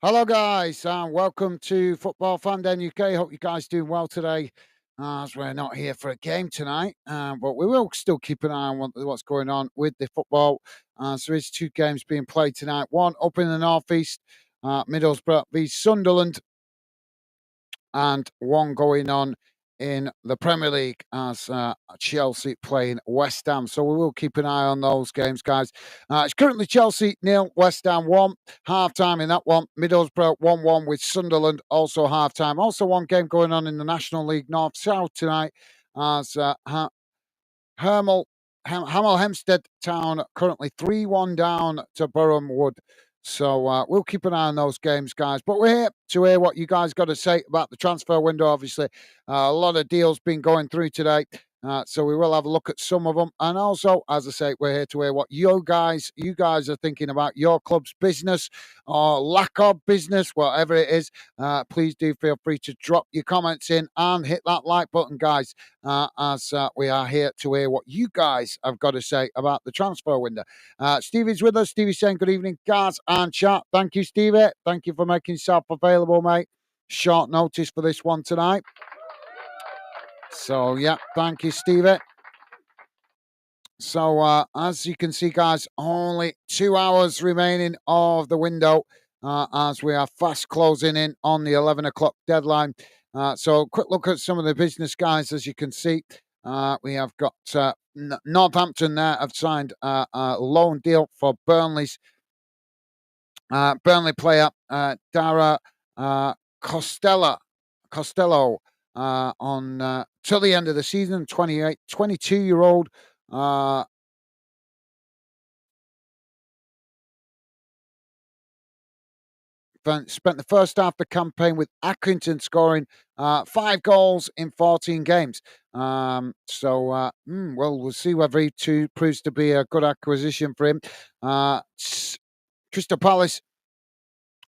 Hello, guys, and welcome to Football Fan Den UK. Hope you guys doing well today, as we're not here for a game tonight, but we will still keep an eye on what's going on with the football. So there's two games being played tonight. One up in the northeast, Middlesbrough v Sunderland, and one going on in the Premier League as Chelsea playing West Ham. So we will keep an eye on those games, guys. It's currently Chelsea nil, West Ham 1. Half time in that one. Middlesbrough 1-1 with Sunderland, also half time. Also, one game going on in the National League North South tonight as Hermel, Hamel Hempstead Town currently 3-1 down to Burham Wood. So we'll keep an eye on those games, guys. But we're here to hear what you guys got to say about the transfer window. Obviously, a lot of deals been going through today. So we will have a look at some of them. And also, as I say, we're here to hear what you guys are thinking about your club's business or lack of business, whatever it is. Please do feel free to drop your comments in and hit that like button, guys, as we are here to hear what you guys have got to say about the transfer window. Stevie's with us. Stevie saying good evening, guys and chat. Thank you, Stevie. Thank you for making yourself available, mate. Short notice for this one tonight. So, yeah, thank you, Stevie. So, as you can see, guys, only 2 hours remaining of the window as we are fast closing in on the 11 o'clock deadline. So, quick look at some of the business, guys. As you can see, we have got Northampton there have signed a loan deal for Burnley player Dara Costello on till the end of the season. 22-year-old. Spent the first half of the campaign with Accrington scoring 5 goals in 14 games. We'll see whether he proves to be a good acquisition for him. Crystal Palace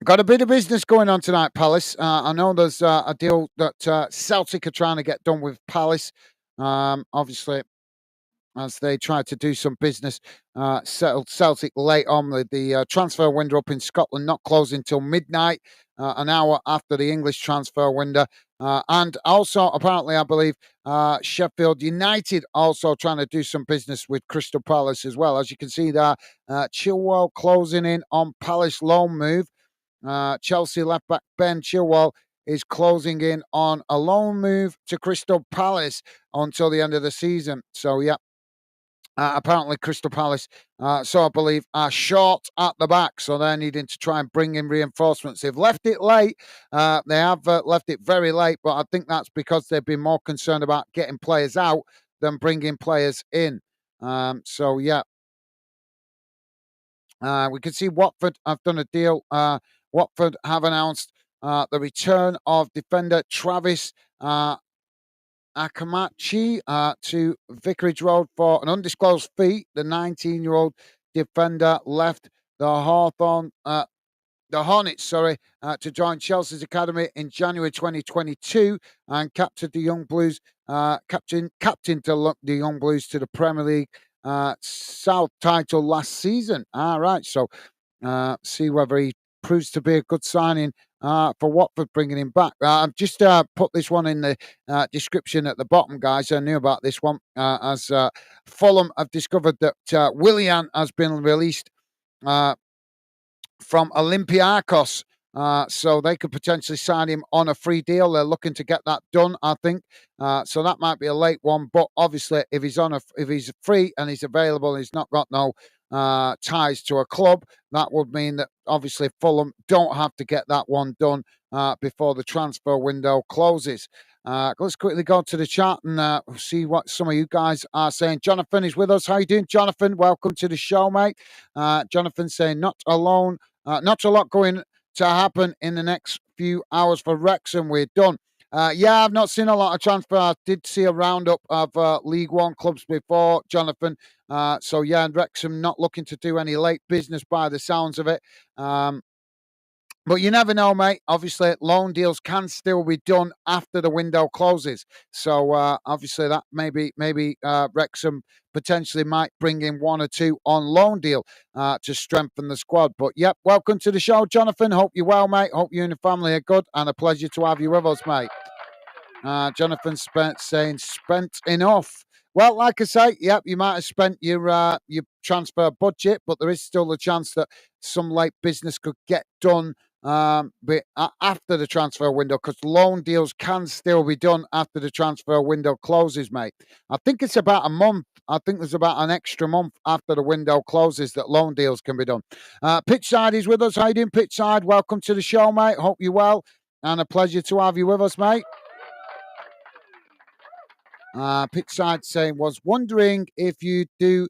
got a bit of business going on tonight, Palace. I know there's a deal that Celtic are trying to get done with Palace. Obviously, as they tried to do some business, settled Celtic late on with the transfer window up in Scotland, not closing till midnight, an hour after the English transfer window. And also, apparently, I believe Sheffield United also trying to do some business with Crystal Palace as well. As you can see there, Chilwell closing in on Palace loan move. Chelsea left back Ben Chilwell is closing in on a loan move to Crystal Palace until the end of the season. So, yeah, apparently, Crystal Palace, so I believe, are short at the back, so they're needing to try and bring in reinforcements. They've left it late. They have left it very late, but I think that's because they've been more concerned about getting players out than bringing players in. So, yeah, we can see Watford have done a deal. Watford have announced the return of defender Travis Akamachi to Vicarage Road for an undisclosed fee. The 19-year-old defender left the Hornets, to join Chelsea's academy in January 2022 and captured the Young Blues, captain to the Young Blues to the Premier League South title last season. All right, so see whether he proves to be a good signing for Watford, bringing him back. I've just put this one in the description at the bottom, guys. I knew about this one as Fulham have discovered that Willian has been released from Olympiacos. So they could potentially sign him on a free deal. They're looking to get that done, I think. So that might be a late one. But obviously, if he's free and he's available, he's not got no ties to a club, that would mean that obviously Fulham don't have to get that one done before the transfer window closes. Let's quickly go to the chat and see what some of you guys are saying. Jonathan is with us. How you doing, Jonathan? Welcome to the show, mate. Jonathan saying not a lot going to happen in the next few hours for Wrexham. We're done. Yeah, I've not seen a lot of transfer. I did see a roundup of League One clubs before, Jonathan. So, yeah, and Wrexham not looking to do any late business by the sounds of it. But you never know, mate. Obviously, loan deals can still be done after the window closes. So obviously, that maybe Wrexham potentially might bring in one or two on loan deal to strengthen the squad. But yep, welcome to the show, Jonathan. Hope you're well, mate. Hope you and the family are good, and a pleasure to have you with us, mate. Jonathan Spence saying spent enough. Well, like I say, yep, you might have spent your transfer budget, but there is still a chance that some late business could get done after the transfer window, because loan deals can still be done after the transfer window closes, mate. I think it's about a month. I think there's about an extra month after the window closes that loan deals can be done. Pitchside is with us. How you doing, Pitchside? Welcome to the show, mate. Hope you're well, and a pleasure to have you with us, mate. Pitchside saying, was wondering if you do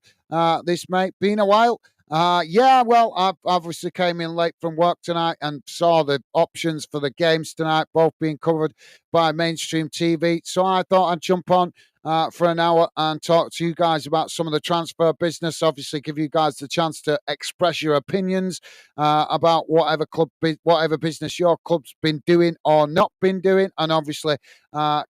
this, mate. Been a while. Yeah, well, I've obviously came in late from work tonight and saw the options for the games tonight, both being covered by mainstream TV. So I thought I'd jump on for an hour and talk to you guys about some of the transfer business. Obviously, give you guys the chance to express your opinions about whatever business your club's been doing or not been doing, and obviously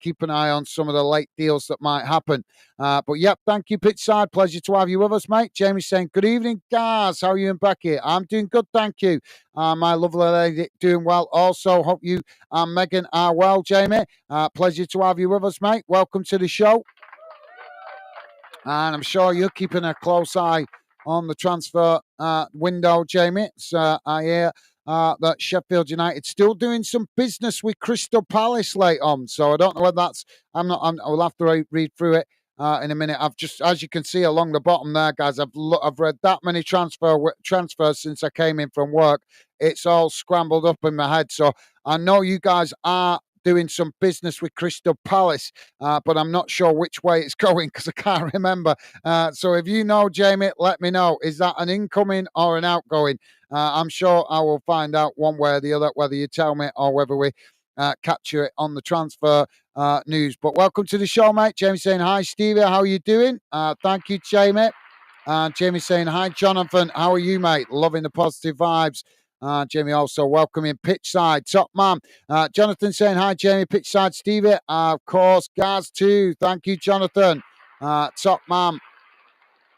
keep an eye on some of the late deals that might happen. But yep, thank you, Pitchside. Pleasure to have you with us, mate. Jamie saying, good evening, guys. How are you and Becky? I'm doing good, thank you. My lovely lady doing well. Also, hope you and Megan are well, Jamie. Pleasure to have you with us, mate. Welcome to the show. And I'm sure you're keeping a close eye on the transfer window, Jamie. So I hear that Sheffield United still doing some business with Crystal Palace late on. So I don't know whether that's. I'll have to read through it in a minute. I've just, as you can see along the bottom there, guys. I've read that many transfers since I came in from work. It's all scrambled up in my head. So I know you guys are doing some business with Crystal Palace, but I'm not sure which way it's going because I can't remember. So if you know, Jamie, let me know. Is that an incoming or an outgoing? I'm sure I will find out one way or the other, whether you tell me or whether we capture it on the transfer news. But welcome to the show, mate. Jamie saying, hi, Stevie. How are you doing? Thank you, Jamie. Jamie saying, hi, Jonathan. How are you, mate? Loving the positive vibes. Jamie also welcoming Pitchside. Top man. Jonathan saying, hi, Jamie. Pitchside, Stevie. Of course, Gaz too. Thank you, Jonathan. Top man.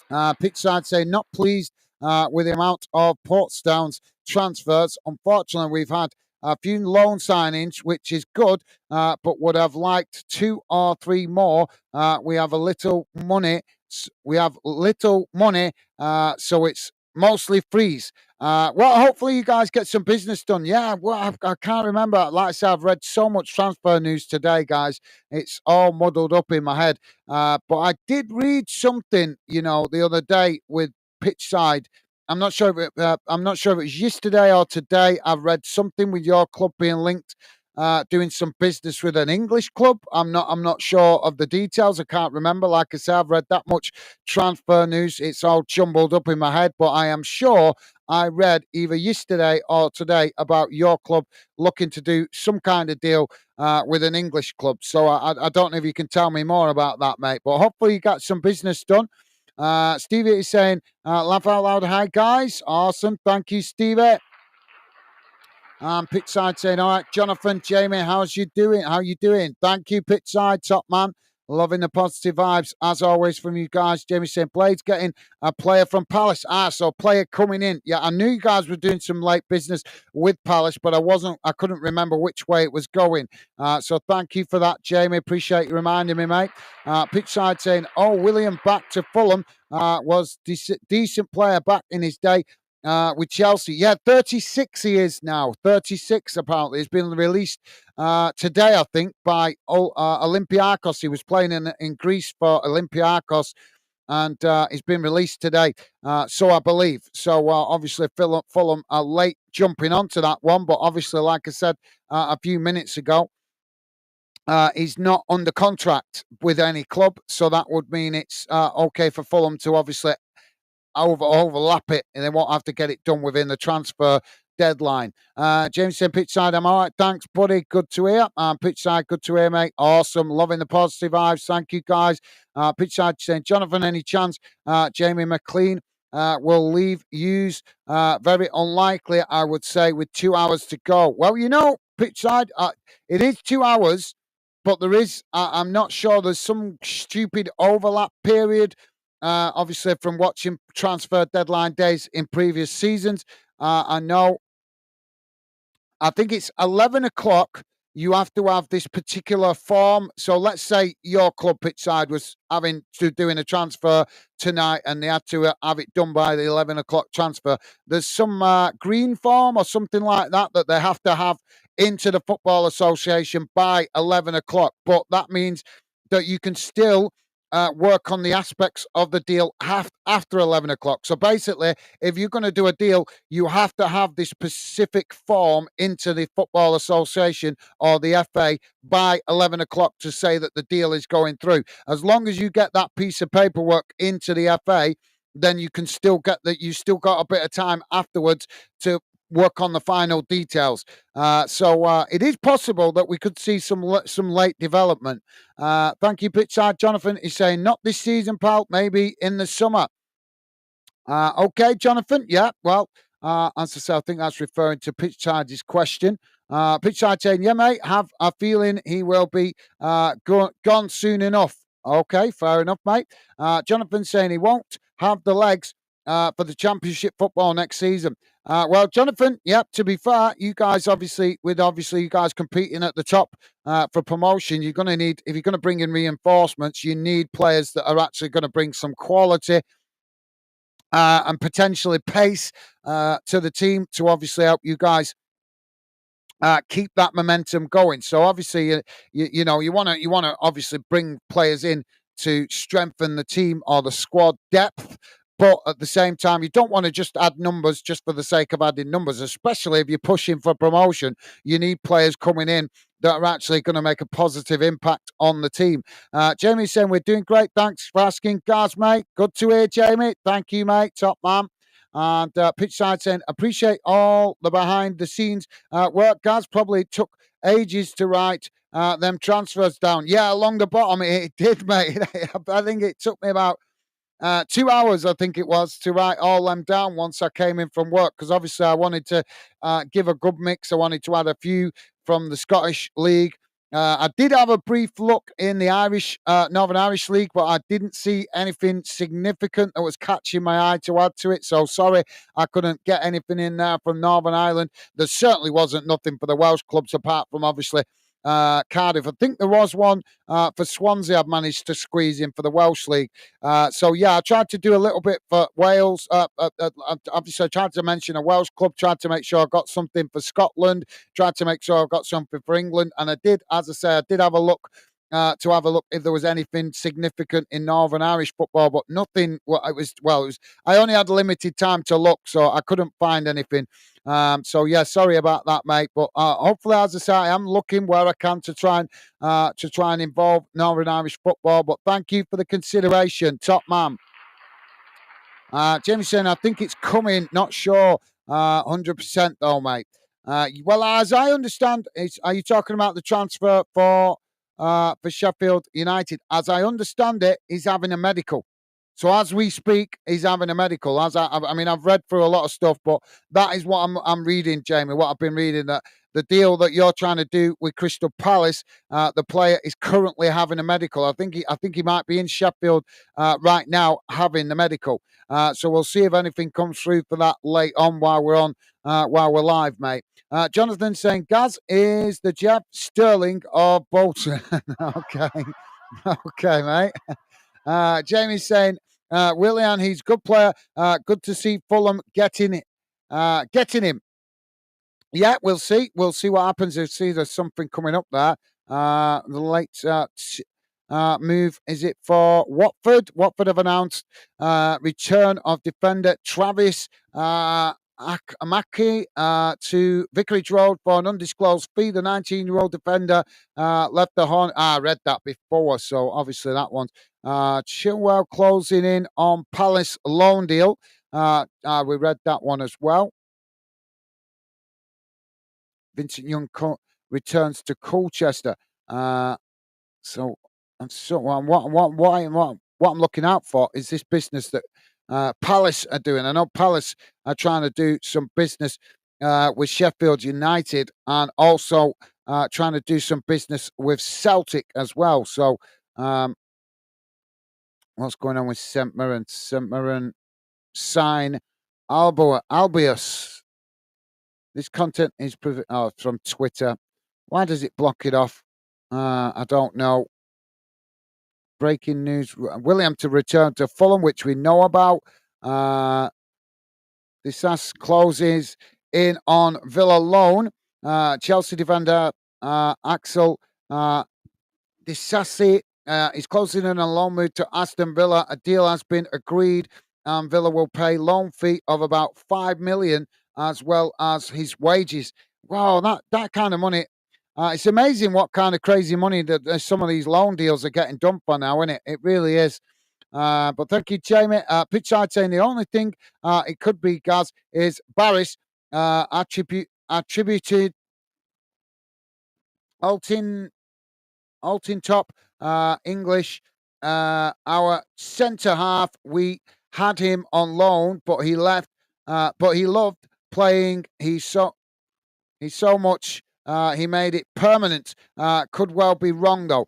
Pitchside saying, not pleased with the amount of Portsdown's transfers. Unfortunately, we've had a few loan signings, which is good, but would have liked two or three more. We have a little money. We have little money, so it's mostly freeze. Well, hopefully you guys get some business done. Yeah, well, I can't remember. Like I said, I've read so much transfer news today, guys. It's all muddled up in my head. But I did read something, the other day with Pitchside. I'm not sure if it was yesterday or today. I've read something with your club being linked, doing some business with an English club. I'm not sure of the details. I can't remember. Like I said, I've read that much transfer news. It's all jumbled up in my head. But I am sure I read either yesterday or today about your club looking to do some kind of deal with an English club. So I don't know if you can tell me more about that, mate. But hopefully you got some business done. Stevie is saying, laugh out loud. Hi, guys. Awesome. Thank you, Stevie. Pitchside saying, all right, Jonathan, Jamie, how's you doing? How you doing? Thank you, Pitchside, top man. Loving the positive vibes, as always, from you guys. Jamie saying, Blade's getting a player from Palace. So player coming in. Yeah, I knew you guys were doing some late business with Palace, but I couldn't remember which way it was going. So thank you for that, Jamie. Appreciate you reminding me, mate. Pitchside saying, William back to Fulham. Was decent player back in his day. With Chelsea. Yeah, 36 he is now. 36, apparently. He's been released today, I think, by Olympiacos. He was playing in Greece for Olympiacos, and he's been released today. So I believe. So obviously, Fulham are late jumping onto that one, but obviously, like I said a few minutes ago, he's not under contract with any club, so that would mean it's okay for Fulham to obviously overlap it, and they won't have to get it done within the transfer deadline. James said, Pitchside, I'm all right. Thanks, buddy. Good to hear. Pitchside, good to hear, mate. Awesome. Loving the positive vibes. Thank you, guys. Pitchside saying, Jonathan, any chance Jamie McLean will leave yous very unlikely, I would say, with 2 hours to go. Well, pitch side, it is 2 hours, but there is, I'm not sure, there's some stupid overlap period, obviously, from watching transfer deadline days in previous seasons. I know I think it's 11 o'clock. You have to have this particular form. So let's say your club pitch side was having to doing a transfer tonight and they had to have it done by the 11 o'clock transfer. There's some green form or something like that that they have to have into the Football Association by 11 o'clock. But that means that you can still work on the aspects of the deal after 11 o'clock. So basically, if you're going to do a deal, you have to have this specific form into the Football Association or the FA by 11 o'clock to say that the deal is going through. As long as you get that piece of paperwork into the FA, then you can still get that. You still got a bit of time afterwards to work on the final details. So it is possible that we could see some late development. Thank you, Pitchside. Jonathan is saying not this season, pal. Maybe in the summer. Okay, Jonathan. Yeah, well, as I say, I think that's referring to Pitchside's question. Pitchside saying, yeah, mate, have a feeling he will be gone soon enough. Okay, fair enough, mate. Jonathan saying he won't have the legs for the Championship football next season. Well, Jonathan, yeah, to be fair, you guys obviously you guys competing at the top for promotion, you're going to need, if you're going to bring in reinforcements, you need players that are actually going to bring some quality and potentially pace to the team to obviously help you guys keep that momentum going. So obviously, you want to obviously bring players in to strengthen the team or the squad depth. But at the same time, you don't want to just add numbers just for the sake of adding numbers, especially if you're pushing for promotion. You need players coming in that are actually going to make a positive impact on the team. Jamie's saying, we're doing great. Thanks for asking, Gaz, mate. Good to hear, Jamie. Thank you, mate. Top man. And Pitchside saying, appreciate all the behind the scenes work. Gaz, probably took ages to write them transfers down. Yeah, along the bottom, it did, mate. I think it took me about 2 hours, I think it was, to write all them down once I came in from work, because obviously I wanted to give a good mix. I wanted to add a few from the Scottish League. I did have a brief look in the Northern Irish League, but I didn't see anything significant that was catching my eye to add to it. So sorry, I couldn't get anything in there from Northern Ireland. There certainly wasn't nothing for the Welsh clubs apart from obviously Cardiff. I think there was one for Swansea I've managed to squeeze in for the Welsh League. So yeah, I tried to do a little bit for Wales. Obviously, I tried to mention a Welsh club, tried to make sure I got something for Scotland, tried to make sure I got something for England. And I did, as I say, I did have a look to have a look if there was anything significant in Northern Irish football, but nothing. I only had limited time to look, so I couldn't find anything. So yeah, sorry about that, mate. But hopefully, as I say, I am looking where I can to try and involve Northern Irish football. But thank you for the consideration, top man. Jamie saying, I think it's coming. Not sure, 100% though, mate. Well, as I understand, are you talking about the transfer for Sheffield United? As I understand it, he's having a medical. So as we speak, he's having a medical. I mean, I've read through a lot of stuff, but that is what I'm reading, Jamie. What I've been reading, that the deal that you're trying to do with Crystal Palace, the player is currently having a medical. I think he might be in Sheffield right now having the medical. So we'll see if anything comes through for that late on while we're live, mate. Jonathan saying Gaz is the Jeff Sterling of Bolton. Okay, okay, mate. Jamie's saying Willian, he's a good player. Good to see Fulham getting him. Yeah, we'll see. We'll see what happens. We'll see there's something coming up there. The late move, is it for Watford? Watford have announced return of defender Travis Amaki to Vicarage Road for an undisclosed fee. The 19-year-old defender left the horn. I read that before, so obviously that one's Chilwell closing in on Palace loan deal. We read that one as well. Vincent Young returns to Colchester. So what I'm looking out for is this business that Palace are doing. I know Palace are trying to do some business with Sheffield United and also trying to do some business with Celtic as well. So, what's going on with St Mirren? St Mirren sign Albius. This content is from Twitter. Why does it block it off? I don't know. Breaking news: William to return to Fulham, which we know about. This closes in on Villa loan. Chelsea defender Axel Disasi is closing in a loan move to Aston Villa. A deal has been agreed, and Villa will pay loan fee of about 5 million as well as his wages. Wow, that kind of money. It's amazing what kind of crazy money that some of these loan deals are getting done for now, isn't it? It really is. But thank you, Jamie. Pitchside saying the only thing it could be, Gaz, is Barris attributed Altin top English. Our centre half, we had him on loan, but he left. But he loved playing. He's so much. He made it permanent. Could well be wrong though.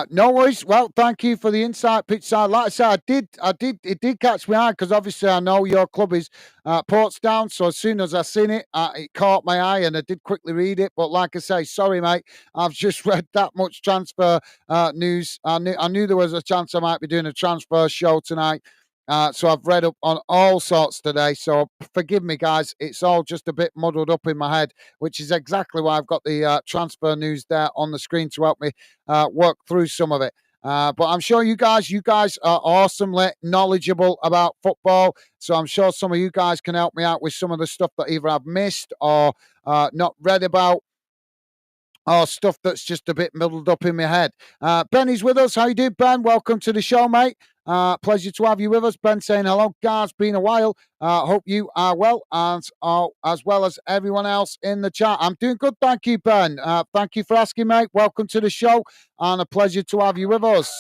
No worries. Well, thank you for the insight, pitch side. Like I said, it did catch my eye because obviously I know your club is Portsdown. So as soon as I seen it, it caught my eye and I did quickly read it. But like I say, sorry, mate, I've just read that much transfer news. I knew there was a chance I might be doing a transfer show tonight. So I've read up on all sorts today. So forgive me, guys. It's all just a bit muddled up in my head, which is exactly why I've got the transfer news there on the screen to help me work through some of it. But I'm sure you guys are awesomely knowledgeable about football. So I'm sure some of you guys can help me out with some of the stuff that either I've missed or not read about. Oh, stuff that's just a bit muddled up in my head. Benny's with us. How you doing, Ben? Welcome to the show, mate. Pleasure to have you with us. Ben saying hello, guys. Been a while. Hope you are well, and as well as everyone else in the chat. I'm doing good, thank you, Ben. Thank you for asking, mate. Welcome to the show, and a pleasure to have you with us.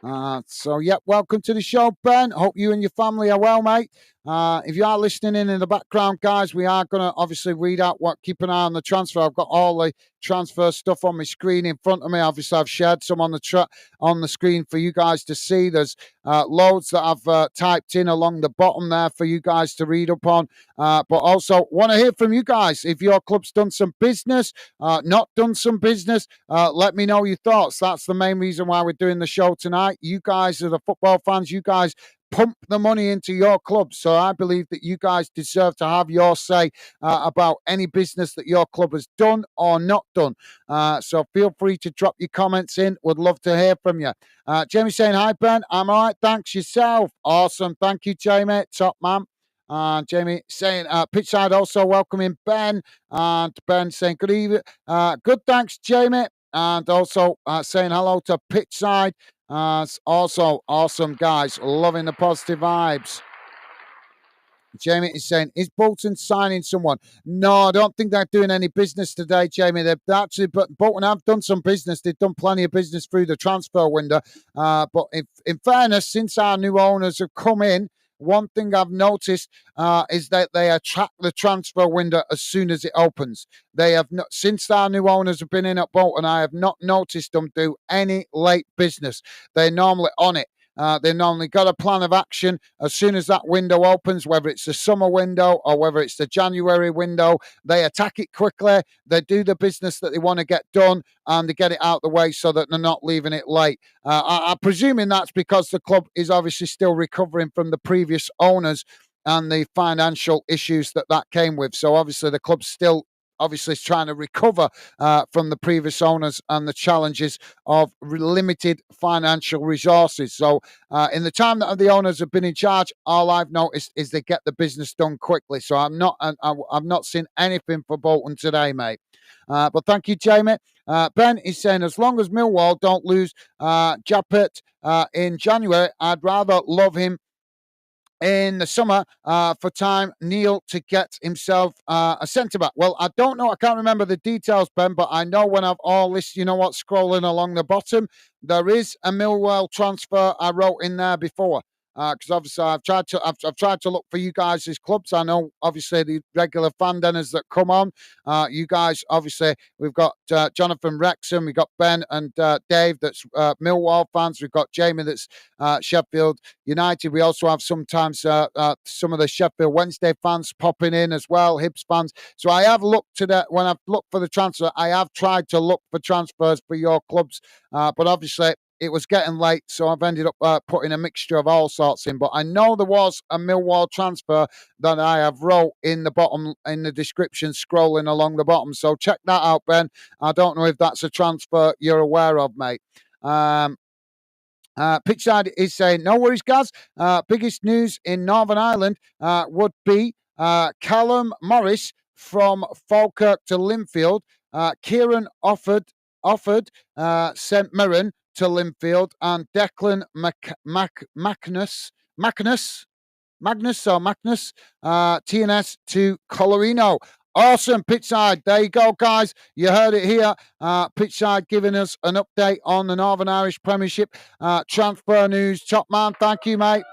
Welcome to the show, Ben. Hope you and your family are well, mate. If you are listening in the background, guys, we are going to obviously read out keep an eye on the transfer. I've got all the transfer stuff on my screen in front of me. Obviously, I've shared some on the screen for you guys to see. There's loads that I've typed in along the bottom there for you guys to read up on. But also want to hear from you guys. If your club's done some business, not done some business, let me know your thoughts. That's the main reason why we're doing the show tonight. You guys are the football fans. You guys pump the money into your club. So I believe that you guys deserve to have your say about any business that your club has done or not done. So feel free to drop your comments in. Would love to hear from you. Jamie saying, hi, Ben. I'm all right. Thanks yourself. Awesome. Thank you, Jamie. Top man. Jamie saying, pitchside also welcoming Ben. And Ben saying, good evening. Good, thanks, Jamie. And also saying hello to pitchside. Also awesome, guys. Loving the positive vibes. Jamie is saying, is Bolton signing someone? No, I don't think they're doing any business today, Jamie. They've actually, but Bolton have done some business. They've done plenty of business through the transfer window. But in fairness, since our new owners have come in, one thing I've noticed is that they attract the transfer window as soon as it opens. They have not, since our new owners have been in at Bolton, I have not noticed them do any late business. They're normally on it. They normally got a plan of action as soon as that window opens, whether it's the summer window or whether it's the January window. They attack it quickly. They do the business that they want to get done and they get it out the way so that they're not leaving it late. I'm presuming that's because the club is obviously still recovering from the previous owners and the financial issues that came with. So obviously the club's still obviously is trying to recover from the previous owners and the challenges of limited financial resources. So in the time that the owners have been in charge, all I've noticed is they get the business done quickly. So I've not seen anything for Bolton today, mate. But thank you, Jamie. Ben is saying, as long as Millwall don't lose Japet in January, I'd rather love him in the summer for time Neil to get himself a centre back. Well, I don't know. I can't remember the details, Ben, but I know when I've all this, you know what, scrolling along the bottom, there is a Millwall transfer I wrote in there before. Because obviously I've tried to look for you guys as clubs. I know obviously the regular fan denners that come on. You guys obviously we've got Jonathan Wrexham, we've got Ben and Dave that's Millwall fans. We've got Jamie that's Sheffield United. We also have sometimes some of the Sheffield Wednesday fans popping in as well, Hibs fans. So I have looked to that when I've looked for the transfer. I have tried to look for transfers for your clubs, but obviously it was getting late, so I've ended up putting a mixture of all sorts in. But I know there was a Millwall transfer that I have wrote in the bottom in the description, scrolling along the bottom. So check that out, Ben. I don't know if that's a transfer you're aware of, mate. Pitchside is saying, no worries, guys. Biggest news in Northern Ireland would be Callum Morris from Falkirk to Linfield. Kieran offered St Mirren to Linfield, and Declan Magnus, TNS to Colorino. Awesome, Pitchside. There you go, guys. You heard it here. Pitchside giving us an update on the Northern Irish Premiership transfer news. Top man, thank you, mate.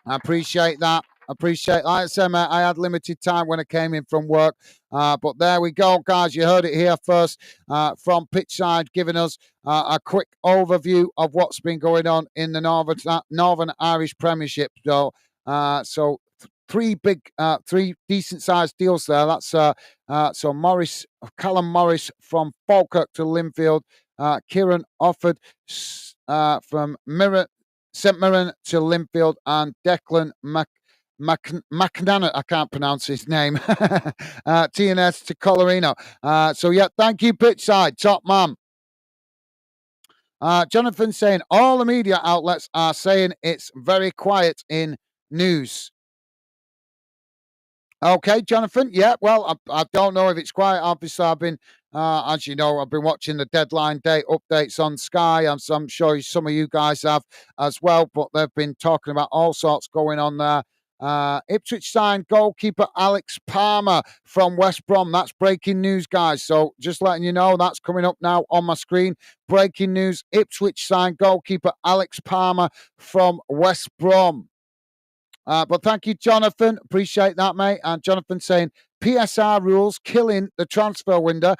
I appreciate that. Like I said, mate, I had limited time when I came in from work. But there we go, guys. You heard it here first from Pitchside, giving us a quick overview of what's been going on in the Northern Irish Premiership. So three decent-sized deals there. That's so Callum Morris from Falkirk to Linfield. Kieran offered from St Mirren to Linfield, and Declan McNannon, I can't pronounce his name, TNS to Colorino. So, yeah, thank you, Pitchside. Top man. Jonathan saying, all the media outlets are saying it's very quiet in news. Okay, Jonathan. Yeah, well, I don't know if it's quiet. Obviously, I've been, as you know, I've been watching the deadline day updates on Sky. I'm sure some of you guys have as well, but they've been talking about all sorts going on there. Ipswich signed goalkeeper Alex Palmer from West Brom. That's breaking news, guys. So just letting you know, that's coming up now on my screen. Breaking news, Ipswich signed goalkeeper Alex Palmer from West Brom. But thank you, Jonathan. Appreciate that, mate. And Jonathan saying, PSR rules killing the transfer window,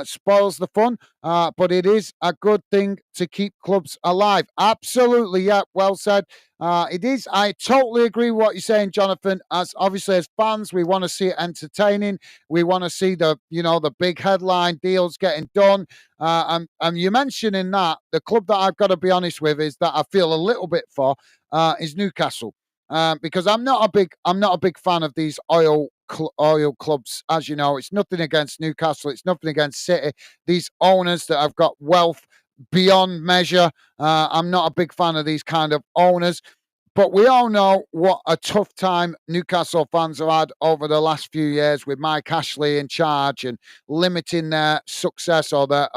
spoils the fun, but it is a good thing to keep clubs alive. Absolutely, yeah, well said. It is. I totally agree with what you're saying, Jonathan. As obviously as fans, we want to see it entertaining. We want to see the big headline deals getting done. And you mentioning that the club that I've got to be honest with is that I feel a little bit for is Newcastle. Because I'm not a big fan of these oil clubs. As you know, it's nothing against Newcastle. It's nothing against City. These owners that have got wealth beyond measure. I'm not a big fan of these kind of owners. But we all know what a tough time Newcastle fans have had over the last few years with Mike Ashley in charge and limiting their success or their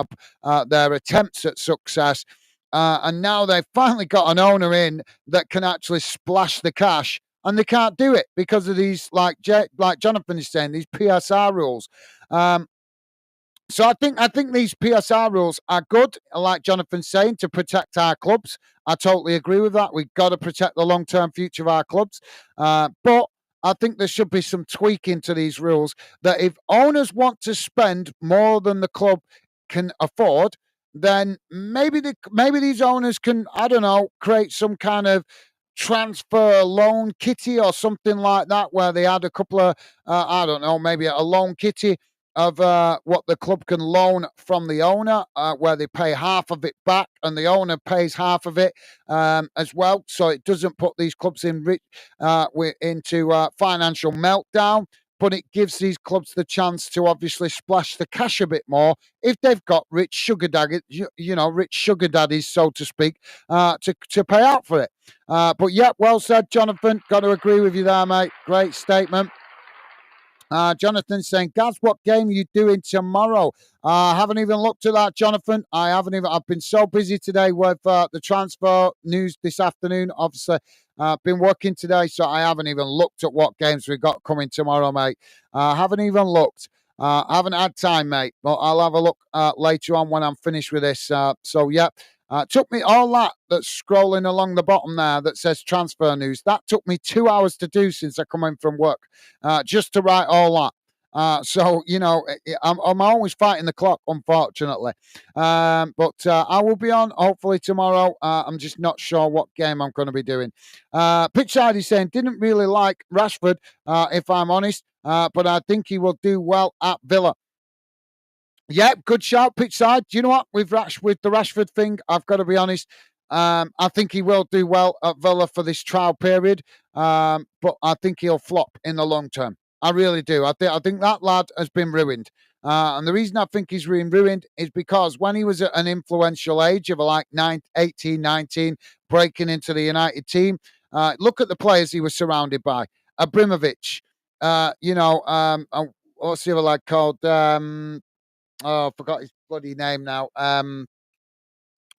attempts at success. And now they've finally got an owner in that can actually splash the cash, and they can't do it because of these, like Jonathan is saying, these PSR rules. So I think these PSR rules are good, like Jonathan's saying, to protect our clubs. I totally agree with that. We've got to protect the long-term future of our clubs. But I think there should be some tweaking to these rules that if owners want to spend more than the club can afford, then maybe these owners can, I don't know, create some kind of transfer loan kitty or something like that, where they add a couple of, I don't know, maybe a loan kitty of what the club can loan from the owner, where they pay half of it back and the owner pays half of it as well. So it doesn't put these clubs into financial meltdown, but it gives these clubs the chance to obviously splash the cash a bit more if they've got rich sugar daddies, so to speak, to pay out for it. But yeah, well said, Jonathan. Got to agree with you there, mate. Great statement. Jonathan saying, Gaz, what game are you doing tomorrow? I haven't even looked at that, Jonathan. I've been so busy today with the transfer news this afternoon. Obviously, Been working today, so I haven't even looked at what games we've got coming tomorrow, mate. Haven't even looked. I haven't had time, mate, but I'll have a look later on when I'm finished with this. So, yeah, took me all that's scrolling along the bottom there that says transfer news. That took me 2 hours to do since I come in from work, just to write all that. So, I'm always fighting the clock, unfortunately. But I will be on hopefully tomorrow. I'm just not sure what game I'm going to be doing. Pitchside is saying, didn't really like Rashford, if I'm honest, but I think he will do well at Villa. Yeah, good shout, pitch side. Do you know what? With the Rashford thing, I've got to be honest. I think he will do well at Villa for this trial period, but I think he'll flop in the long term. I really do. I think that lad has been ruined. And the reason I think he's been ruined is because when he was at an influential age of like 18, 19, breaking into the United team, look at the players he was surrounded by. Abramovich, what's the other lad called? I forgot his bloody name now.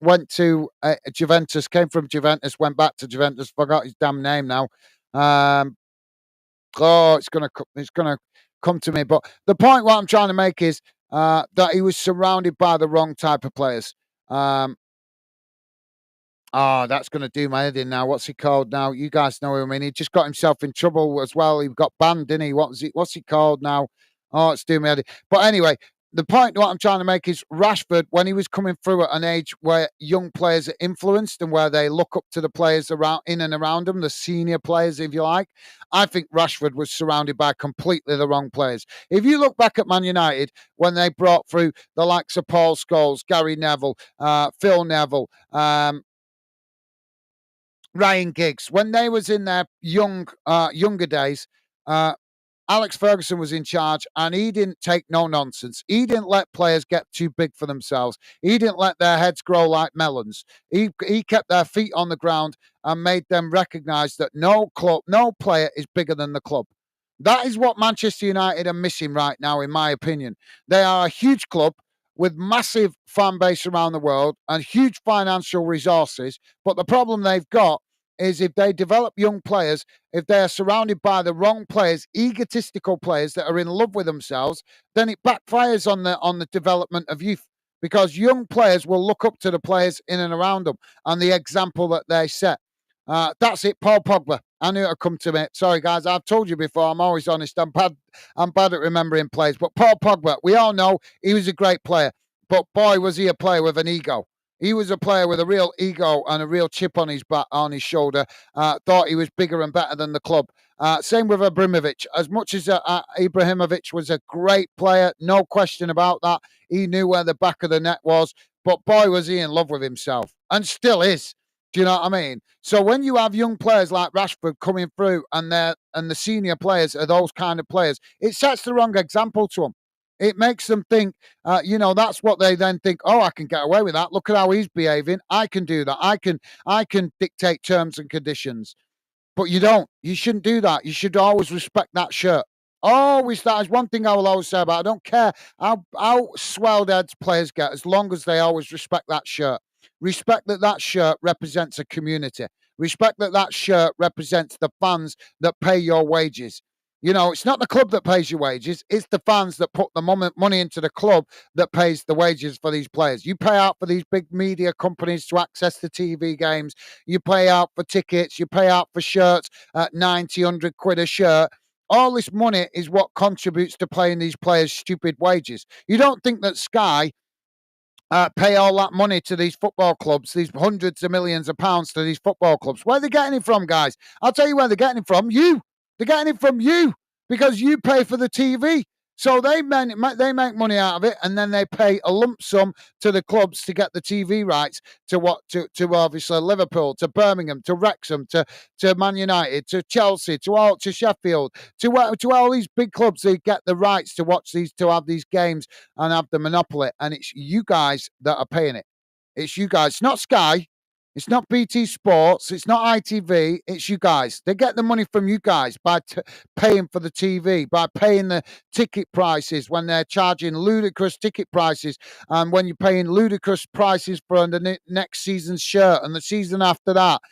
Went to Juventus, came from Juventus, went back to Juventus. Forgot his damn name now. It's gonna come to me. But the point what I'm trying to make is that he was surrounded by the wrong type of players. That's going to do my head in now. What's he called now? You guys know him. I mean, he just got himself in trouble as well. He got banned, didn't he? What's he called now? Oh, it's doing my head in. But anyway, the point what I'm trying to make is Rashford, when he was coming through at an age where young players are influenced and where they look up to the players around in and around them, the senior players, if you like, I think Rashford was surrounded by completely the wrong players. If you look back at Man United, when they brought through the likes of Paul Scholes, Gary Neville, Phil Neville, Ryan Giggs, when they was in their younger days, Alex Ferguson was in charge and he didn't take no nonsense. He didn't let players get too big for themselves. He didn't let their heads grow like melons. He kept their feet on the ground and made them recognise that no player is bigger than the club. That is what Manchester United are missing right now, in my opinion. They are a huge club with massive fan base around the world and huge financial resources. But the problem they've got is if they develop young players, if they are surrounded by the wrong players, egotistical players that are in love with themselves, then it backfires on the development of youth. Because young players will look up to the players in and around them and the example that they set. That's it, Paul Pogba. I knew it would come to me. Sorry, guys. I've told you before. I'm always honest. I'm bad at remembering players. But Paul Pogba, we all know he was a great player. But boy, was he a player with an ego. He was a player with a real ego and a real chip on his back, on his shoulder. Thought he was bigger and better than the club. Same with Abramovich. As much as Ibrahimovic was a great player, no question about that. He knew where the back of the net was. But boy, was he in love with himself. And still is. Do you know what I mean? So when you have young players like Rashford coming through and the senior players are those kind of players, it sets the wrong example to them. It makes them think, that's what they then think. Oh, I can get away with that. Look at how he's behaving. I can do that. I can dictate terms and conditions. But you don't. You shouldn't do that. You should always respect that shirt. Always. That is one thing I will always say about. I don't care how swelled heads players get, as long as they always respect that shirt. Respect that shirt represents a community. Respect that shirt represents the fans that pay your wages. It's not the club that pays your wages. It's the fans that put the money into the club that pays the wages for these players. You pay out for these big media companies to access the TV games. You pay out for tickets. You pay out for shirts at 90, 100 quid a shirt. All this money is what contributes to paying these players stupid wages. You don't think that Sky pay all that money to these football clubs, these hundreds of millions of pounds to these football clubs? Where are they getting it from, guys? I'll tell you where they're getting it from. You. They're getting it from you because you pay for the TV. So they make money out of it, and then they pay a lump sum to the clubs to get the TV rights to obviously Liverpool, to Birmingham, to Wrexham, to Man United, to Chelsea, to Sheffield, to all these big clubs. They get the rights to watch these, to have these games and have the monopoly, and it's you guys that are paying it. It's you guys. It's not Sky. It's not BT Sports. It's not ITV. It's you guys. They get the money from you guys by paying for the TV, by paying the ticket prices when they're charging ludicrous ticket prices, and when you're paying ludicrous prices for the next season's shirt and the season after that.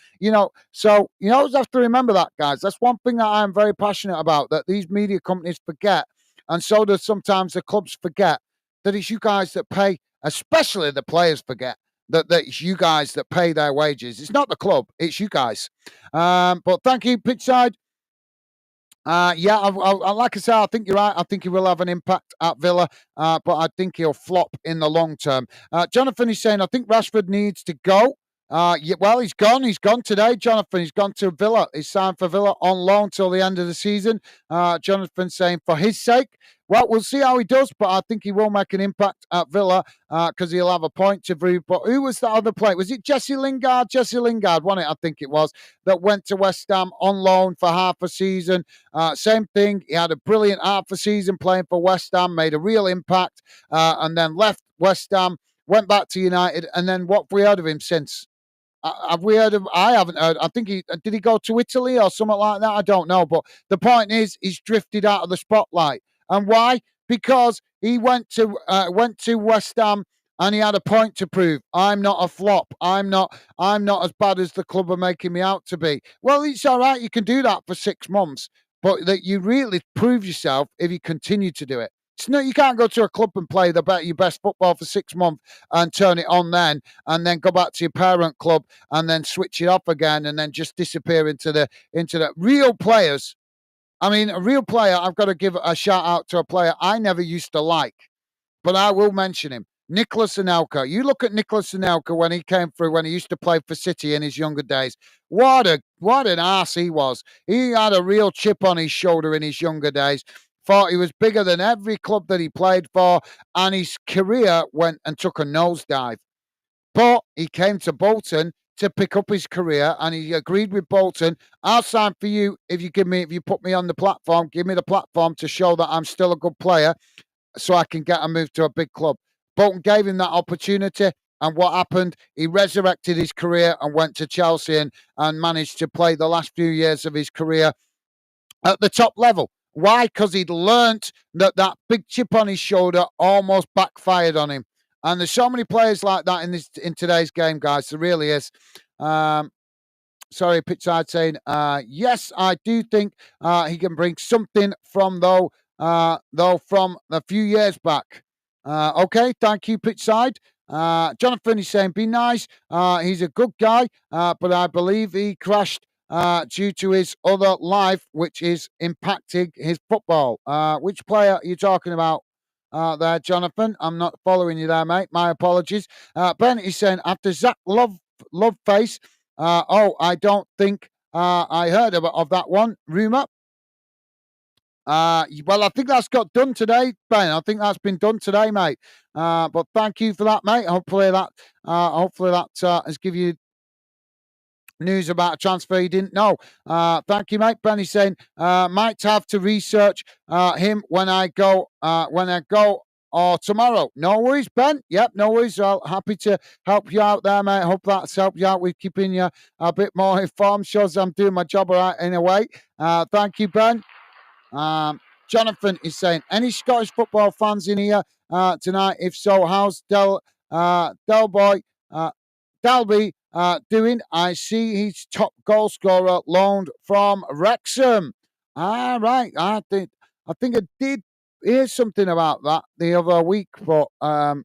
So you always have to remember that, guys. That's one thing that I'm very passionate about, that these media companies forget, and so does sometimes the clubs forget, that it's you guys that pay, especially the players forget that it's you guys that pay their wages. It's not the club, it's you guys. But thank you, Pitchside. Yeah, like I say, I think you're right. I think he will have an impact at Villa, but I think he'll flop in the long term. Jonathan is saying, I think Rashford needs to go. Yeah, well, he's gone. He's gone today, Jonathan. He's gone to Villa. He's signed for Villa on loan till the end of the season. Jonathan saying, for his sake. Well, we'll see how he does, but I think he will make an impact at Villa because he'll have a point to prove. But who was that other player? Was it Jesse Lingard? Jesse Lingard, wasn't it? I think it was, that went to West Ham on loan for half a season. Same thing. He had a brilliant half a season playing for West Ham, made a real impact, and then left West Ham, went back to United, and then what have we heard of him since? Have we heard of? I haven't heard. I think did he go to Italy or something like that? I don't know. But the point is, he's drifted out of the spotlight. And why? Because he went to West Ham and he had a point to prove. I'm not a flop. I'm not as bad as the club are making me out to be. Well, it's all right. You can do that for 6 months, but that you really prove yourself if you continue to do it. It's no, you can't go to a club and play your best football for 6 months and turn it on then, and then go back to your parent club and then switch it off again, and then just disappear into the real players. I mean, a real player, I've got to give a shout out to a player I never used to like, but I will mention him. Nicolas Anelka. You look at Nicolas Anelka when he came through, when he used to play for City in his younger days. What an arse he was. He had a real chip on his shoulder in his younger days. Thought he was bigger than every club that he played for, and his career went and took a nosedive. But he came to Bolton to pick up his career, and he agreed with Bolton. I'll sign for you if you put me on the platform. Give me the platform to show that I'm still a good player, so I can get a move to a big club. Bolton gave him that opportunity, and what happened? He resurrected his career and went to Chelsea and managed to play the last few years of his career at the top level. Why? Because he'd learnt that big chip on his shoulder almost backfired on him. And there's so many players like that in today's game, guys. There really is. Sorry, Pitchside saying, yes, I do think he can bring something from from a few years back. Okay, thank you, Pitchside. Jonathan is saying, be nice. He's a good guy, but I believe he crashed due to his other life, which is impacting his football. Which player are you talking about there, Jonathan? I'm not following you there, mate. My apologies. Ben is saying, after Zach Loveface, I don't think I heard of that one. Rumour. Well, I think that's got done today, Ben. I think that's been done today, mate. But thank you for that, mate. Hopefully that has given you news about a transfer you didn't know. Thank you, mate. Benny's saying, might have to research him when I go or tomorrow. No worries, Ben. Yep, no worries. Well, happy to help you out there, mate. Hope that's helped you out with keeping you a bit more informed. Shows I'm doing my job all right in a way. Thank you, Ben. Jonathan is saying, any Scottish football fans in here tonight? If so, how's Dalby doing? I see he's top goal scorer loaned from Wrexham. All right. I think I did hear something about that the other week, but I'm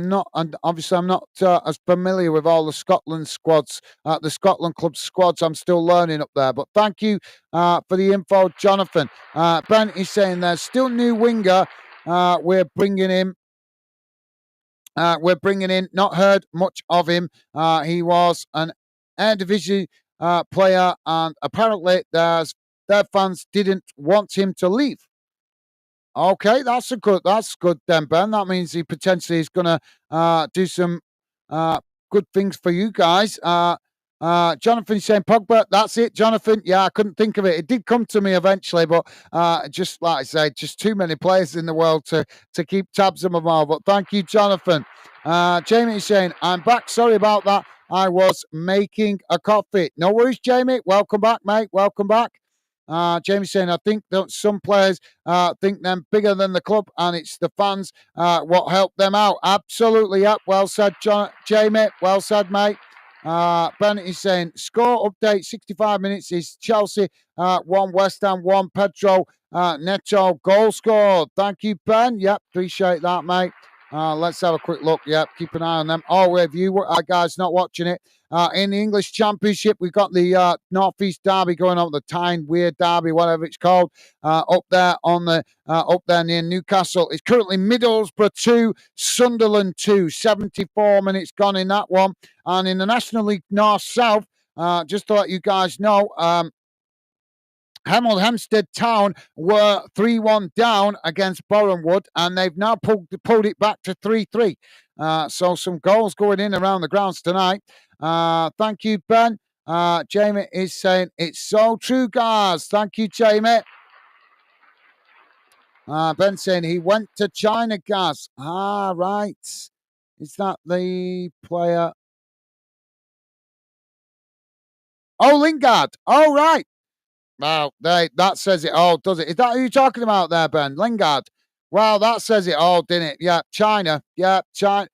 not, and obviously I'm not as familiar with all the Scotland squads, the Scotland club squads. I'm still learning up there. But thank you for the info, Jonathan. Ben is saying there's still new winger. We're bringing in. Not heard much of him. He was an Eredivisie player, and apparently their fans didn't want him to leave. Okay, that's good then, Ben. That means he potentially is going to do some good things for you guys. Jonathan is saying Pogba. That's it, Jonathan. Yeah, I couldn't think of it. It did come to me eventually, but just like I say, just too many players in the world to keep tabs on them all. But thank you, Jonathan. Jamie is saying, I'm back. Sorry about that. I was making a coffee. No worries, Jamie. Welcome back, mate. Welcome back. Jamie saying, I think that some players think them bigger than the club, and it's the fans what help them out. Absolutely, yep. Well said, Jamie. Well said, mate. Bennett is saying, score update, 65 minutes is Chelsea 1, West Ham 1, Pedro Neto goal scored. Thank you, Ben. Yep, appreciate that, mate. Let's have a quick look. Yep, keep an eye on them. Oh, if you guys not watching it, in the English Championship, we've got the North East Derby going on, the Tyne Weir Derby, whatever it's called, up there on the up there near Newcastle. It's currently Middlesbrough 2, Sunderland 2. 74 minutes gone in that one. And in the National League North South, just to let you guys know, Hempstead Town were 3-1 down against Bournemouth, and they've now pulled it back to 3-3. So some goals going in around the grounds tonight. Thank you, Ben. Jamie is saying, it's so true, guys. Thank you, Jamie. Ben saying he went to China, guys. Right. Is that the player? Oh, Lingard. Oh, right. Wow, that says it all, does it? Is that who you're talking about there, Ben? Lingard. Well, that says it all, didn't it? Yeah, China. Yeah, China.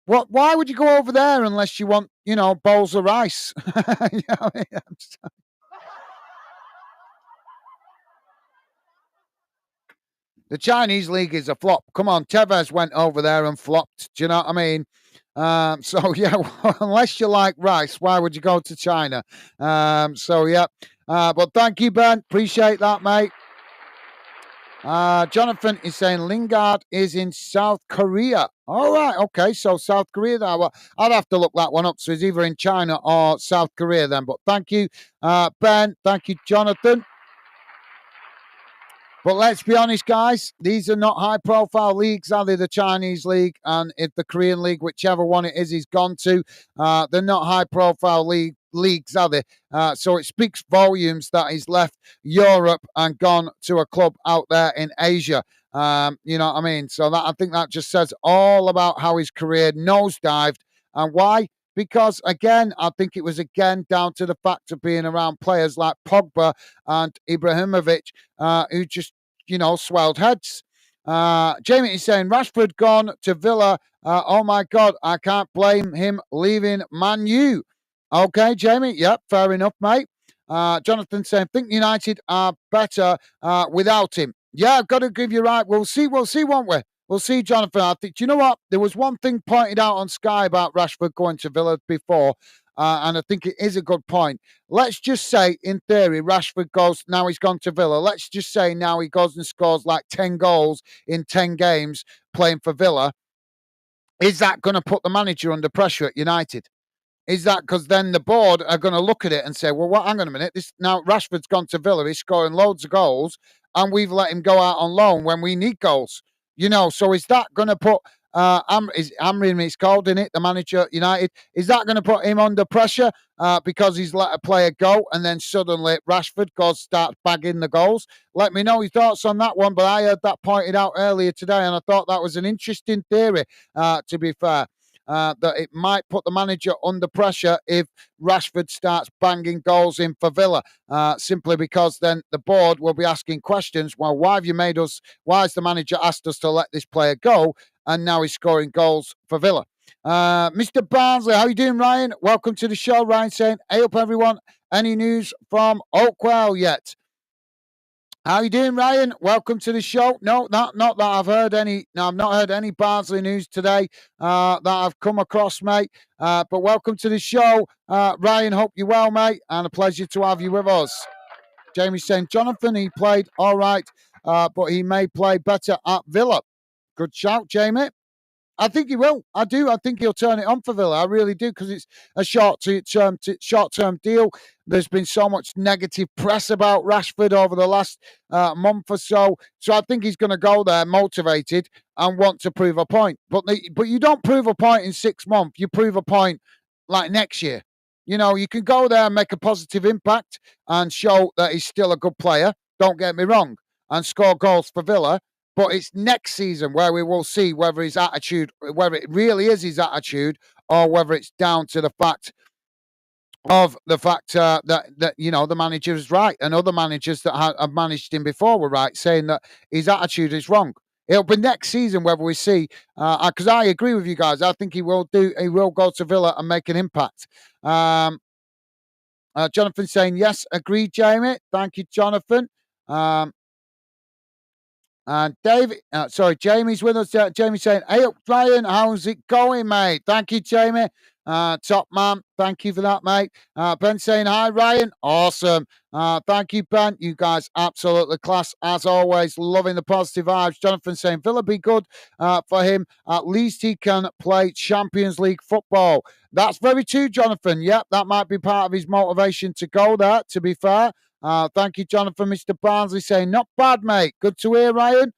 What? Why would you go over there unless you want, bowls of rice? You know what I mean? The Chinese league is a flop. Come on, Tevez went over there and flopped. Do you know what I mean? So yeah, unless you like rice, why would you go to China? So yeah. But thank you, Ben. Appreciate that, mate. Jonathan is saying Lingard is in South Korea. All right, okay, so South Korea there. Well, I'd have to look that one up. So he's either in China or South Korea then. But thank you, Ben. Thank you, Jonathan. But let's be honest, guys, these are not high-profile leagues, are they? The Chinese league and the Korean league, whichever one it is he's gone to, they're not high-profile leagues, are they? So it speaks volumes that he's left Europe and gone to a club out there in Asia. You know what I mean? So I think that just says all about how his career nosedived and why. Because again, I think it was again down to the fact of being around players like Pogba and Ibrahimovic, who just, swelled heads. Jamie is saying Rashford gone to Villa. Oh my God, I can't blame him leaving Man U. Okay, Jamie. Yep, fair enough, mate. Jonathan saying, think United are better without him. Yeah, I've got to give you right. We'll see, won't we? We'll see, Jonathan. I think, do you know what? There was one thing pointed out on Sky about Rashford going to Villa before, and I think it is a good point. Let's just say, in theory, Rashford goes, now he's gone to Villa. Let's just say now he goes and scores like 10 goals in 10 games playing for Villa. Is that going to put the manager under pressure at United? Is that because then the board are going to look at it and say, well, hang on a minute. Now Rashford's gone to Villa, he's scoring loads of goals, and we've let him go out on loan when we need goals. So is that going to put Amrin, it's called, in it, the manager at United, is that going to put him under pressure because he's let a player go and then suddenly Rashford starts bagging the goals? Let me know your thoughts on that one, but I heard that pointed out earlier today, and I thought that was an interesting theory, to be fair. That it might put the manager under pressure if Rashford starts banging goals in for Villa, simply because then the board will be asking questions. Well, why has the manager asked us to let this player go? And now he's scoring goals for Villa. Mr. Barnsley, how you doing, Ryan? Welcome to the show. Ryan saying, hey up, everyone. Any news from Oakwell yet? How you doing, Ryan? Welcome to the show. No, not that I've heard any. No, I've not heard any Barnsley news today that I've come across, mate. But welcome to the show, Ryan. Hope you're well, mate, and a pleasure to have you with us. Jamie saying, Jonathan, he played all right, but he may play better at Villa. Good shout, Jamie. I think he will. I do. I think he'll turn it on for Villa. I really do, because it's a short-term deal. There's been so much negative press about Rashford over the last month or so. So I think he's going to go there motivated and want to prove a point. But you don't prove a point in 6 months. You prove a point like next year. You can go there and make a positive impact and show that he's still a good player. Don't get me wrong. And score goals for Villa. But it's next season where we will see whether it really is his attitude, or whether it's down to the fact of the fact that the manager is right, and other managers that have managed him before were right, saying that his attitude is wrong. It'll be next season whether we see, because I agree with you guys. I think he will do. He will go to Villa and make an impact. Jonathan saying yes, agreed, Jamie. Thank you, Jonathan. Um, and David, Jamie's with us. Jamie's saying, "Hey up, Ryan, how's it going, mate?" Thank you, Jamie. Top man, thank you for that, mate. Ben saying, "Hi, Ryan, awesome." Thank you, Ben. You guys, absolutely class as always. Loving the positive vibes. Jonathan saying, "Villa be good for him. At least he can play Champions League football." That's very true, Jonathan. Yep, that might be part of his motivation to go there. To be fair. Thank you, Jonathan. Mr. Barnsley saying, not bad, mate. Good to hear, Ryan.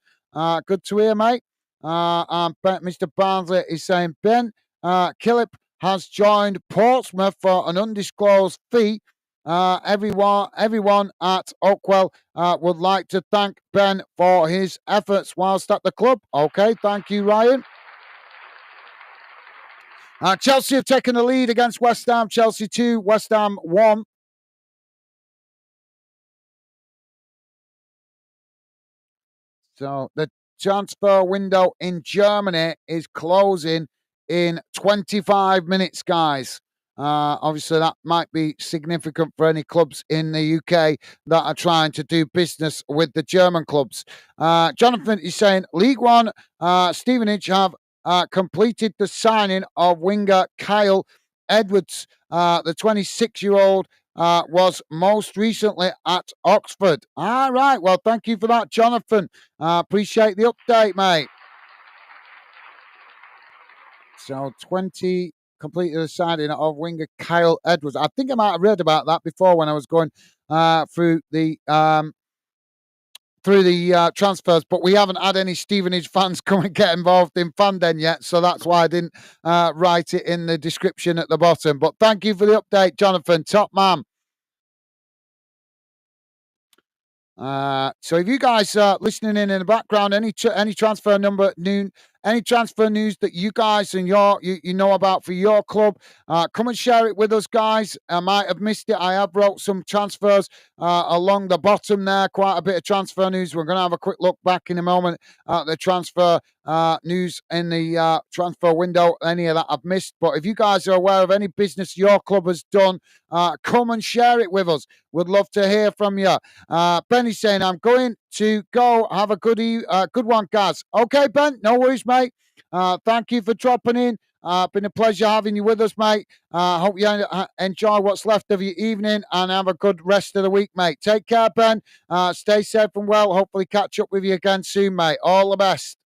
Good to hear, mate. Mr. Barnsley is saying, Ben Killip has joined Portsmouth for an undisclosed fee. Everyone at Oakwell would like to thank Ben for his efforts whilst at the club. Okay, thank you, Ryan. Chelsea have taken the lead against West Ham. Chelsea 2, West Ham 1. So the transfer window in Germany is closing in 25 minutes, guys. Obviously, that might be significant for any clubs in the UK that are trying to do business with the German clubs. Jonathan is saying League One, Stevenage have completed the signing of winger Kyle Edwards, the 26-year-old was most recently at Oxford. All right. Well, thank you for that, Jonathan. Appreciate the update, mate. So 20 completed the signing of winger Kyle Edwards. I think I might have read about that before when I was going through the transfers, but we haven't had any Stevenage fans come and get involved in Fanden yet, so that's why I didn't write it in the description at the bottom. But thank you for the update, Jonathan. Top man. So if you guys are listening in the background, any transfer any transfer news that you guys and you know about for your club, come and share it with us, guys. I might have missed it. I have wrote some transfers along the bottom there, quite a bit of transfer news. We're going to have a quick look back in a moment at the transfer news in the transfer window. Any of that I've missed, but if you guys are aware of any business your club has done, come and share it with us. Would love to hear from you. Benny's saying, I'm going to go. Have a good one, guys. Okay, Ben, no worries, mate. Thank you for dropping in. Been a pleasure having you with us, mate. Hope you enjoy what's left of your evening and have a good rest of the week, mate. Take care, Ben. Stay safe and well. Hopefully catch up with you again soon, mate. All the best.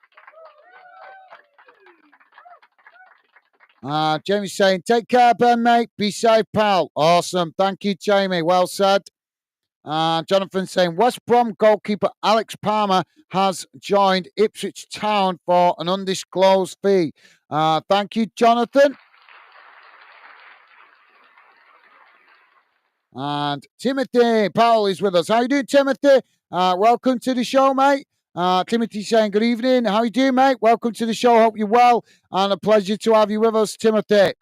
Jamie's saying, take care, Ben, mate. Be safe, pal. Awesome. Thank you, Jamie. Well said. Jonathan saying, West Brom goalkeeper Alex Palmer has joined Ipswich Town for an undisclosed fee. Thank you, Jonathan. And Timothy Powell is with us. How you doing, Timothy? Welcome to the show, mate. Timothy saying, good evening. How you doing, mate? Welcome to the show. Hope you're well. And a pleasure to have you with us, Timothy.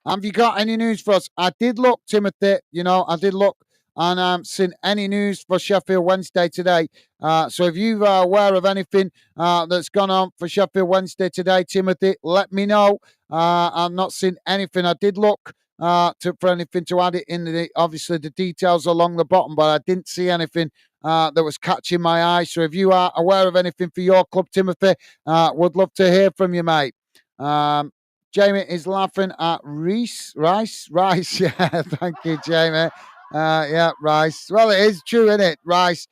Have you got any news for us? I did look, Timothy. I did look, and I haven't seen any news for Sheffield Wednesday today. So if you are aware of anything that's gone on for Sheffield Wednesday today, Timothy, let me know. I've not seen anything. I did look for anything to add it in obviously the details along the bottom, but I didn't see anything that was catching my eye. So if you are aware of anything for your club, Timothy, would love to hear from you, mate. Jamie is laughing at Rice. Yeah, thank you, Jamie. Yeah, Rice. Well, it is true, isn't it? Rice.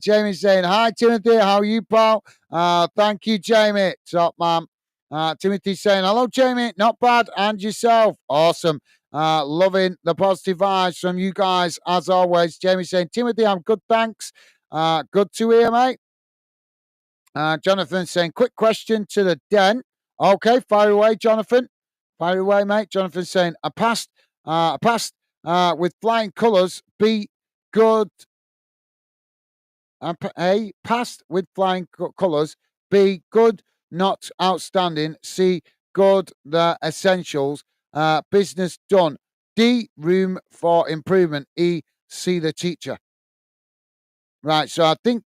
Jamie's saying, hi, Timothy. How are you, pal? Thank you, Jamie. Top man. Timothy's saying, hello, Jamie. Not bad. And yourself. Awesome. Loving the positive vibes from you guys, as always. Jamie's saying, Timothy, I'm good, thanks. Good to hear, mate. Jonathan saying, quick question to the den. Okay, fire away, Jonathan. Fire away, mate. Jonathan saying, a passed with flying colours, be good. A passed with flying colours, be good, not outstanding. See good. The essentials. Business done. D, room for improvement. E, see the teacher. Right, so I think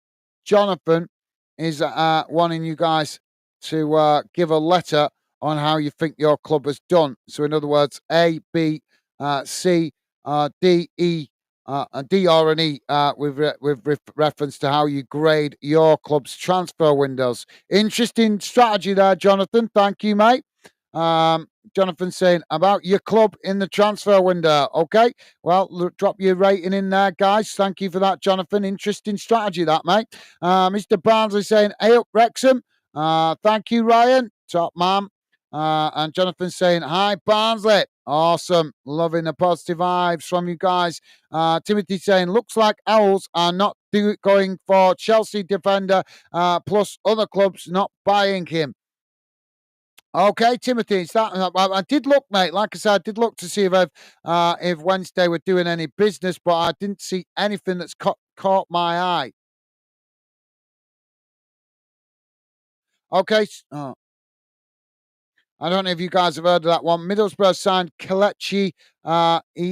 Jonathan is wanting you guys to give a letter on how you think your club has done. So, in other words, A, B, C, D, E, D, R, and E with reference to how you grade your club's transfer windows. Interesting strategy there, Jonathan. Thank you, mate. Jonathan saying about your club in the transfer window. Okay, well, drop your rating in there, guys. Thank you for that, Jonathan. Interesting strategy, that, mate. Mr. Barnsley saying, hey up, Wrexham. Thank you, Ryan. Top man. And Jonathan saying, hi, Barnsley. Awesome. Loving the positive vibes from you guys. Timothy saying, looks like Owls are not going for Chelsea defender, plus other clubs not buying him. Okay, Timothy, it's that. I did look, mate. Like I said, I did look to see if Wednesday were doing any business, but I didn't see anything that's caught my eye. Okay, I don't know if you guys have heard of that one. Middlesbrough signed Kelechi Ihanchi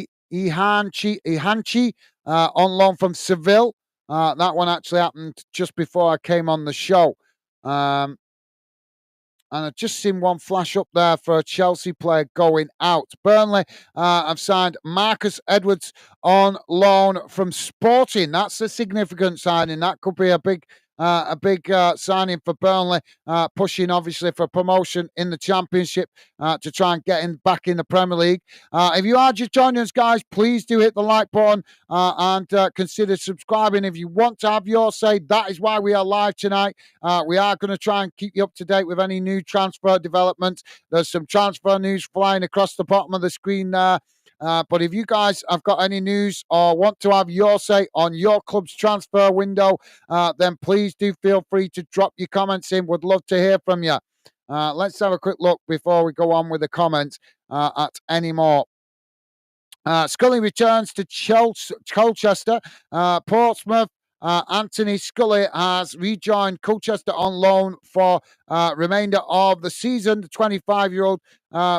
on loan from Seville. That one actually happened just before I came on the show. And I've just seen one flash up there for a Chelsea player going out. Burnley have signed Marcus Edwards on loan from Sporting. That's a significant signing. That could be a big signing for Burnley, pushing obviously for promotion in the Championship to try and get back in the Premier League. If you are just joining us, guys, please do hit the like button and consider subscribing if you want to have your say. That is why we are live tonight. We are going to try and keep you up to date with any new transfer developments. There's some transfer news flying across the bottom of the screen there. But if you guys have got any news or want to have your say on your club's transfer window, then please do feel free to drop your comments in. Would love to hear from you. Let's have a quick look before we go on with the comments at any more. Scully returns to Colchester. Portsmouth. Anthony Scully has rejoined Colchester on loan for remainder of the season. The 25-year-old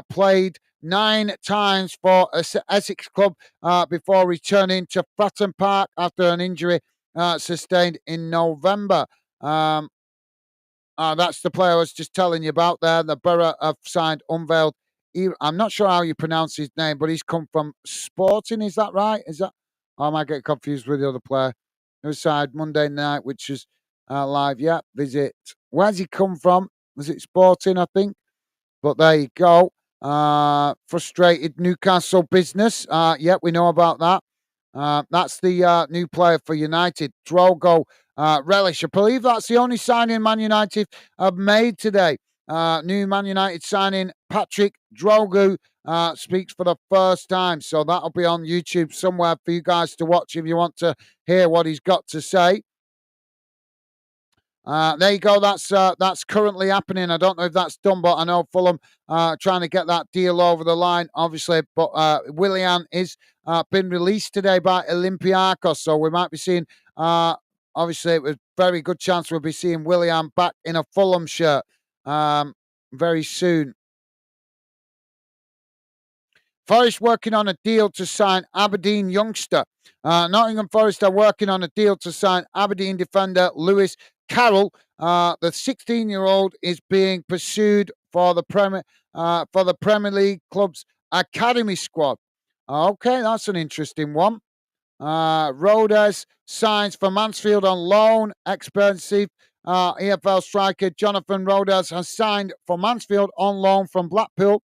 played 9 times for Essex club before returning to Fratton Park after an injury sustained in November. That's the player I was just telling you about there. The Borough have signed unveiled. I'm not sure how you pronounce his name, but he's come from Sporting. Is that right? Is that? I might get confused with the other player. Who signed Monday night, which is live. Yeah, visit. Where's he come from? Was it Sporting? I think. But there you go. Frustrated Newcastle business. Yeah, we know about that. That's the new player for United, Drogo Relish. I believe that's the only signing Man United have made today. New Man United signing Patrick Drogo speaks for the first time. So that'll be on YouTube somewhere for you guys to watch if you want to hear what he's got to say. There you go. That's currently happening. I don't know if that's done, but I know Fulham trying to get that deal over the line, obviously. But Willian is been released today by Olympiacos, so we might be seeing. Obviously, it was a very good chance we'll be seeing Willian back in a Fulham shirt very soon. Forest working on a deal to sign Aberdeen youngster. Nottingham Forest are working on a deal to sign Aberdeen defender Lewis Carroll. The 16-year-old is being pursued for the Premier League club's academy squad. Okay, that's an interesting one. Rodez signs for Mansfield on loan. Expensive EFL striker Jonathan Rodez has signed for Mansfield on loan from Blackpool.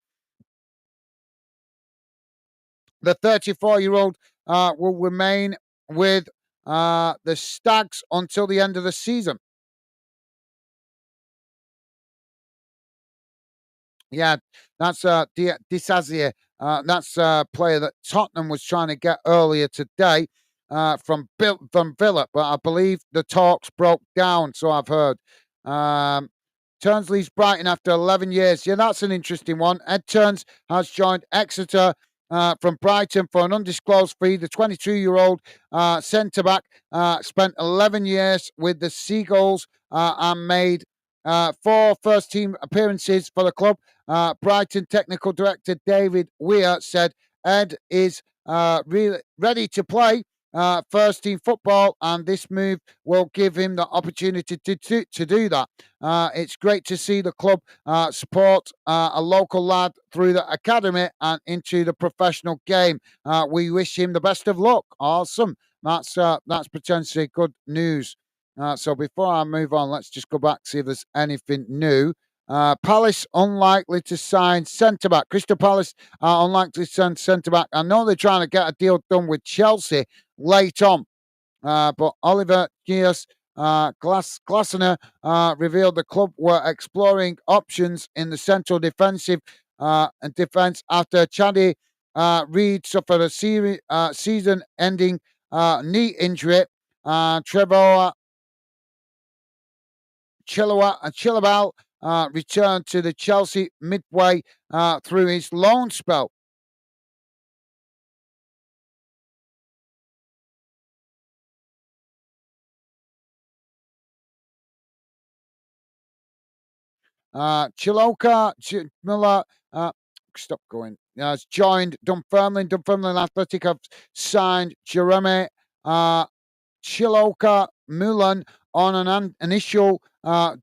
The 34-year-old will remain with the Stags until the end of the season. Yeah, that's Disasier. That's a player that Tottenham was trying to get earlier today from Villa, but I believe the talks broke down, so I've heard. Turns leaves Brighton after 11 years. Yeah, that's an interesting one. Ed Turns has joined Exeter from Brighton for an undisclosed fee. The 22-year-old centre-back spent 11 years with the Seagulls and made 4 first-team appearances for the club. Brighton technical director David Weir said Ed is really ready to play first-team football, and this move will give him the opportunity to do that. It's great to see the club support a local lad through the academy and into the professional game. We wish him the best of luck. Awesome. That's potentially good news. So before I move on, let's just go back see if there's anything new. Palace unlikely to sign centre back. Crystal Palace are unlikely to sign centre back. I know they're trying to get a deal done with Chelsea late on, but Oliver Gias Glasner revealed the club were exploring options in the central defensive and defence after Chaddy Reid suffered a season-ending knee injury. Trevor Chilwell returned to the Chelsea midway through his loan spell. Miller, stop going. Has joined Dunfermline. Dunfermline Athletic have signed Jeremy Chiloka Mulan on an initial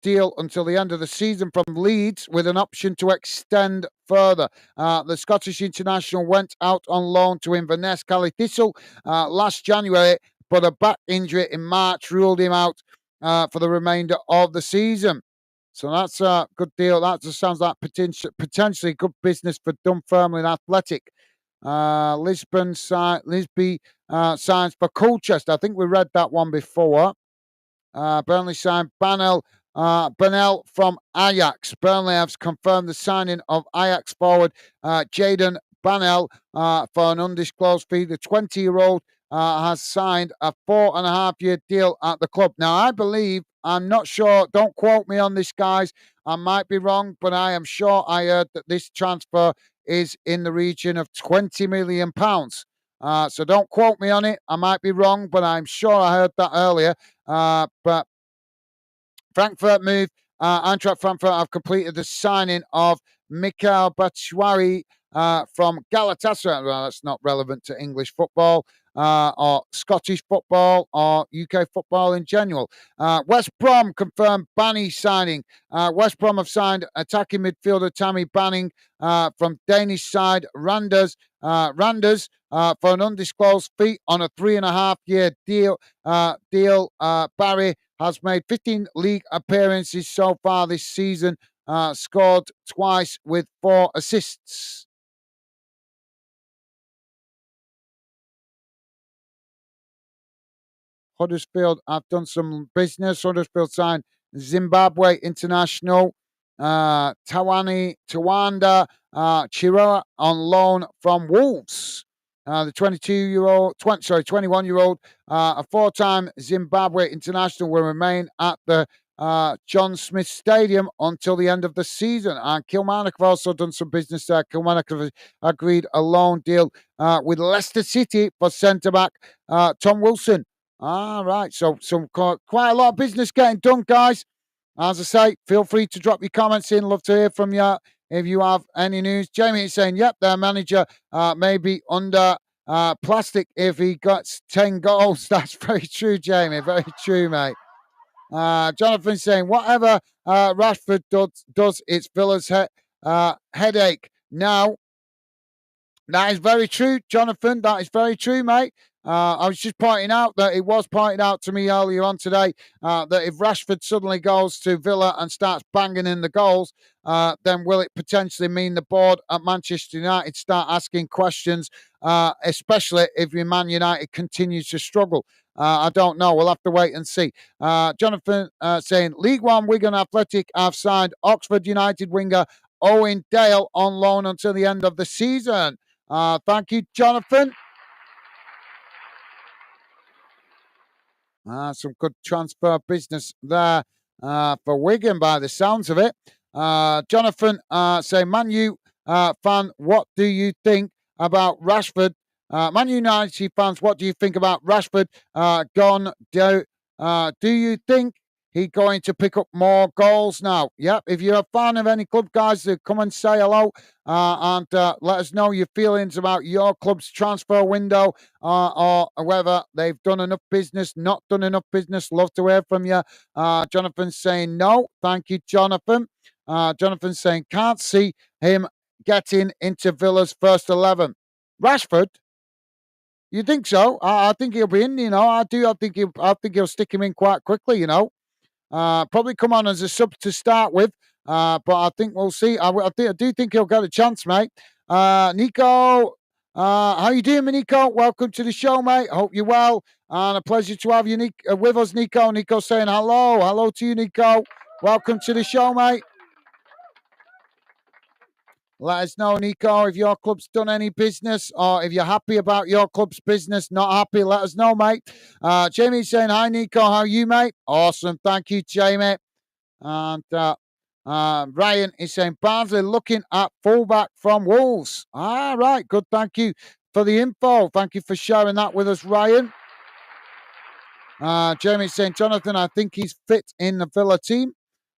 deal until the end of the season from Leeds with an option to extend further. The Scottish international went out on loan to Inverness Cali Thistle last January, but a back injury in March ruled him out for the remainder of the season. So that's a good deal. That just sounds like potentially good business for Dunfermline Athletic. Lisby signs for Colchester. I think we read that one before. Burnley signed Bernal from Ajax. Burnley have confirmed the signing of Ajax forward Jadon Bernal for an undisclosed fee. The 20-year-old has signed a 4.5-year deal at the club. Now, I believe, I'm not sure, don't quote me on this, guys. I might be wrong, but I am sure I heard that this transfer is in the region of £20 million. So don't quote me on it. I might be wrong, but I'm sure I heard that earlier. But Frankfurt move. Eintracht Frankfurt have completed the signing of Mikhail Batshuayi from Galatasaray. Well, that's not relevant to English football or Scottish football or UK football in general. West Brom confirmed Banny signing. West Brom have signed attacking midfielder Tammy Banning from Danish side Randers for an undisclosed fee on a 3.5-year deal. Barry has made 15 league appearances so far this season, scored twice with 4 assists. Huddersfield have done some business. Huddersfield signed Zimbabwe international Tawanda Chiroa on loan from Wolves. The 21-year-old, a 4-time Zimbabwe international will remain at the John Smith Stadium until the end of the season. And Kilmarnock have also done some business there. Kilmarnock have agreed a loan deal with Leicester City for centre-back Tom Wilson. All right, so quite a lot of business getting done, guys. As I say, feel free to drop your comments in. Love to hear from you if you have any news. Jamie is saying, yep, their manager may be under plastic if he gets 10 goals. That's very true, Jamie. Very true, mate. Jonathan's saying, whatever Rashford does it's Villa's headache. Now, that is very true, Jonathan. That is very true, mate. I was just pointing out that it was pointed out to me earlier on today that if Rashford suddenly goes to Villa and starts banging in the goals, then will it potentially mean the board at Manchester United start asking questions, especially if Man United continues to struggle? I don't know. We'll have to wait and see. Jonathan saying, League One Wigan Athletic have signed Oxford United winger Owen Dale on loan until the end of the season. Thank you, Jonathan. Some good transfer business there for Wigan by the sounds of it. Jonathan saying, Man U fan, what do you think about Rashford? Man United fans, what do you think about Rashford gone? Do you think he going to pick up more goals now? Yep. If you're a fan of any club, guys, come and say hello and let us know your feelings about your club's transfer window or whether they've done enough business, not done enough business. Love to hear from you. Jonathan's saying no. Thank you, Jonathan. Jonathan's saying can't see him getting into Villa's first 11. Rashford? You think so? I think he'll be in. I do. I think he'll stick him in quite quickly. Probably come on as a sub to start with, but I think we'll see. I do think he'll get a chance, mate. Nico, how you doing, Nico? Welcome to the show, mate. Hope you're well, and a pleasure to have you with us, Nico. Nico saying hello to you, Nico. Welcome to the show, mate. Let us know, Nico, if your club's done any business or if you're happy about your club's business. Not happy, let us know, mate. Jamie's saying, hi, Nico. How are you, mate? Awesome. Thank you, Jamie. And Ryan is saying, Barnsley looking at fullback from Wolves. All right. Good. Thank you for the info. Thank you for sharing that with us, Ryan. Jamie's saying, Jonathan, I think he's fit in the Villa team.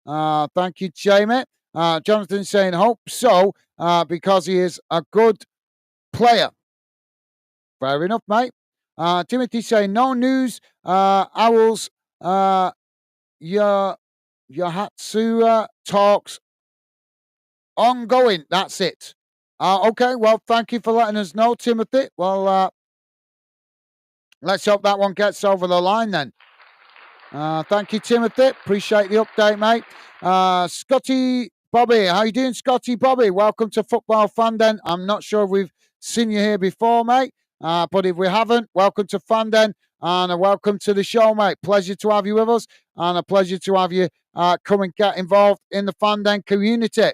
Thank you, Jamie. Jonathan saying, hope so, because he is a good player. Fair enough, mate. Timothy saying, no news. Owls, your Hatsua talks ongoing. That's it. Okay, well, thank you for letting us know, Timothy. Well, let's hope that one gets over the line then. Thank you, Timothy. Appreciate the update, mate. Scotty Bobby, how you doing, Scotty Bobby? Welcome to Football Fanden. I'm not sure if we've seen you here before, mate. But if we haven't, welcome to Fanden and welcome to the show, mate. Pleasure to have you with us and a pleasure to have you come and get involved in the Fanden community.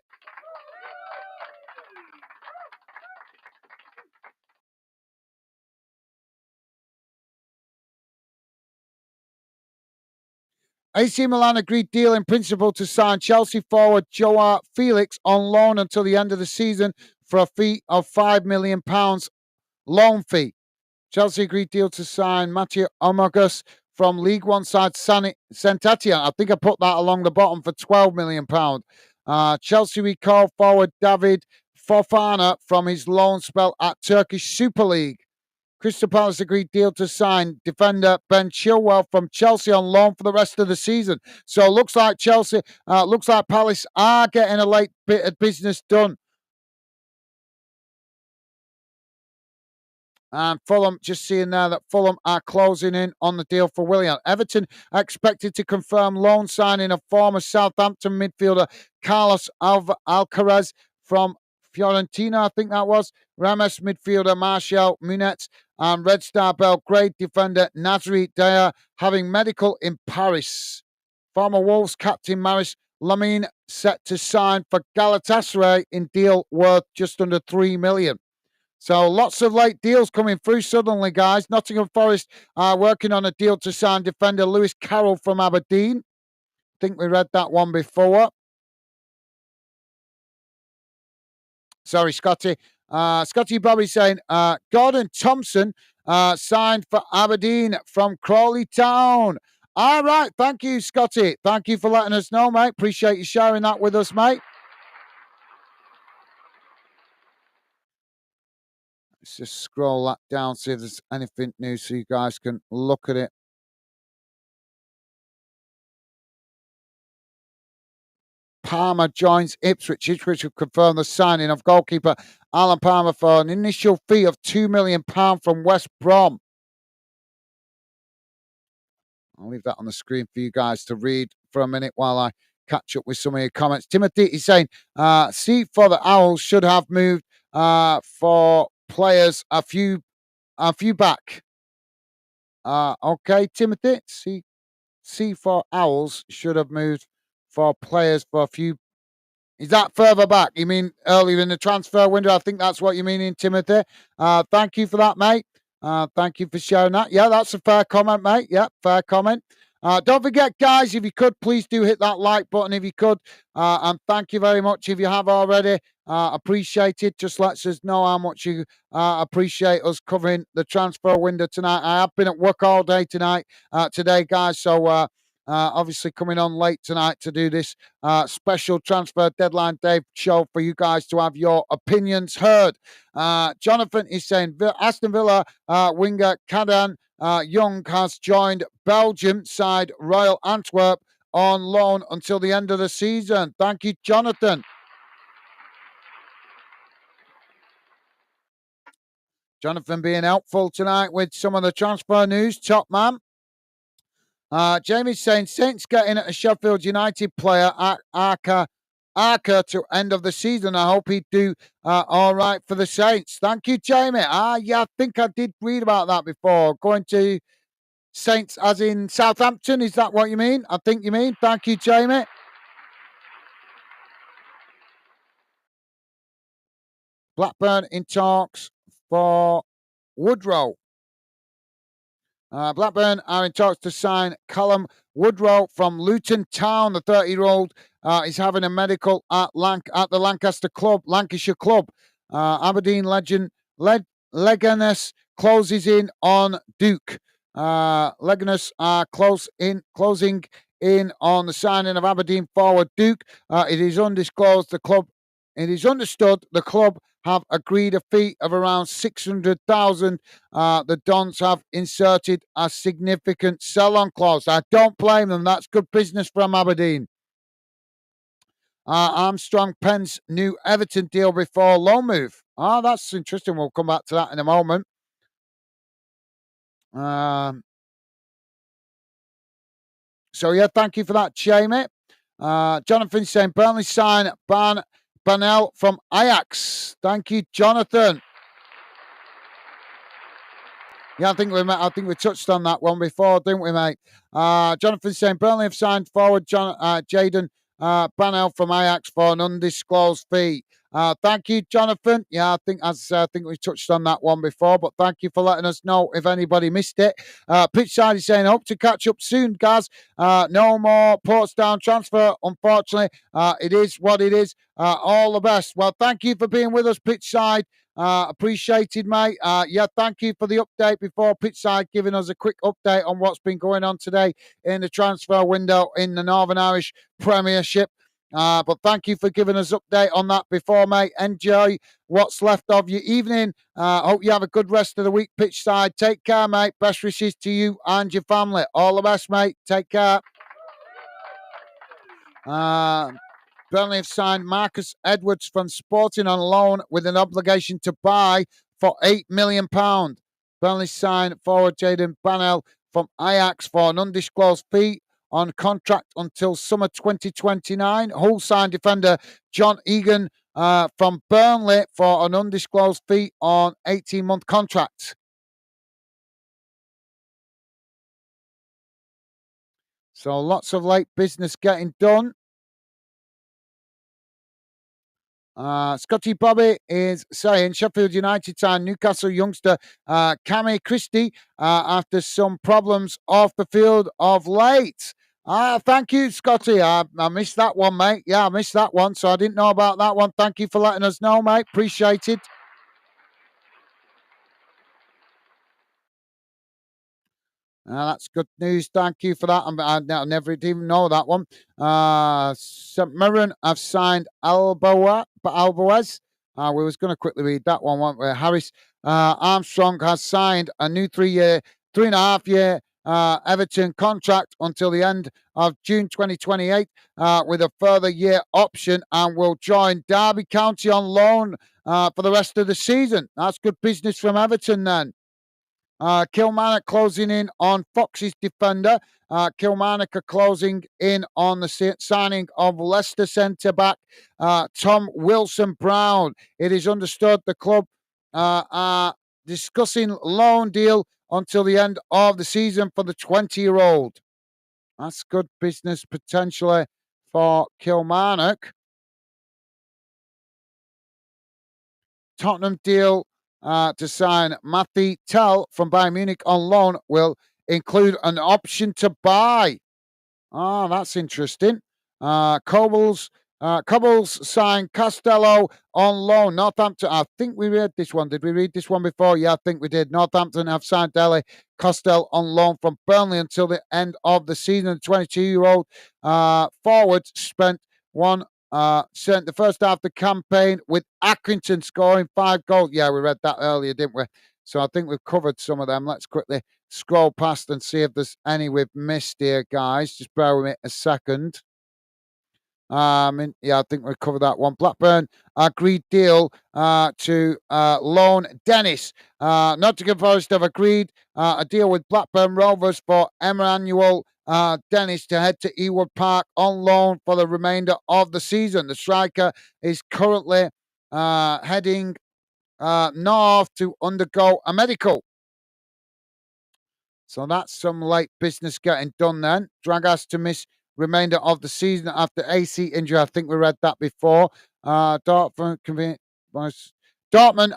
AC Milan agreed deal in principle to sign Chelsea forward Joao Felix on loan until the end of the season for a fee of £5 million loan fee. Chelsea agreed deal to sign Matthew Omagus from League One side Saint-Etienne. I think I put that along the bottom for £12 million. Chelsea recalled forward David Fofana from his loan spell at Turkish Super League. Crystal Palace agreed deal to sign defender Ben Chilwell from Chelsea on loan for the rest of the season. So looks like Palace are getting a late bit of business done. And Fulham, just seeing there that Fulham are closing in on the deal for Willian. Everton are expected to confirm loan signing of former Southampton midfielder Carlos Alcaraz from Fiorentina, I think that was. Rames midfielder Martial Munetz and Red Star Belgrade defender Nasri Daya having medical in Paris. Former Wolves captain Maris Lamine set to sign for Galatasaray in deal worth just under $3 million. So lots of late deals coming through suddenly, guys. Nottingham Forest are working on a deal to sign defender Lewis Carroll from Aberdeen. I think we read that one before. Sorry, Scotty. Scotty Bobby saying, Gordon Thompson signed for Aberdeen from Crawley Town. All right. Thank you, Scotty. Thank you for letting us know, mate. Appreciate you sharing that with us, mate. Let's just scroll that down, see if there's anything new so you guys can look at it. Palmer joins Ipswich. Ipswich have confirmed the signing of goalkeeper Alan Palmer for an initial fee of £2 million from West Brom. I'll leave that on the screen for you guys to read for a minute while I catch up with some of your comments. Timothy is saying, see for the Owls should have moved for players a few back. Okay, Timothy. See for Owls should have moved for players for a few. Is that further back? You mean earlier in the transfer window? I think that's what you mean, Timothy. Thank you for that, mate. Thank you for sharing that. Yeah, that's a fair comment, mate. Yeah, fair comment. Don't forget, guys, if you could, please do hit that like button if you could. And thank you very much if you have already. Appreciate it. Just lets us know how much you appreciate us covering the transfer window tonight. I have been at work all day today, guys. So obviously coming on late tonight to do this special transfer deadline day show for you guys to have your opinions heard. Jonathan is saying Aston Villa winger Cadan Young has joined Belgium side Royal Antwerp on loan until the end of the season. Thank you, Jonathan. Jonathan being helpful tonight with some of the transfer news. Top man. Jamie's saying Saints getting a Sheffield United player, Arca to end of the season. I hope he'd do all right for the Saints. Thank you, Jamie. Yeah, I think I did read about that before. Going to Saints as in Southampton. Is that what you mean? I think you mean. Thank you, Jamie. Blackburn in talks for Woodrow. Blackburn are in talks to sign Callum Woodrow from Luton Town. The 30-year-old is having a medical at the Lancashire club. Aberdeen legend Leganes closes in on Duke. Leganes are closing in on the signing of Aberdeen forward Duke. It is undisclosed. It is understood the club have agreed a fee of around 600,000. The Dons have inserted a significant sell-on clause. I don't blame them. That's good business from Aberdeen. Armstrong pens new Everton deal before loan move. That's interesting. We'll come back to that in a moment. So, yeah, thank you for that, Jamie. Jonathan saying Burnley sign Banel from Ajax. Thank you, Jonathan. Yeah, I think we touched on that one before, didn't we, mate? Jonathan saying Burnley have signed forward Jaden Banel from Ajax for an undisclosed fee. Thank you, Jonathan. Yeah, I think we touched on that one before, but thank you for letting us know if anybody missed it. Pitchside is saying, hope to catch up soon, guys. No more Portsdown transfer, unfortunately. It is what it is. All the best. Well, thank you for being with us, Pitchside. Appreciated, mate. Yeah, thank you for the update before Pitchside giving us a quick update on what's been going on today in the transfer window in the Northern Irish Premiership. But thank you for giving us update on that before, mate. Enjoy what's left of your evening. Hope you have a good rest of the week, Pitchside. Take care, mate. Best wishes to you and your family. All the best, mate. Take care. Burnley have signed Marcus Edwards from Sporting on loan with an obligation to buy for £8 million. Burnley signed forward Jaden Banel from Ajax for an undisclosed fee on contract until summer 2029. Hull signed defender John Egan from Burnley for an undisclosed fee on 18-month contract. So lots of late business getting done. Scotty Bobby is saying Sheffield United signed Newcastle youngster Cammy Christie after some problems off the field of late. Thank you, Scotty. I missed that one, mate. Yeah, I missed that one, so I didn't know about that one. Thank you for letting us know, mate. Appreciate it. That's good news. Thank you for that. I never even know that one. St Mirren have signed Alvarez. We was going to quickly read that one, weren't we? Harris Armstrong has signed a new 3.5-year Everton contract until the end of June 2028 with a further year option and will join Derby County on loan for the rest of the season. That's good business from Everton then. Kilmarnock closing in on Fox's defender. Kilmarnock are closing in on the signing of Leicester centre-back Tom Wilson-Brown. It is understood the club are discussing loan deal until the end of the season for the 20-year-old. That's good business potentially for Kilmarnock. Tottenham deal to sign Matthew Tell from Bayern Munich on loan will include an option to buy. That's interesting. Cobbles signed Costello on loan. Northampton, I think we read this one. Did we read this one before? Yeah, I think we did. Northampton have signed Dele Costel on loan from Burnley until the end of the season. The 22-year-old forward spent the first half of the campaign with Accrington scoring 5 goals. Yeah, we read that earlier, didn't we? So I think we've covered some of them. Let's quickly scroll past and see if there's any we've missed here, guys. Just bear with me a second. Yeah, I think we covered that one. Blackburn agreed deal to loan Dennis. Nottingham Forest have agreed a deal with Blackburn Rovers for Emmanuel Dennis to head to Ewood Park on loan for the remainder of the season. The striker is currently heading north to undergo a medical. So that's some late business getting done then. Dragas to miss remainder of the season after AC injury. I think we read that before. Dortmund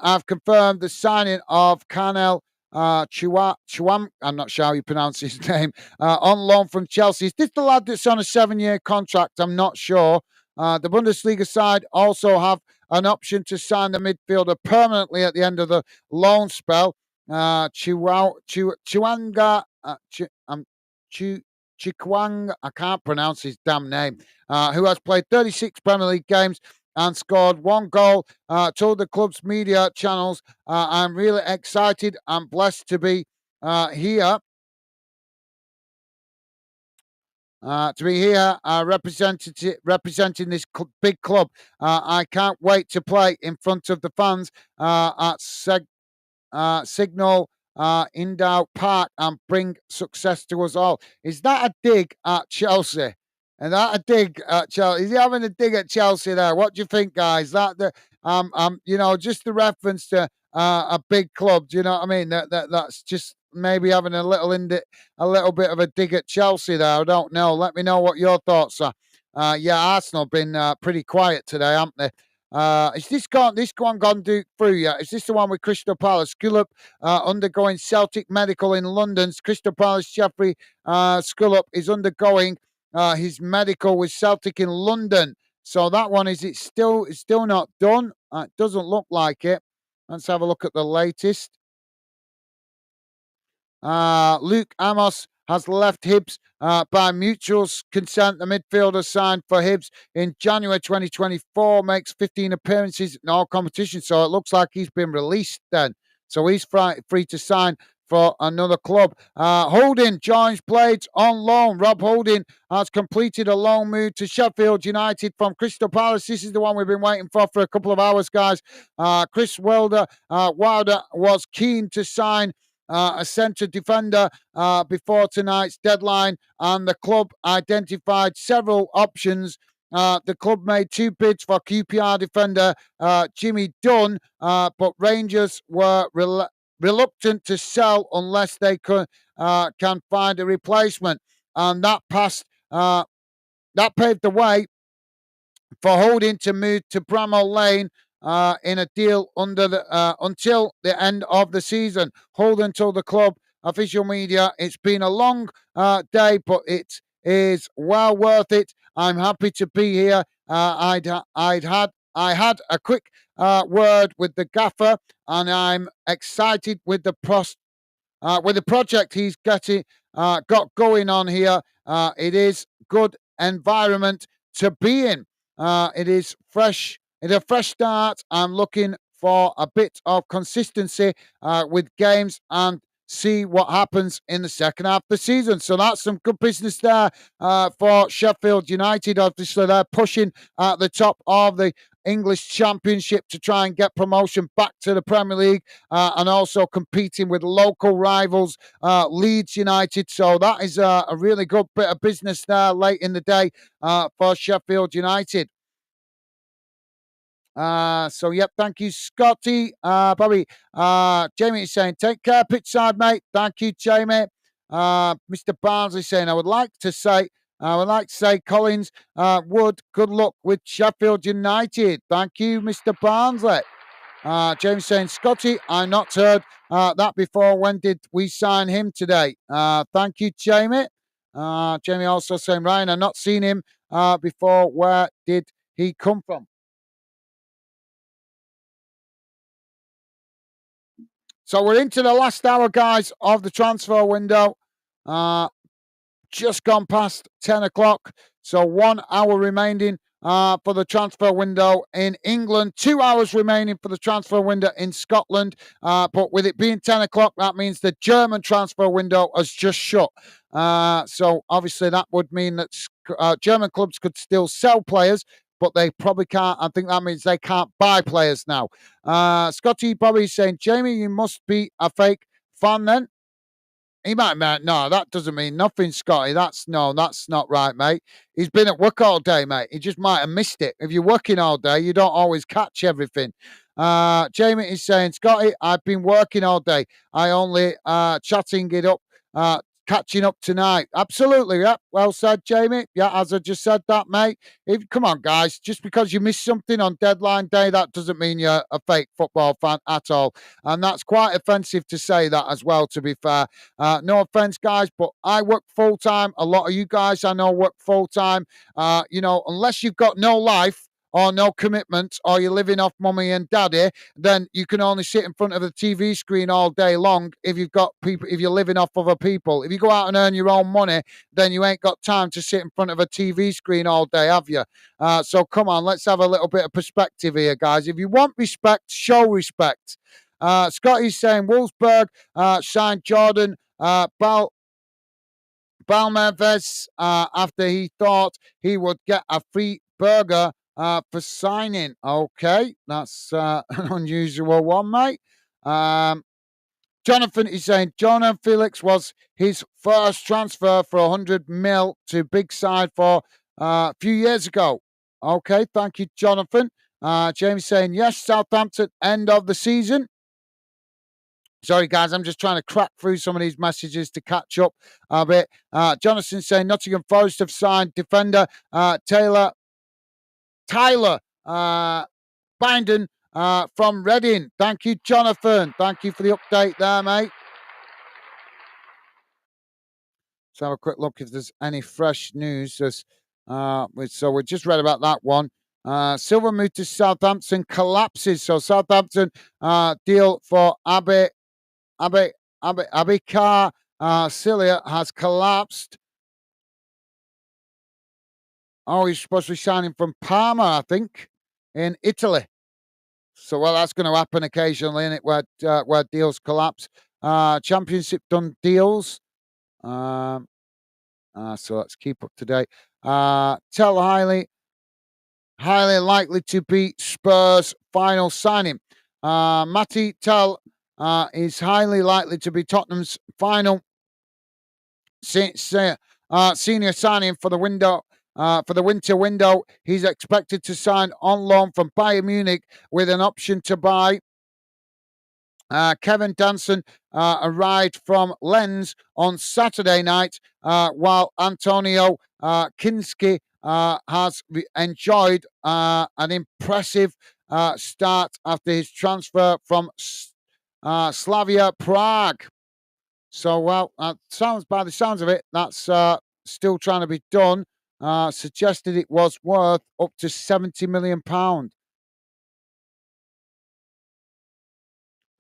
have confirmed the signing of Karnel Chuam. I'm not sure how you pronounce his name. On loan from Chelsea. Is this the lad that's on a 7-year contract? I'm not sure. The Bundesliga side also have an option to sign the midfielder permanently at the end of the loan spell. Chikwanga, Chikwang, I can't pronounce his damn name, who has played 36 Premier League games and scored 1 goal, told the club's media channels, I'm really excited and blessed to be here. Representing this big club. I can't wait to play in front of the fans at Signal Indoor Park and bring success to us all. Is that a dig at Chelsea? And that a dig at Chelsea? Is he having a dig at Chelsea there? What do you think, guys? Just the reference to a big club. Do you know what I mean? That's just maybe having a little bit of a dig at Chelsea there. I don't know. Let me know what your thoughts are. Arsenal have been pretty quiet today, haven't they? Is this one gone through yet? Is this the one with Crystal Palace? Scullup undergoing Celtic medical in London. Crystal Palace Jeffrey Scullup is undergoing his medical with Celtic in London. So that one it's still not done. It doesn't look like it. Let's have a look at the latest. Luke Amos has left Hibs by mutual consent. The midfielder signed for Hibs in January 2024, makes 15 appearances in all competitions. So it looks like he's been released then. So he's free to sign for another club. Holding joins Blades on loan. Rob Holding has completed a loan move to Sheffield United from Crystal Palace. This is the one we've been waiting for a couple of hours, guys. Chris Wilder was keen to sign a centre defender before tonight's deadline, and the club identified several options. The club made 2 bids for QPR defender Jimmy Dunn, but Rangers were reluctant to sell unless they can find a replacement, and that paved the way for Holding to move to Bramall Lane in a deal until the end of the season. Holden told the club official media, "It's been a long day, but it is well worth it. I'm happy to be here. I had a quick word with the gaffer, and I'm excited with the project he's got going on here. It is good environment to be in. It is fresh. It's a fresh start. I'm looking for a bit of consistency with games and see what happens in the second half of the season." So that's some good business there for Sheffield United. Obviously, they're pushing at the top of the English Championship to try and get promotion back to the Premier League and also competing with local rivals Leeds United. So that is a really good bit of business there late in the day for Sheffield United. Thank you, Scotty. Bobby, Jamie is saying, take care, pitch side, mate. Thank you, Jamie. Mr. Barnes is saying, I would like to say, Collins Wood, good luck with Sheffield United. Thank you, Mr. Barnsley. James saying, Scotty, I not heard that before. When did we sign him today? Thank you, Jamie. Jamie also saying, Ryan, I've not seen him before. Where did he come from? So we're into the last hour, guys, of the transfer window. Just gone past 10 o'clock. So 1 hour remaining for the transfer window in England. 2 hours remaining for the transfer window in Scotland. But with it being 10 o'clock, that means the German transfer window has just shut. So obviously that would mean that German clubs could still sell players, but they probably can't. I think that means they can't buy players now. Scotty Bobby's saying, Jamie, you must be a fake fan then. He might, mate. No, that doesn't mean nothing, Scotty. That's not right, mate. He's been at work all day, mate. He just might have missed it. If you're working all day, you don't always catch everything. Jamie is saying, Scotty, I've been working all day. I only chatting it up, catching up tonight. Absolutely, yeah. Well said, Jamie. Yeah, as I just said that, mate. Come on, guys. Just because you missed something on deadline day, that doesn't mean you're a fake football fan at all. And that's quite offensive to say that as well, to be fair. No offense, guys, but I work full time. A lot of you guys I know work full time. Unless you've got no life or no commitments or you're living off mummy and daddy, then you can only sit in front of the TV screen all day long if you've got people, if you're living off other people. If you go out and earn your own money, then you ain't got time to sit in front of a TV screen all day, have you? So come on, let's have a little bit of perspective here, guys. If you want respect, show respect. Scotty's saying Wolfsburg signed Jordan Balmaves after he thought he would get a free burger for signing. Okay, that's an unusual one, mate. Jonathan is saying Jonathan Felix was his first transfer for 100 mil to big side for a few years ago. Okay, thank you, Jonathan. James saying yes, Southampton end of the season. Sorry, guys, I'm just trying to crack through some of these messages to catch up a bit. Jonathan saying Nottingham Forest have signed defender Tyler Binden from Reading. Thank you, Jonathan. Thank you for the update there, mate. Let's have a quick look if there's any fresh news. So we just read about that one. Silver move to Southampton collapses. So Southampton deal for Abikar Cilia has collapsed. Oh, he's supposed to be signing from Parma, I think, in Italy. So, well, that's going to happen occasionally, isn't it, where deals collapse. Championship done deals. So let's keep up to date. Tell highly likely to be Spurs' final signing. Matty Tell is highly likely to be Tottenham's final senior signing for the window. For the winter window, he's expected to sign on loan from Bayern Munich with an option to buy. Kevin Danson arrived from Lens on Saturday night, while Antonio Kinski has enjoyed an impressive start after his transfer from Slavia Prague. So, well, by the sounds of it, that's still trying to be done. Suggested it was worth up to £70 million.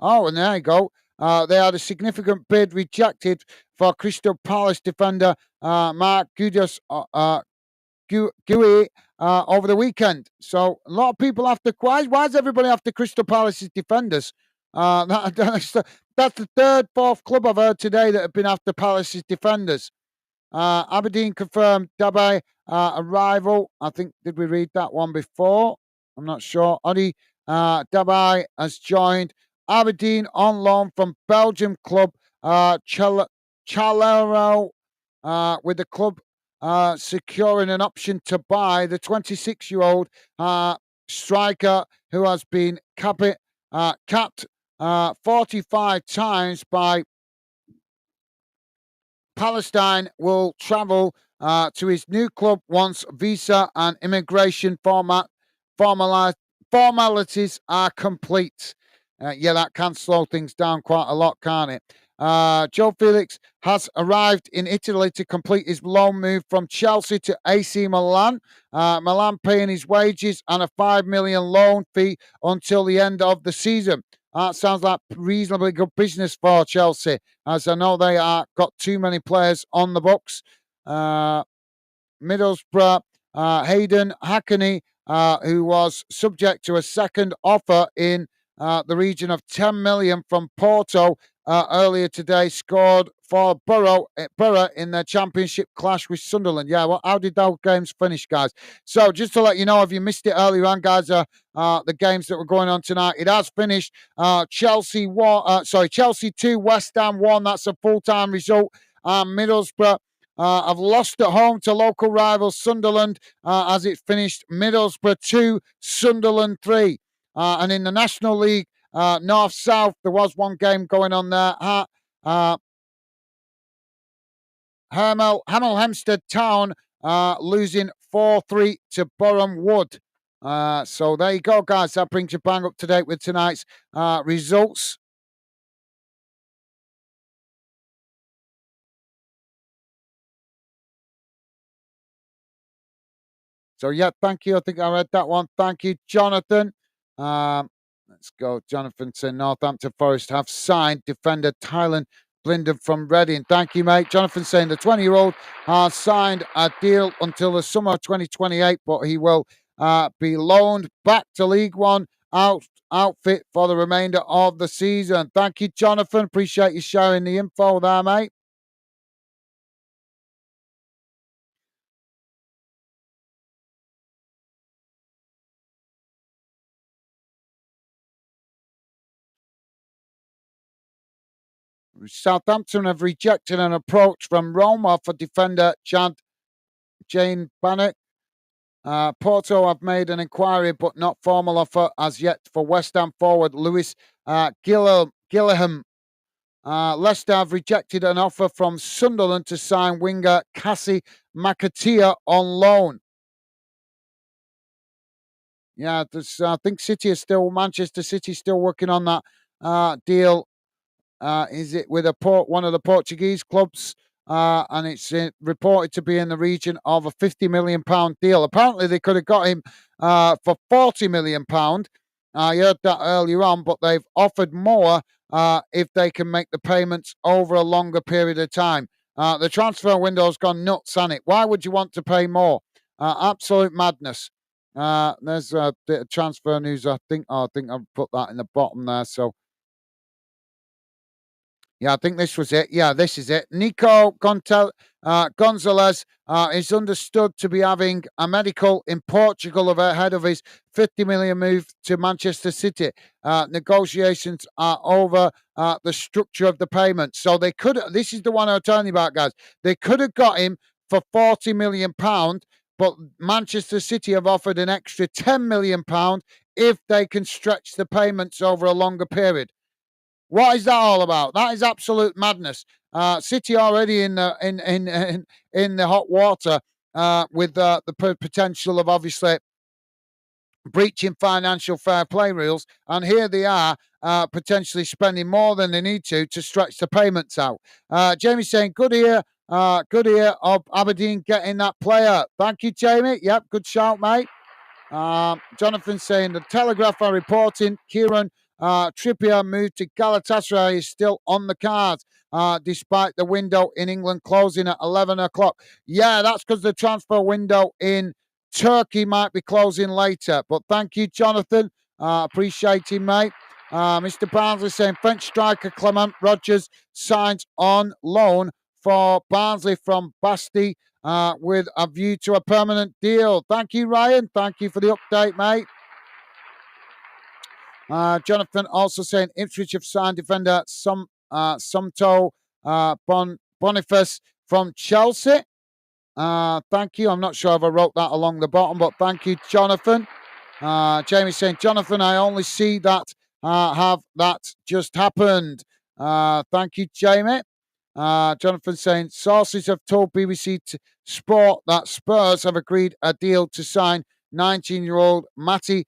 Oh, and there you go. They had a significant bid rejected for Crystal Palace defender Mark Gudas Gui over the weekend. So a lot of people after. Why is everybody after Crystal Palace's defenders? That's the fourth club I've heard today that have been after Palace's defenders. Aberdeen confirmed Dabai arrival. I think, did we read that one before? I'm not sure. Odi Dabai has joined Aberdeen on loan from Belgium club Chalero, with the club securing an option to buy the 26-year-old striker who has been capped 45 times by Palestine. Will travel to his new club once visa and immigration formalities are complete. Yeah, that can slow things down quite a lot, can't it? Joe Felix has arrived in Italy to complete his loan move from Chelsea to AC Milan. Milan paying his wages and a £5 million loan fee until the end of the season. That sounds like reasonably good business for Chelsea, as I know they are got too many players on the books. Middlesbrough, Hayden Hackney, who was subject to a second offer in the region of 10 million from Porto earlier today, scored for Borough in their championship clash with Sunderland. Yeah, well, how did those games finish, guys? So just to let you know, if you missed it earlier on, guys, the games that were going on tonight, it has finished. Chelsea 2, West Ham 1. That's a full-time result. Middlesbrough have lost at home to local rival Sunderland as it finished Middlesbrough 2, Sunderland 3. And in the National League, North-South, there was one game going on there. Hemel Hempstead Town losing 4-3 to Boreham Wood. So there you go, guys. That brings you bang up to date with tonight's results. So, yeah, thank you. I think I read that one. Thank you, Jonathan. Let's go. Jonathan said Northampton Forest have signed defender Tylen Blinden from Reading. Thank you, mate. Jonathan saying the 20-year-old has signed a deal until the summer of 2028, but he will be loaned back to League One outfit for the remainder of the season. Thank you, Jonathan. Appreciate you sharing the info there, mate. Southampton have rejected an approach from Roma for defender Jane Bannock. Porto have made an inquiry but not formal offer as yet for West Ham forward Lewis Gillingham. Leicester have rejected an offer from Sunderland to sign winger Cassie McAteer on loan. Yeah, I think Manchester City is still working on that deal. Is it with one of the Portuguese clubs? And it's reported to be in the region of a £50 million deal. Apparently, they could have got him for £40 million. I heard that earlier on, but they've offered more if they can make the payments over a longer period of time. The transfer window's gone nuts, hasn't it? Why would you want to pay more? Absolute madness. There's a bit of transfer news. I think I've put that in the bottom there. So. Yeah, I think this was it. Yeah, this is it. Nico Gonzalez is understood to be having a medical in Portugal ahead of his 50 million move to Manchester City. Negotiations are over the structure of the payment. So they could, this is the one I was telling you about, guys. They could have got him for £40 million, but Manchester City have offered an extra £10 million if they can stretch the payments over a longer period. What is that all about? That is absolute madness. City already in the hot water with the potential of obviously breaching financial fair play rules, and here they are potentially spending more than they need to stretch the payments out. Jamie saying, good ear of Aberdeen getting that player. Thank you, Jamie. Yep, good shout, mate. Jonathan saying the Telegraph are reporting Kieran Trippier moved to Galatasaray is still on the cards, despite the window in England closing at 11 o'clock. Yeah, that's because the transfer window in Turkey might be closing later. But thank you, Jonathan. Appreciate it, mate. Mr. Barnsley saying French striker Clement Rogers signs on loan for Barnsley from Basti with a view to a permanent deal. Thank you, Ryan. Thank you for the update, mate. Jonathan also saying Ipswich have signed defender Sumto Boniface from Chelsea. Thank you. I'm not sure if I wrote that along the bottom, but thank you, Jonathan. Jamie saying, Jonathan, I only see that have that just happened. Thank you, Jamie. Jonathan saying, sources have told BBC Sport that Spurs have agreed a deal to sign 19-year-old Matty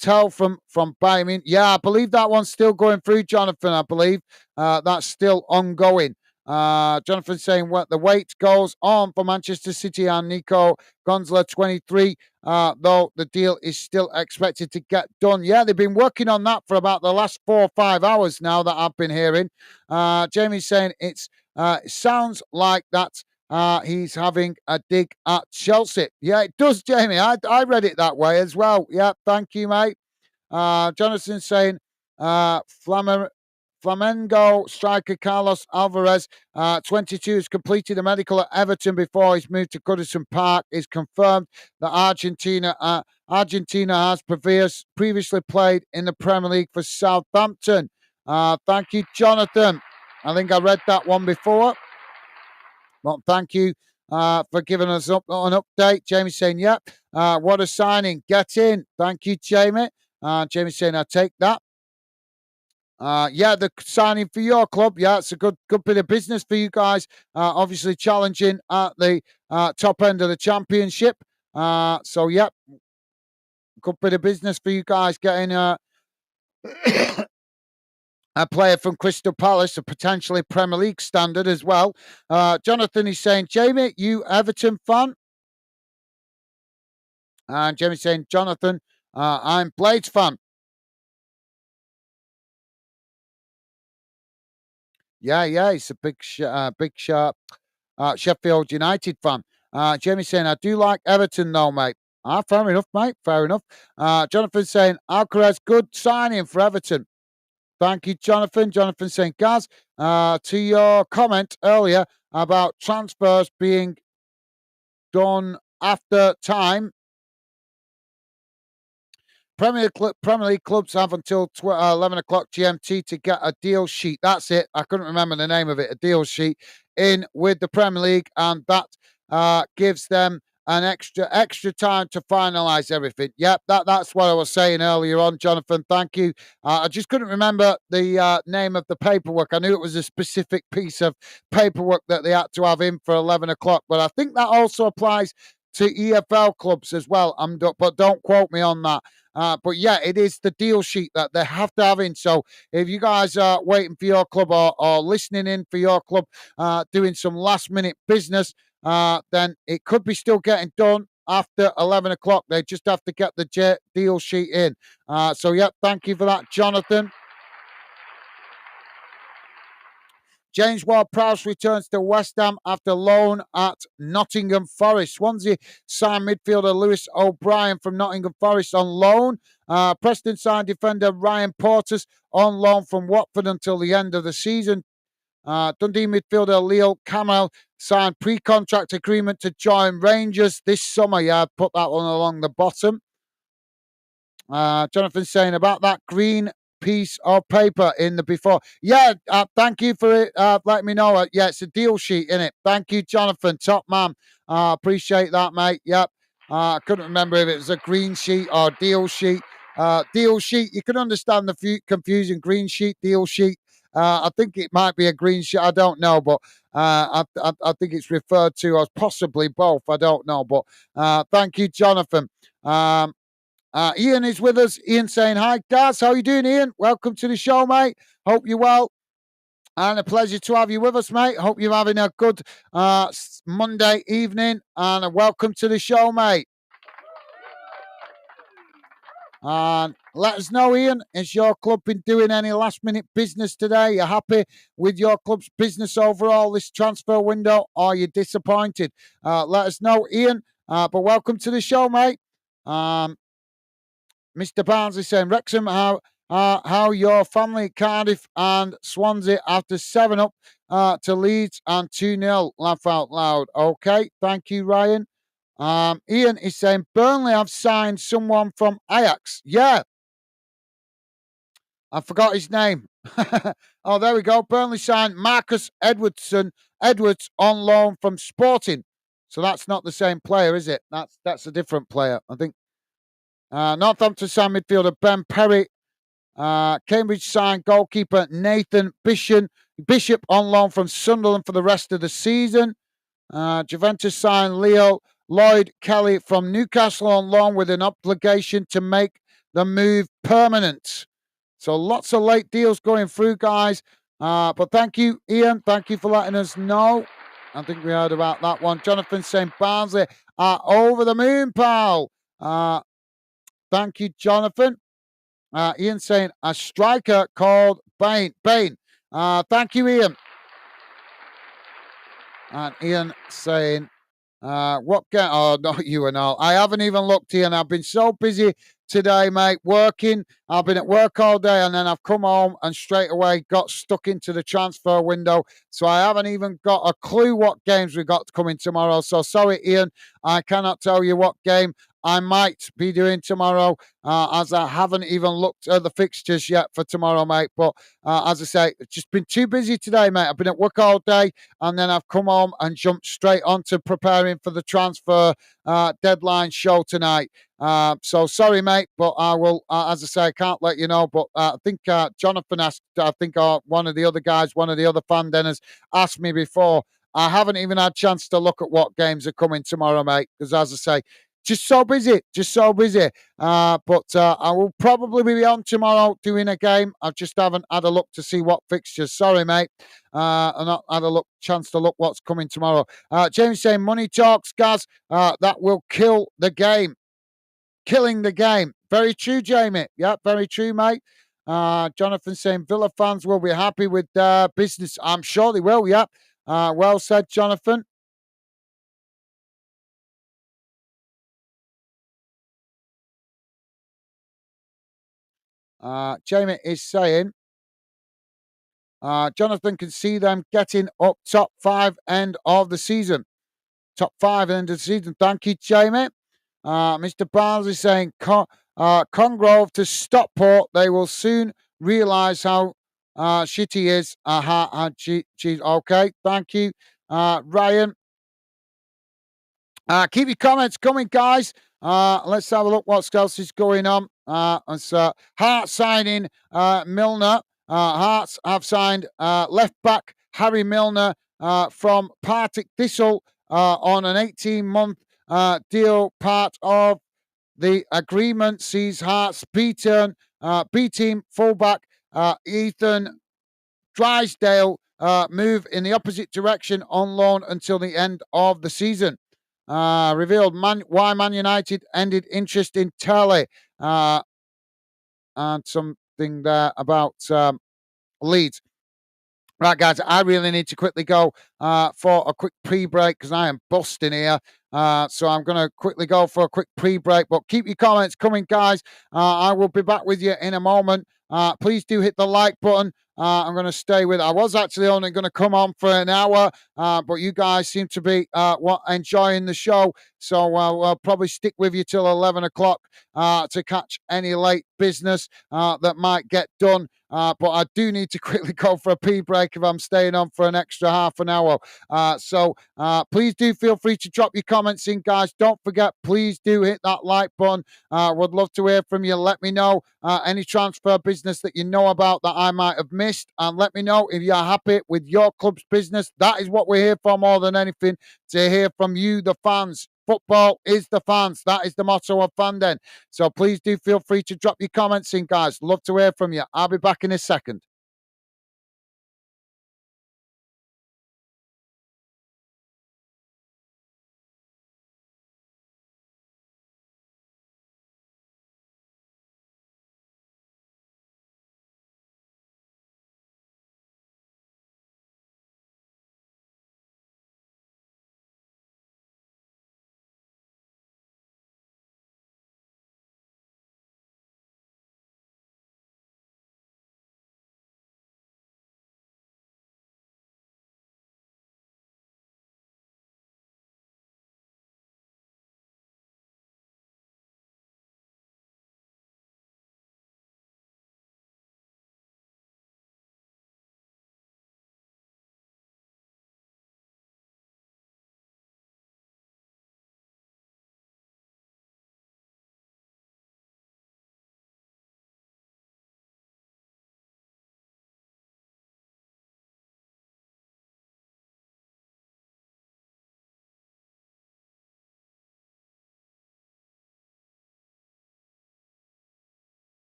Tell from Bayern. Yeah, I believe that one's still going through, Jonathan. I believe that's still ongoing. Jonathan saying what the wait goes on for Manchester City and Nico Gonzalez 23, though the deal is still expected to get done. Yeah, they've been working on that for about the last 4 or 5 hours now that I've been hearing. Jamie's saying it sounds like that he's having a dig at Chelsea. Yeah, it does, Jamie. I read it that way as well. Yeah, thank you, mate. Jonathan saying Flamengo striker Carlos Alvarez, 22, has completed a medical at Everton before his move to Goodison Park. Is confirmed that Argentina has previously played in the Premier League for Southampton. Thank you, Jonathan. I think I read that one before. Well, thank you for giving us an update. Jamie saying, yep, what a signing. Get in. Thank you, Jamie. Jamie saying, I take that. Yeah, the signing for your club. Yeah, it's a good bit of business for you guys. Obviously challenging at the top end of the championship. So, yeah, good bit of business for you guys getting a player from Crystal Palace, a potentially Premier League standard as well. Jonathan is saying, Jamie, you Everton fan? And Jamie's saying, Jonathan, I'm Blades fan. Yeah, he's a big sharp Sheffield United fan. Jamie saying, I do like Everton though, mate. Fair enough, mate. Fair enough. Jonathan saying, Alcaraz, good signing for Everton. Thank you, Jonathan. Jonathan saying, Gaz, to your comment earlier about transfers being done after time, Premier League clubs have until 11 o'clock GMT to get a deal sheet. That's it. I couldn't remember the name of it. A deal sheet in with the Premier League, and that gives them an extra time to finalise everything. Yep, that's what I was saying earlier on, Jonathan. Thank you. I just couldn't remember the name of the paperwork. I knew it was a specific piece of paperwork that they had to have in for 11 o'clock, but I think that also applies to EFL clubs as well. But don't quote me on that. But yeah, it is the deal sheet that they have to have in. So if you guys are waiting for your club or listening in for your club, doing some last minute business, then it could be still getting done after 11 o'clock. They just have to get the deal sheet in. So yeah, thank you for that, Jonathan. James Ward-Prowse returns to West Ham after loan at Nottingham Forest. Swansea signed midfielder Lewis O'Brien from Nottingham Forest on loan. Preston signed defender Ryan Porteous on loan from Watford until the end of the season. Dundee midfielder Leo Campbell signed pre-contract agreement to join Rangers this summer. Yeah, I put that one along the bottom. Jonathan saying about that green piece of paper in the before. Yeah, thank you for it. Letting me know. Yeah, it's a deal sheet in it. Thank you, Jonathan. Top man. Appreciate that, mate. Yep. I couldn't remember if it was a green sheet or deal sheet. Deal sheet. You can understand the confusion. Green sheet, deal sheet. I think it might be a green sheet. I don't know, but I think it's referred to as possibly both. I don't know, but thank you, Jonathan. Ian is with us. Ian saying, hi, Gaz. How you doing, Ian? Welcome to the show, mate. Hope you're well. And a pleasure to have you with us, mate. Hope you're having a good Monday evening. And welcome to the show, mate. And let us know, Ian, has your club been doing any last-minute business today? You happy with your club's business overall this transfer window, or are you disappointed? Let us know, Ian. But welcome to the show, mate. Mr. Barnes is saying, Wrexham, how your family, Cardiff and Swansea after 7-up to Leeds and 2-0. Laugh out loud. Okay, thank you, Ryan. Ian is saying, Burnley have signed someone from Ajax. Yeah. I forgot his name. Oh, there we go. Burnley signed Marcus Edwards on loan from Sporting. So that's not the same player, is it? That's a different player, I think. Northampton signed midfielder Ben Perry. Cambridge signed goalkeeper Nathan Bishop on loan from Sunderland for the rest of the season. Juventus signed Leo Lloyd Kelly from Newcastle on loan with an obligation to make the move permanent. So lots of late deals going through, guys. But thank you, Ian. Thank you for letting us know. I think we heard about that one. Jonathan saying Barnsley are over the moon, pal. Thank you, Jonathan. Ian saying a striker called Bain. Thank you, Ian. And Ian saying, what game? Oh, not you and all. I haven't even looked, Ian. I've been so busy today, mate, working. I've been at work all day and then I've come home and straight away got stuck into the transfer window. So I haven't even got a clue what games we got coming tomorrow. So sorry, Ian. I cannot tell you what game I might be doing tomorrow, as I haven't even looked at the fixtures yet for tomorrow, mate. But as I say, it's just been too busy today, mate. I've been at work all day and then I've come home and jumped straight onto preparing for the transfer deadline show tonight. So sorry, mate, but I will, as I say, I can't let you know. But I think Jonathan asked, I think one of the other guys, one of the other fan dinners asked me before. I haven't even had a chance to look at what games are coming tomorrow, mate, because as I say, just so busy, just so busy. But I will probably be on tomorrow doing a game. I just haven't had a look to see what fixtures. Sorry, mate. I've not had a chance to look what's coming tomorrow. James saying money talks, Gaz. That will kill the game. Killing the game. Very true, Jamie. Yeah, very true, mate. Jonathan saying Villa fans will be happy with their business. I'm sure they will, yeah. Well said, Jonathan. Jamie is saying Jonathan can see them getting up top five end of the season. Top five end of the season. Thank you, Jamie. Mr. Barnes is saying Congrove to Stockport. They will soon realise how shit he is. Okay, thank you. Ryan, keep your comments coming, guys. Let's have a look what else is going on. It's Hearts signing Milner. Hearts have signed left back Harry Milner from Partick Thistle on an 18-month deal. Part of the agreement sees Hearts B team fullback Ethan Drysdale move in the opposite direction on loan until the end of the season. Revealed why Man United ended interest in Turley. And something there about Leeds. Right, guys, I really need to quickly go for a quick pre-break because I am busting here. So I'm going to quickly go for a quick pre-break. But keep your comments coming, guys. I will be back with you in a moment. Please do hit the like button. I'm going to stay with. I was actually only going to come on for an hour, but you guys seem to be enjoying the show. So I'll probably stick with you till 11 o'clock to catch any late business that might get done. But I do need to quickly go for a pee break if I'm staying on for an extra half an hour. So please do feel free to drop your comments in, guys. Don't forget, please do hit that like button. Would love to hear from you. Let me know any transfer business that you know about that I might have missed. And let me know if you're happy with your club's business. That is what we're here for more than anything, to hear from you, the fans. Football is the fans. That is the motto of Fanden. So please do feel free to drop your comments in, guys. Love to hear from you. I'll be back in a second.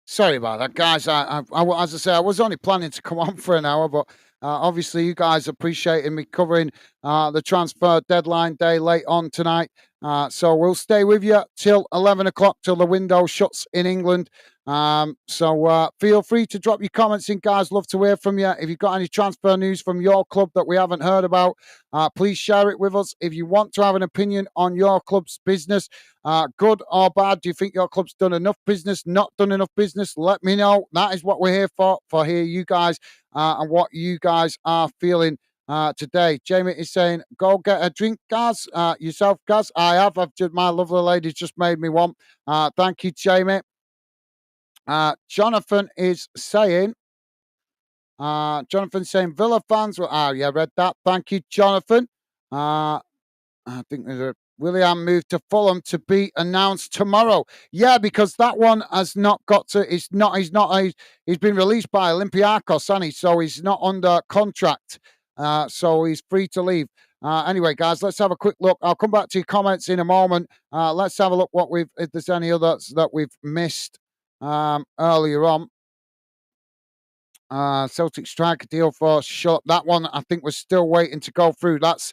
Sorry about that, guys. As I say, I was only planning to come on for an hour, but obviously you guys appreciating me covering the transfer deadline day late on tonight. So we'll stay with you till 11 o'clock, till the window shuts in England. So feel free to drop your comments in, guys. Love to hear from you. If you've got any transfer news from your club that we haven't heard about, please share it with us. If you want to have an opinion on your club's business, good or bad, do you think your club's done enough business, not done enough business? Let me know. That is what we're here for hear you guys and what you guys are feeling today. Jamie is saying, go get a drink, Gaz. Yourself, Gaz? I have. My lovely lady just made me one. Thank you, Jamie. Jonathan is saying, saying Villa fans. Yeah, read that. Thank you, Jonathan. I think there's a Willian move to Fulham to be announced tomorrow. Yeah, because that one has not got to. It's not. He's been released by Olympiacos, hasn't he? So he's not under contract. So he's free to leave. Anyway, guys, let's have a quick look. I'll come back to your comments in a moment. Let's have a look if there's any others that we've missed earlier on. Celtic striker deal for Shot. That one I think was still waiting to go through. That's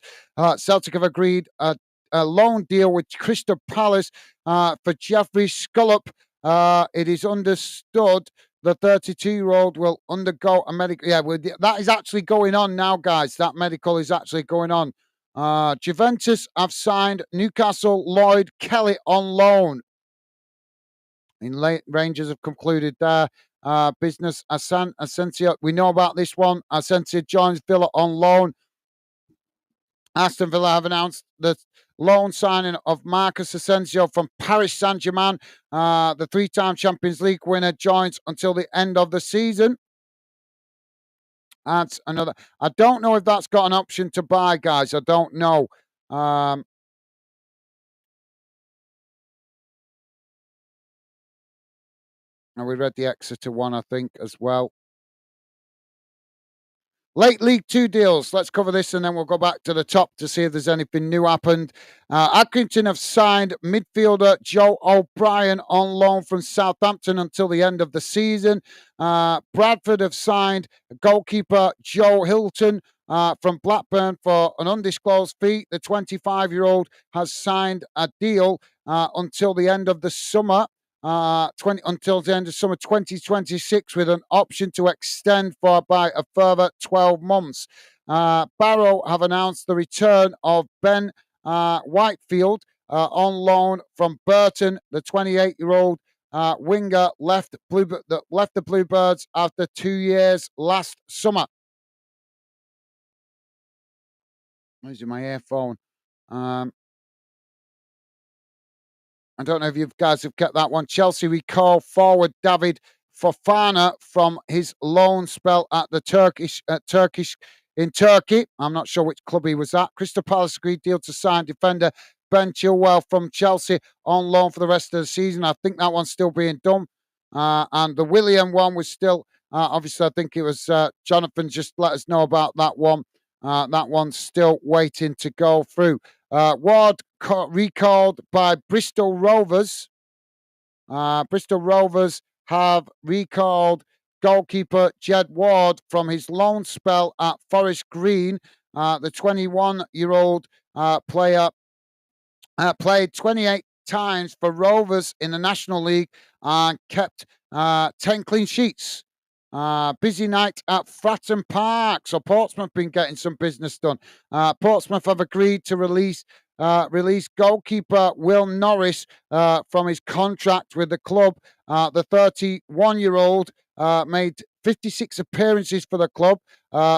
Celtic have agreed a loan deal with Crystal Palace for Jeffrey Scullop. It is understood the 32-year-old will undergo a medical. Yeah, that is actually going on now, guys. That medical is actually going on. Juventus have signed Newcastle Lloyd Kelly on loan. Rangers have concluded their business. Asensio, we know about this one. Asensio joins Villa on loan. Aston Villa have announced the loan signing of Marcus Asensio from Paris Saint-Germain. The three-time Champions League winner joins until the end of the season. That's another. I don't know if that's got an option to buy, guys. I don't know. And we read the Exeter one, I think, as well. Late League Two deals. Let's cover this and then we'll go back to the top to see if there's anything new happened. Accrington have signed midfielder Joe O'Brien on loan from Southampton until the end of the season. Bradford have signed goalkeeper Joe Hilton from Blackburn for an undisclosed fee. The 25-year-old has signed a deal until the end of the summer. Until the end of summer 2026 with an option to extend by a further 12 months. Barrow have announced the return of Ben Whitefield on loan from Burton. The 28-year-old winger left the Bluebirds after 2 years last summer. I'm using my earphone. I don't know if you guys have kept that one. Chelsea recall forward David Fofana from his loan spell at the Turkish in Turkey. I'm not sure which club he was at. Crystal Palace agreed deal to sign defender Ben Chilwell from Chelsea on loan for the rest of the season. I think that one's still being done. And the William one was still, obviously, I think it was Jonathan just let us know about that one. That one's still waiting to go through. Ward recalled by Bristol Rovers. Bristol Rovers have recalled goalkeeper Jed Ward from his loan spell at Forest Green. The 21-year-old player played 28 times for Rovers in the National League and kept 10 clean sheets. Busy night at Fratton Park. So Portsmouth been getting some business done. Portsmouth have agreed to release goalkeeper Will Norris from his contract with the club. The 31-year-old made 56 appearances for the club.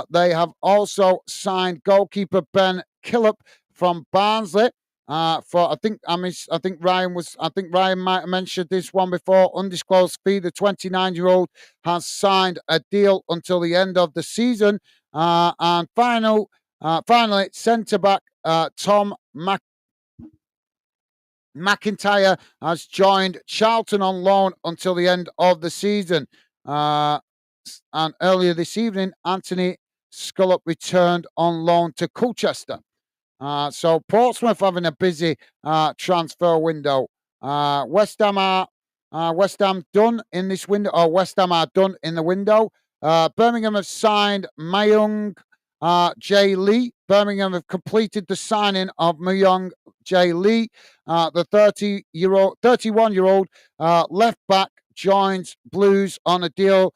They have also signed goalkeeper Ben Killop from Barnsley. I think Ryan might have mentioned this one before. Undisclosed fee. The 29-year-old has signed a deal until the end of the season. And finally, centre back Tom McIntyre has joined Charlton on loan until the end of the season. And earlier this evening, Anthony Scullop returned on loan to Colchester. So Portsmouth having a busy transfer window. West Ham are West Ham done in this window, or West Ham are done in the window. Birmingham have signed Mayung J. Lee. Birmingham have completed the signing of Mayung J. Lee. The 31-year-old left back joins Blues on a deal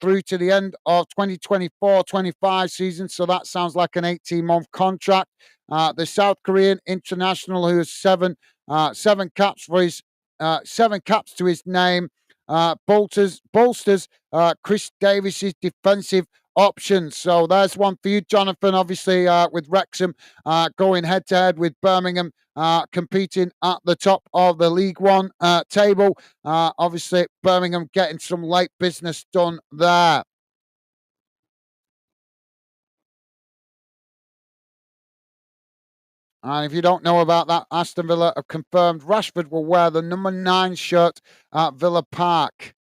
through to the end of 2024-25 season. So that sounds like an 18-month contract. The South Korean international, who has seven caps for his 7 caps to his name, bolsters Chris Davis's defensive options. So there's one for you, Jonathan. Obviously, with Wrexham going head to head with Birmingham, competing at the top of the League One table. Obviously, Birmingham getting some late business done there. And if you don't know about that, Aston Villa have confirmed Rashford will wear the number 9 shirt at Villa Park.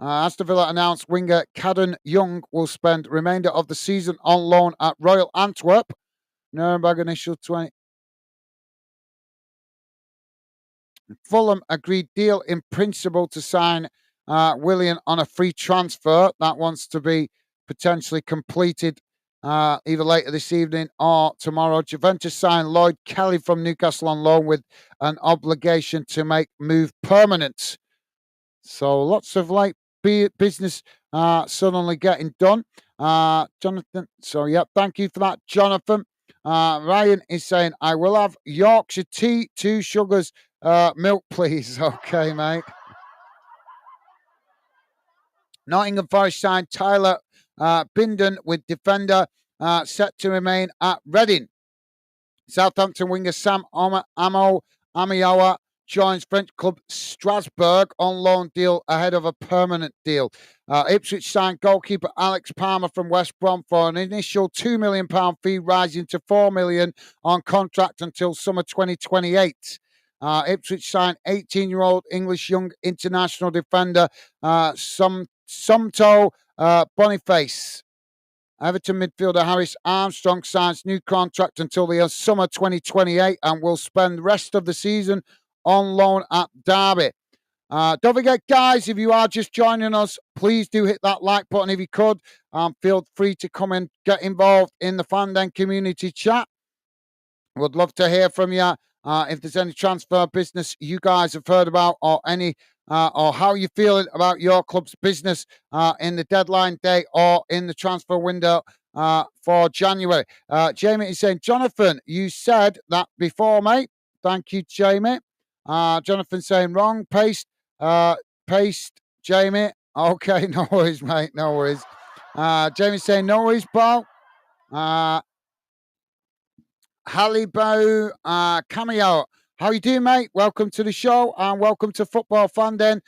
Aston Villa announced winger Caden Young will spend remainder of the season on loan at Royal Antwerp. Nuremberg initial 20. Fulham agreed deal in principle to sign Willian on a free transfer. That wants to be potentially completed either later this evening or tomorrow. Juventus signed Lloyd Kelly from Newcastle on loan with an obligation to make move permanent. So lots of late business suddenly getting done. Jonathan, so yeah, thank you for that, Jonathan. Ryan is saying, I will have Yorkshire tea, 2 sugars, milk, please. Okay, mate. Nottingham Forest signed Tyler Binden with defender set to remain at Reading. Southampton winger Sam Amiowa joins French club Strasbourg on loan deal ahead of a permanent deal. Ipswich signed goalkeeper Alex Palmer from West Brom for an initial £2 million fee, rising to $4 million on contract until summer 2028. Ipswich signed 18-year-old English young international defender Sumto Boniface. Everton midfielder Harris Armstrong signs new contract until the summer 2028 and will spend the rest of the season on loan at Derby. Don't forget, guys, if you are just joining us, please do hit that like button if you could. Feel free to come and get involved in the Fandom community chat. Would love to hear from you. If there's any transfer business you guys have heard about, or any, or how you feeling about your club's business in the deadline day or in the transfer window for January. Jamie is saying, Jonathan, you said that before, mate. Thank you, Jamie. Jonathan saying wrong. Paste, Jamie. Okay, no worries, mate. No worries. Jamie saying no worries, pal. Halibo Cameo. How you doing, mate? Welcome to the show and welcome to Football Fandom.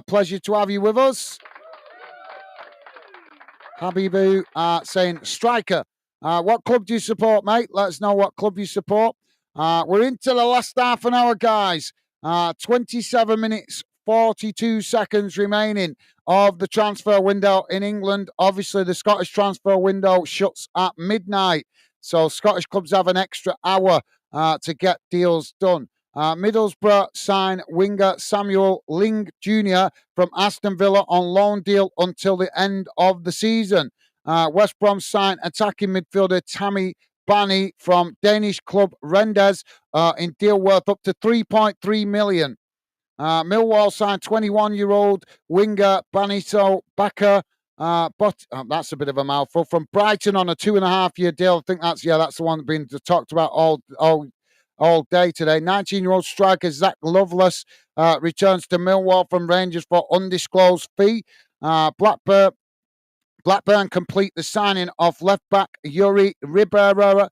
Pleasure to have you with us. Habibu saying, Striker, what club do you support, mate? Let us know what club you support. We're into the last half an hour, guys. 27 minutes, 42 seconds remaining of the transfer window in England. Obviously, the Scottish transfer window shuts at midnight. So Scottish clubs have an extra hour to get deals done. Middlesbrough sign winger Samuel Ling Jr. from Aston Villa on loan deal until the end of the season. West Brom sign attacking midfielder Tammy Bani from Danish club Rendez in deal worth up to 3.3 million. Millwall signed 21-year-old winger Banito Baka. But that's a bit of a mouthful. From Brighton on a 2.5-year deal. I think that's the one being talked about all day today. 19-year-old striker Zach Loveless returns to Millwall from Rangers for undisclosed fee. Blackburn complete the signing of left back Yuri Ribeiro.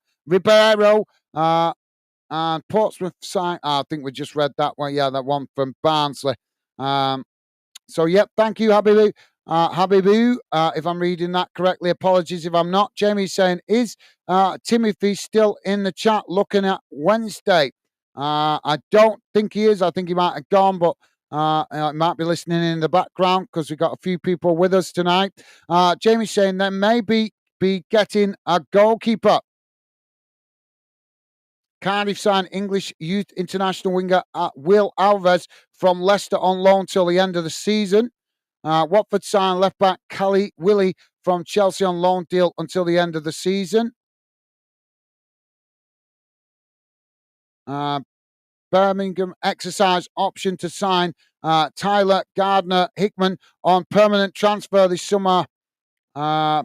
And Portsmouth signed. I think we just read that one. Yeah, that one from Barnsley. So, yep, thank you, Habibu. Habibu, if I'm reading that correctly, apologies if I'm not. Jamie's saying, is Timothy still in the chat looking at Wednesday? I don't think he is. I think he might have gone, but he might be listening in the background because we've got a few people with us tonight. Jamie's saying they may be getting a goalkeeper. Cardiff signed English youth international winger Will Alves from Leicester on loan till the end of the season. Watford signed left back Callie Willie from Chelsea on loan deal until the end of the season. Birmingham exercised option to sign Tyler Gardner Hickman on permanent transfer this summer.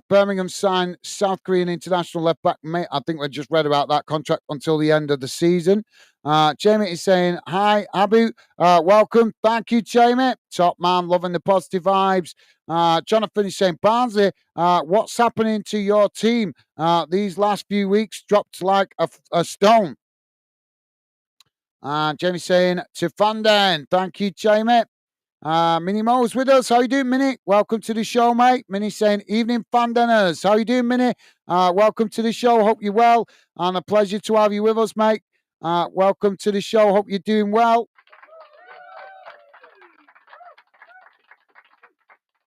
Birmingham signed South Korean international left back. I think we just read about that contract until the end of the season. Jamie is saying, hi, Abu. Welcome. Thank you, Jamie. Top man, loving the positive vibes. Jonathan is saying, Barnsley, what's happening to your team? These last few weeks dropped like a stone. Jamie saying, to Fanden. Thank you, Jamie. Minnie Mo's with us. How you doing, Minnie? Welcome to the show, mate. Minnie saying, evening, Fandeners. How you doing, Minnie? Welcome to the show. Hope you're well. And a pleasure to have you with us, mate. Welcome to the show. Hope you're doing well.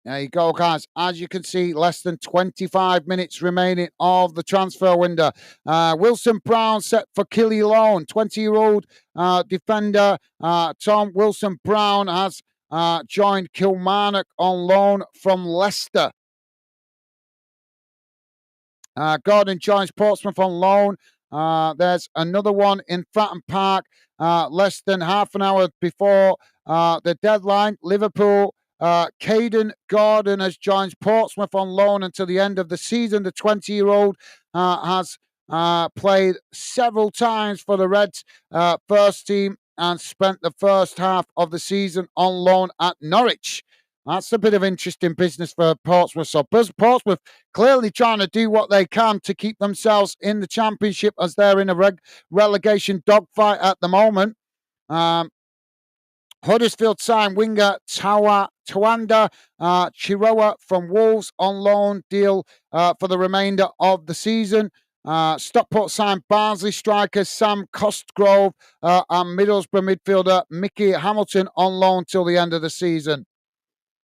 There you go, guys. As you can see, less than 25 minutes remaining of the transfer window. Wilson Brown set for Killy loan. 20-year-old defender Tom Wilson Brown has joined Kilmarnock on loan from Leicester. Gordon joins Portsmouth on loan. There's another one in Fratton Park less than half an hour before the deadline. Liverpool, Caden Gordon has joined Portsmouth on loan until the end of the season. The 20-year-old has played several times for the Reds first team and spent the first half of the season on loan at Norwich. That's a bit of interesting business for Portsmouth. So Portsmouth clearly trying to do what they can to keep themselves in the Championship as they're in a relegation dogfight at the moment. Huddersfield signed winger Tawanda Chiroa from Wolves on loan deal for the remainder of the season. Stockport signed Barnsley striker Sam Costgrove and Middlesbrough midfielder Mickey Hamilton on loan till the end of the season.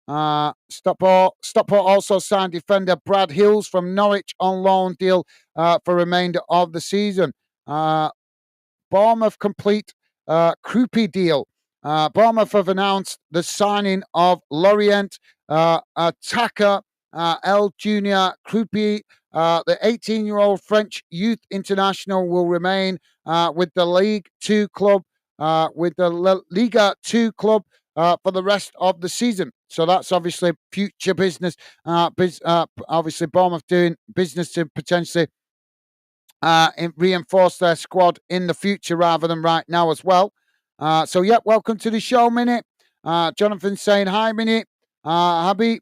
Stockport also signed defender Brad Hills from Norwich on loan deal for remainder of the season. Bournemouth complete Krupi deal. Bournemouth have announced the signing of Lorient attacker El Junior Krupi. The 18-year-old French youth international will remain with the League 2 club, with the Liga 2 club for the rest of the season. So that's obviously future business. Obviously, Bournemouth doing business to potentially reinforce their squad in the future rather than right now as well. Welcome to the show, Minnie. Jonathan saying, hi, Minnie. Happy.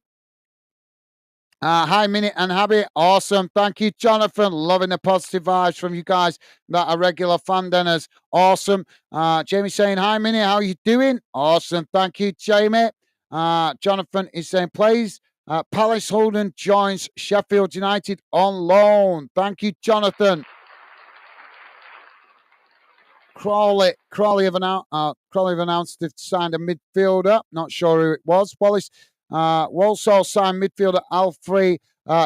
Hi, Minnie and Habby. Awesome. Thank you, Jonathan. Loving the positive vibes from you guys that are regular fan dinners. Awesome. Jamie saying, hi, Minnie. How are you doing? Awesome. Thank you, Jamie. Jonathan is saying, plays. Palace Holden joins Sheffield United on loan. Thank you, Jonathan. Crawley have announced they've signed a midfielder. Not sure who it was. Walsall signed midfielder Alfred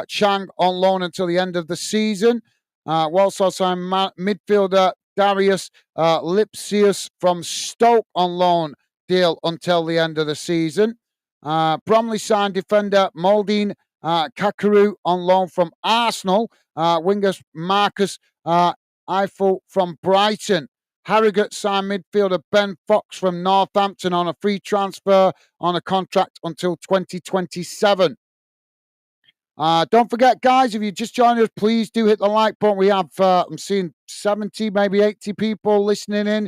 Chang on loan until the end of the season. Walsall signed midfielder Darius Lipsius from Stoke on loan deal until the end of the season. Bromley signed defender Maldine Kakaru on loan from Arsenal. Wingers Marcus Eiffel from Brighton. Harrogate signed midfielder Ben Fox from Northampton on a free transfer on a contract until 2027. Don't forget, guys, if you just joined us, please do hit the like button. We have, I'm seeing 70, maybe 80 people listening in.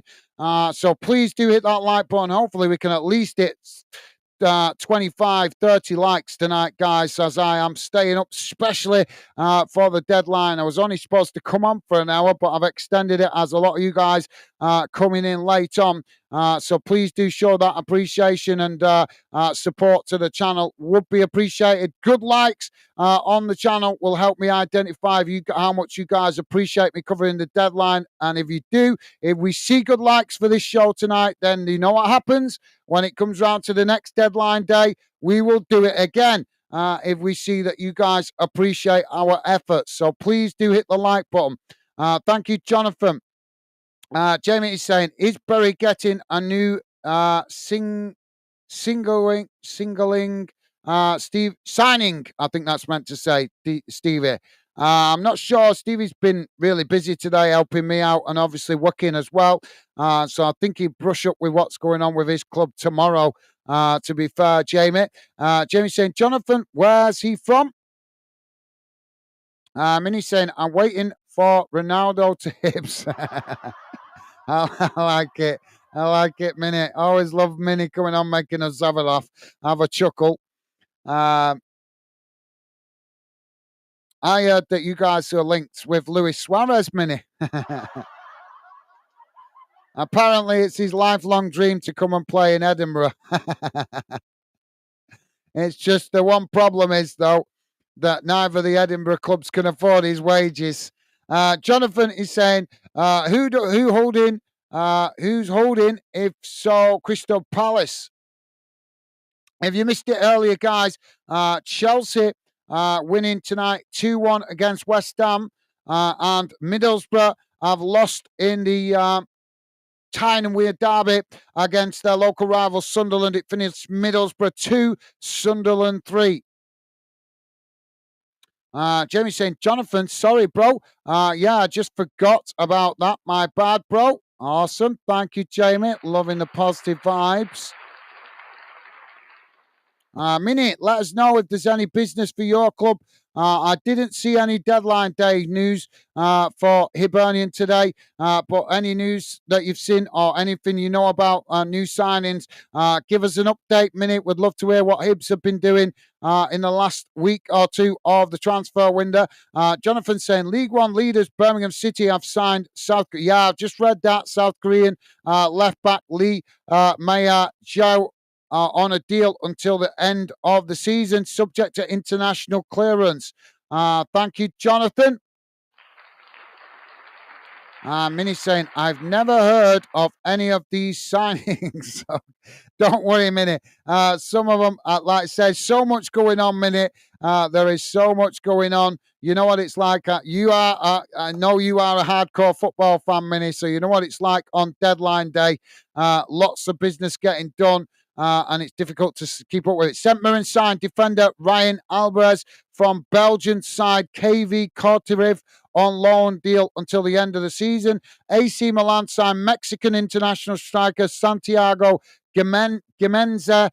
So please do hit that like button. Hopefully we can at least hit 25, 30 likes tonight, guys, as I am staying up, especially for the deadline. I was only supposed to come on for an hour, but I've extended it as a lot of you guys coming in late on. So please do show that appreciation and support to the channel would be appreciated. Good likes on the channel will help me identify how much you guys appreciate me covering the deadline. And if you do, if we see good likes for this show tonight, then you know what happens when it comes round to the next deadline day. We will do it again if we see that you guys appreciate our efforts. So please do hit the like button. Thank you, Jonathan. Jamie is saying, is Bury getting a new singling Steve signing? I think that's meant to say, Stevie. I'm not sure. Stevie's been really busy today helping me out and obviously working as well. So I think he'll brush up with what's going on with his club tomorrow, to be fair, Jamie. Jamie's saying, Jonathan, where's he from? Minnie's saying, I'm waiting for Ronaldo to hips. I like it. I like it, Minnie. Always love Minnie coming on, making us have a laugh, have a chuckle. I heard that you guys are linked with Luis Suarez, Minnie. Apparently, it's his lifelong dream to come and play in Edinburgh. It's just the one problem is, though, that neither the Edinburgh clubs can afford his wages. Jonathan is saying, who's holding? If so, Crystal Palace. If you missed it earlier, guys, Chelsea winning tonight 2-1 against West Ham, and Middlesbrough have lost in the Tyne and Weir derby against their local rival Sunderland. It finished Middlesbrough 2, Sunderland 3. Jamie saying, Jonathan, sorry, bro. Yeah, I just forgot about that. My bad, bro. Awesome. Thank you, Jamie. Loving the positive vibes. Minnie, let us know if there's any business for your club. I didn't see any deadline day news for Hibernian today, but any news that you've seen or anything you know about new signings, give us an update, Minnie. We'd love to hear what Hibs have been doing in the last week or two of the transfer window. Jonathan saying, League One leaders Birmingham City have signed South Korea. Yeah, I've just read that. South Korean left back Lee Maya Zhao on a deal until the end of the season, subject to international clearance. Thank you, Jonathan. Minnie saying, I've never heard of any of these signings. So don't worry, Minnie. Some of them, like I said, so much going on, Minnie. There is so much going on. You know what it's like. I know you are a hardcore football fan, Minnie, so you know what it's like on deadline day. Lots of business getting done. And it's difficult to keep up with it. St. Mirren signed defender Ryan Alvarez from Belgian side KV Kortrijk on loan deal until the end of the season. AC Milan signed Mexican international striker Santiago Gimenza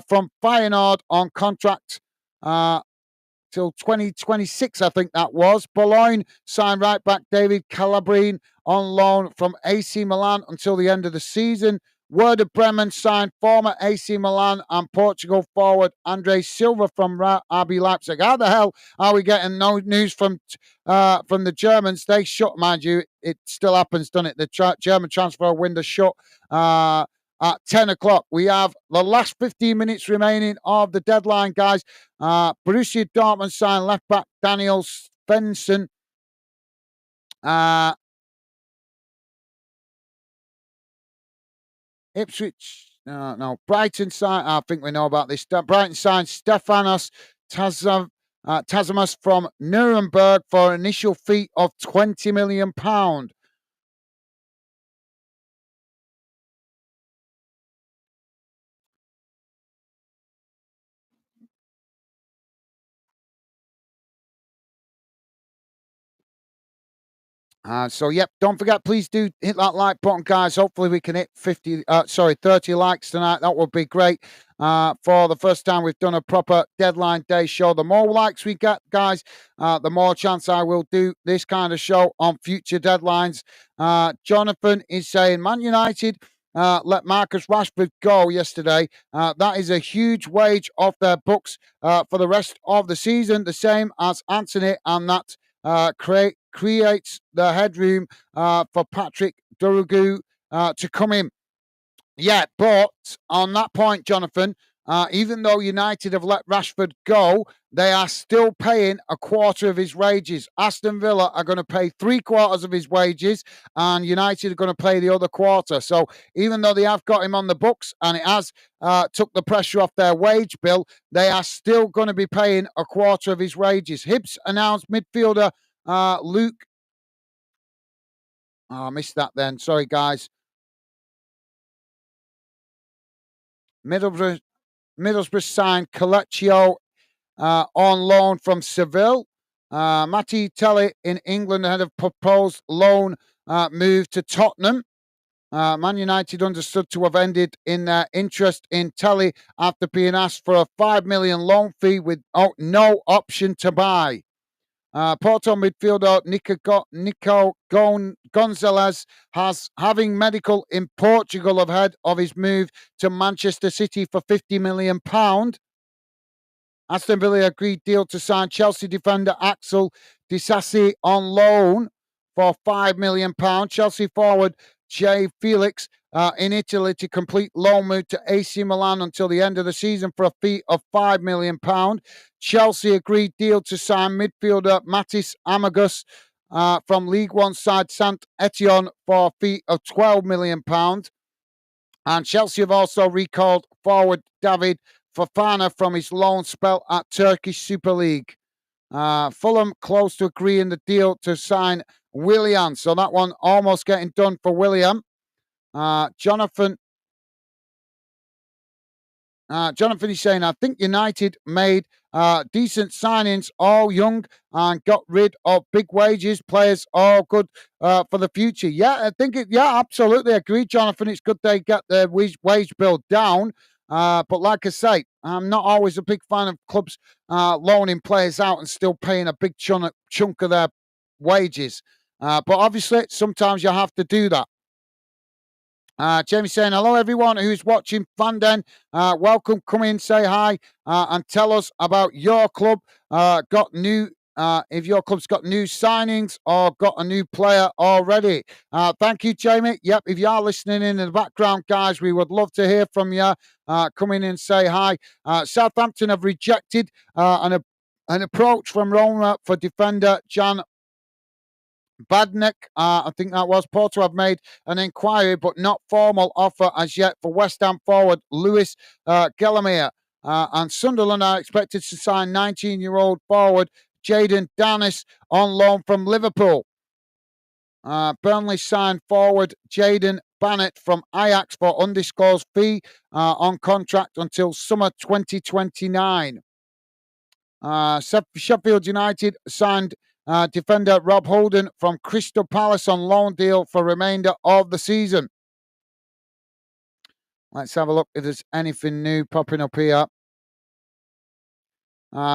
from Feyenoord on contract till 2026, I think that was. Boulogne signed right back David Calabrin on loan from AC Milan until the end of the season. Werder Bremen signed former AC Milan and Portugal forward Andre Silva from RB Leipzig. How the hell are we getting no news from the Germans? They shut, mind you, it still happens, doesn't it? The German transfer window shut at 10 o'clock. We have the last 15 minutes remaining of the deadline, guys. Borussia Dortmund signed left back Daniel Svensson. Ipswich, no, Brighton signed, I think we know about this. Brighton signed Stefanos Tazamas from Nuremberg for an initial fee of £20 million. So, yep, don't forget, please do hit that like button, guys. Hopefully we can hit 30 likes tonight. That would be great. For the first time we've done a proper deadline day show. The more likes we get, guys, the more chance I will do this kind of show on future deadlines. Jonathan is saying, Man United let Marcus Rashford go yesterday. That is a huge wage off their books for the rest of the season, the same as Anthony, and that creates the headroom for Patrick Dorogu to come in. Yeah, but on that point, Jonathan, even though United have let Rashford go, they are still paying a quarter of his wages. Aston Villa are going to pay 3/4 of his wages, and United are going to pay the other quarter. So even though they have got him on the books and it has took the pressure off their wage bill, they are still going to be paying a quarter of his wages. Hibs announced midfielder Luke Oh, I missed that then. Sorry, guys. Middlesbrough signed Colecchio on loan from Seville. Matty Telly in England had a proposed loan move to Tottenham. Man United understood to have ended in their interest in Telly after being asked for a $5 million loan fee with no option to buy. Porto midfielder Nico Gonzalez has having medical in Portugal ahead of his move to Manchester City for £50 million. Aston Villa agreed deal to sign Chelsea defender Axel Disasi on loan for £5 million. Chelsea forward Jay Felix in Italy to complete loan move to AC Milan until the end of the season for a fee of £5 million. Chelsea agreed deal to sign midfielder Matis Amagus from League One side Saint Etienne for a fee of £12 million. And Chelsea have also recalled forward David Fofana from his loan spell at Turkish Super League. Fulham close to agreeing the deal to sign Willian. So that one almost getting done for William. Jonathan is saying, I think United made decent signings, all young, and got rid of big wages. Players all good for the future. Yeah, I think absolutely agree, Jonathan. It's good they get their wage bill down. But like I say, I'm not always a big fan of clubs loaning players out and still paying a big chunk of their wages. But obviously, sometimes you have to do that. Jamie saying, hello, everyone who's watching Fanden. Welcome. Come in, say hi, and tell us about your club. If your club's got new signings or got a new player already. Thank you, Jamie. Yep, if you are listening in the background, guys, we would love to hear from you. Come in and say hi. Southampton have rejected an approach from Roma for defender Jan Badnik, I think that was. Porto have made an inquiry, but not formal offer as yet for West Ham forward Lewis Gellamere. And Sunderland are expected to sign 19-year-old forward Jayden Dennis on loan from Liverpool. Burnley signed forward Jayden Bannett from Ajax for undisclosed fee on contract until summer 2029. Sheffield United signed defender Rob Holden from Crystal Palace on loan deal for remainder of the season. Let's have a look if there's anything new popping up here.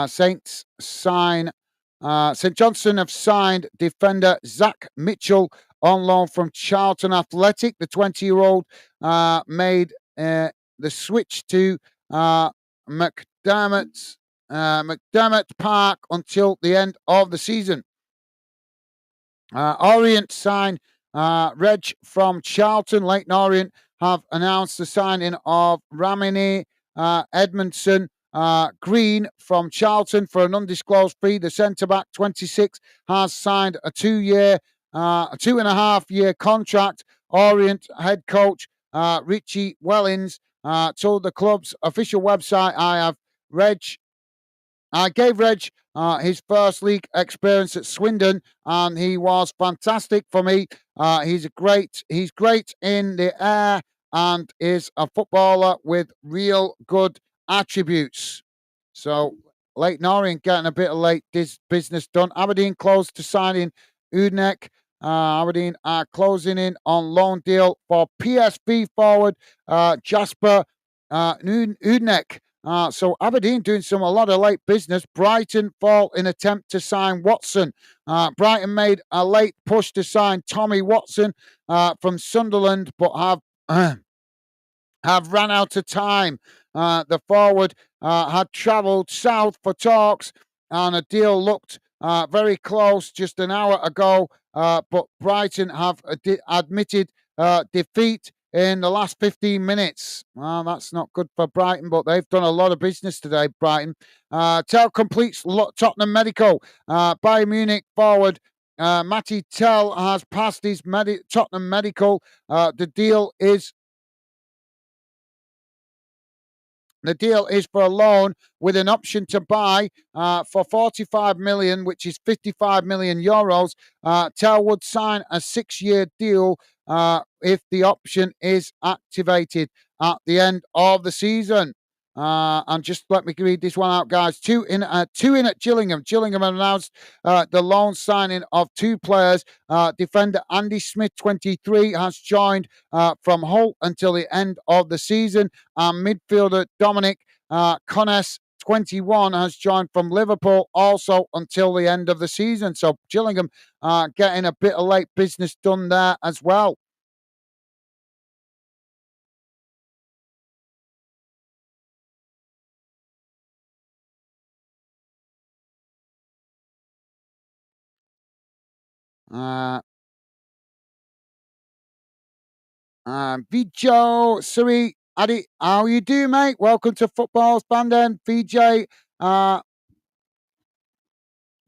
Saints sign. St Johnstone have signed defender Zach Mitchell on loan from Charlton Athletic. The 20-year-old made the switch to McDermott Park until the end of the season. Orient signed Reg from Charlton. Leighton Orient have announced the signing of Ramini Edmondson Green from Charlton for an undisclosed fee. The centre-back, 26, has signed a 2.5-year contract. Orient head coach Richie Wellings told the club's official website, I gave Reg his first league experience at Swindon, and he was fantastic for me. He's great in the air and is a footballer with real good attributes. So Leighton Orient getting a bit of late business done. Aberdeen close to signing Udnek. Aberdeen are closing in on loan deal for PSV forward Jasper Udnek. So Aberdeen doing a lot of late business. Brighton fall in attempt to sign Watson. Brighton made a late push to sign Tommy Watson from Sunderland, but have ran out of time. The forward had travelled south for talks, and a deal looked very close just an hour ago. But Brighton have admitted defeat in the last 15 minutes. Well, that's not good for Brighton, but they've done a lot of business today, Brighton. Tell completes Tottenham medical. Bayern Munich forward Matty Tell has passed his Tottenham medical. The deal is The deal is for a loan with an option to buy for 45 million, which is 55 million euros. Tell would sign a 6-year deal if the option is activated at the end of the season. And just let me read this one out, guys. Two in at Gillingham. Gillingham announced the loan signing of 2 players. Defender Andy Smith, 23, has joined from Hull until the end of the season. And midfielder Dominic Connes, 21, has joined from Liverpool also until the end of the season. So Gillingham getting a bit of late business done there as well. Vijay Suri Adi, how you do, mate? Welcome to Football's Fandom. Vijay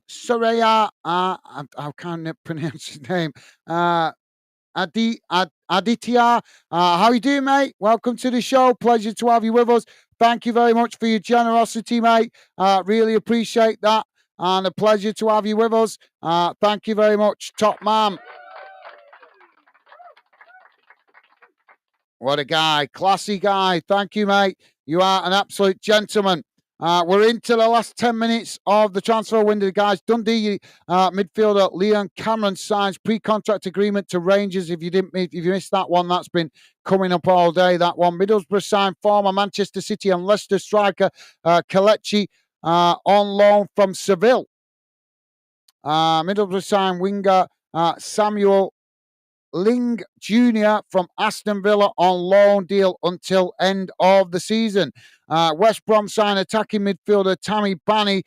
Suraya, I can't pronounce his name. Aditya, how you doing, mate? Welcome to the show. Pleasure to have you with us. Thank you very much for your generosity, mate. Really appreciate that. And a pleasure to have you with us. Thank you very much, top man. What a guy. Classy guy. Thank you, mate. You are an absolute gentleman. We're into the last 10 minutes of the transfer window, guys. Dundee midfielder Leon Cameron signs pre-contract agreement to Rangers. If you missed that one, that's been coming up all day. That one. Middlesbrough signed former Manchester City and Leicester striker Kelechi on loan from Seville. Middlesbrough signed winger Samuel Ling Jr. from Aston Villa on loan deal until end of the season. West Brom signed attacking midfielder Tammy Banney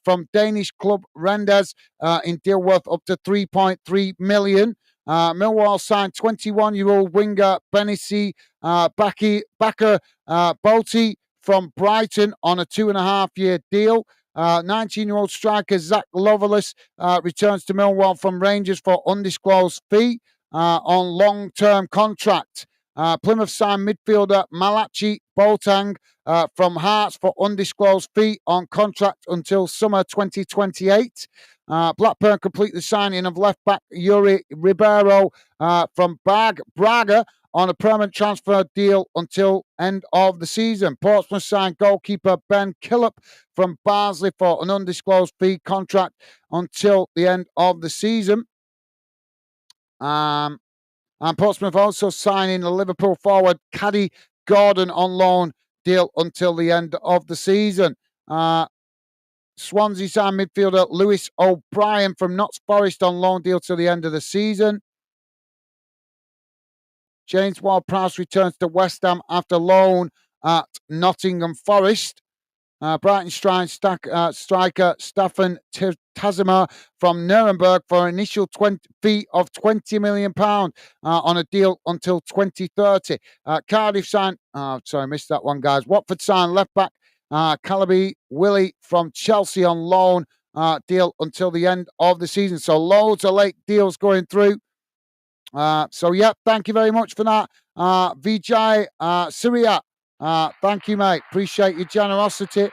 from Danish club Renders in deal worth up to 3.3 million. Millwall signed 21-year-old winger Benici Bakker Bolte from Brighton on a 2.5-year deal. 19-year-old striker Zach Lovelace returns to Millwall from Rangers for undisclosed fee. On long-term contract. Plymouth signed midfielder Malachi Boltang from Hearts for undisclosed fee on contract until summer 2028. Blackburn complete the signing of left-back Yuri Ribeiro from Braga on a permanent transfer deal until end of the season. Portsmouth signed goalkeeper Ben Killip from Barnsley for an undisclosed fee contract until the end of the season. And Portsmouth also signing the Liverpool forward Caddy Gordon on loan deal until the end of the season. Swansea signed midfielder Lewis O'Brien from Notts Forest on loan deal till the end of the season. James Ward-Prowse returns to West Ham after loan at Nottingham Forest. Brighton striker Staffan Tazima from Nuremberg for an initial fee of £20 million on a deal until 2030. Cardiff signed, missed that one, guys. Watford signed left-back Calabi Willie from Chelsea on loan deal until the end of the season. So loads of late deals going through. Thank you very much for that. Vijay Surya. Thank you, mate. Appreciate your generosity.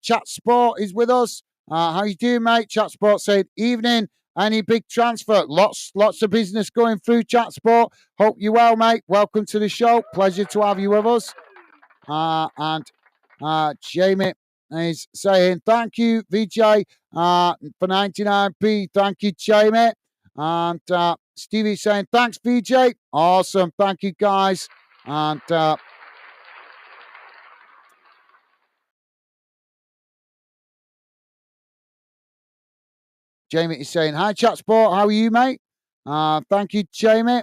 Chat Sport is with us. How you doing, mate? Chat Sport said, evening. Any big transfer? Lots of business going through, Chat Sport. Hope you're well, mate. Welcome to the show. Pleasure to have you with us. And Jamie is saying, thank you, Vijay, for 99p. Thank you, Jamie. And Stevie's saying, thanks, VJ. Awesome. Thank you, guys. And Jamie is saying, hi, Chat Sport. How are you, mate? Thank you, Jamie.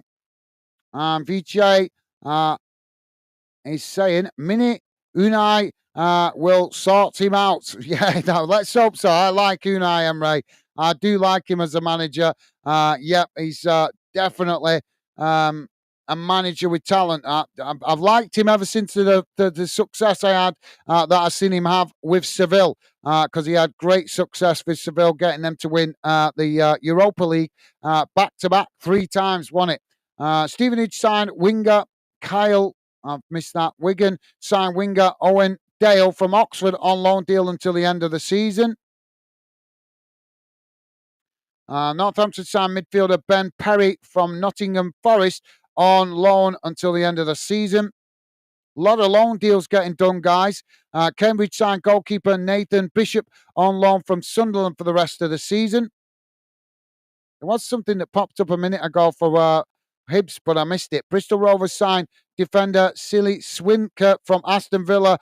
VJ is saying, Mini Unai will sort him out. Yeah, no, let's hope so. I like Unai Emery. I do like him as a manager. He's definitely a manager with talent. I've liked him ever since the success I had that I've seen him have with Seville, because he had great success with Seville, getting them to win the Europa League back-to-back 3 times, won it. Stevenage signed winger Kyle I've missed that. Wigan signed winger Owen Dale from Oxford on loan deal until the end of the season. Northampton signed midfielder Ben Perry from Nottingham Forest on loan until the end of the season. A lot of loan deals getting done, guys. Cambridge signed goalkeeper Nathan Bishop on loan from Sunderland for the rest of the season. There was something that popped up a minute ago for Hibs, but I missed it. Bristol Rovers signed defender Silly Swinker from Aston Villa,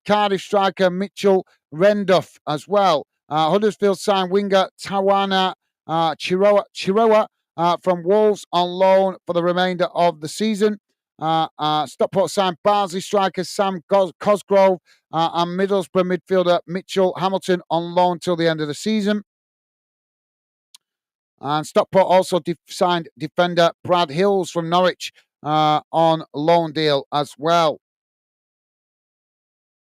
Cardiff striker Mitchell Renduff as well. Huddersfield signed winger Tawana Chiroa from Wolves on loan for the remainder of the season. Stockport signed Barnsley striker Sam Cosgrove and Middlesbrough midfielder Mitchell Hamilton on loan till the end of the season. And Stockport also signed defender Brad Hills from Norwich on loan deal as well.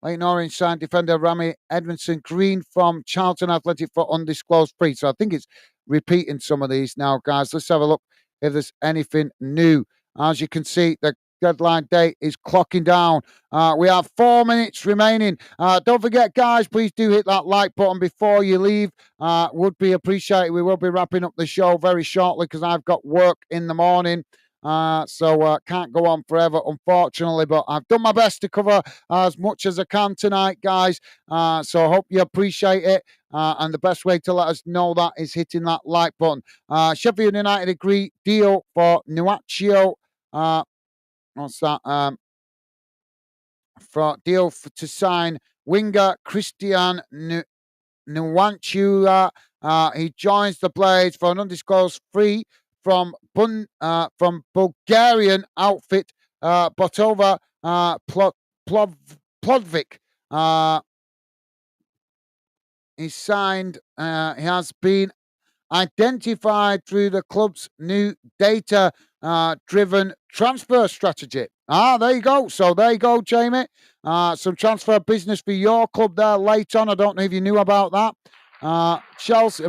Leyton Orient signed defender Rami Edmondson Green from Charlton Athletic for undisclosed fee. So I think it's repeating some of these now, guys. Let's have a look if there's anything new. As you can see, the deadline date is clocking down. We have 4 minutes remaining. Don't forget, guys, please do hit that like button before you leave. Would be appreciated. We will be wrapping up the show very shortly because I've got work in the morning. So can't go on forever, unfortunately, but I've done my best to cover as much as I can tonight, guys. So I hope you appreciate it. And the best way to let us know that is hitting that like button. Sheffield United agree deal for Nuaccio. What's that? For deal to sign winger Christian Nuaccio. He joins the Blades for an undisclosed fee from Bulgarian outfit Botova Plodvik. He signed. He has been identified through the club's new data-driven transfer strategy. There you go. So there you go, Jamie. Some transfer business for your club there late on. I don't know if you knew about that. Chelsea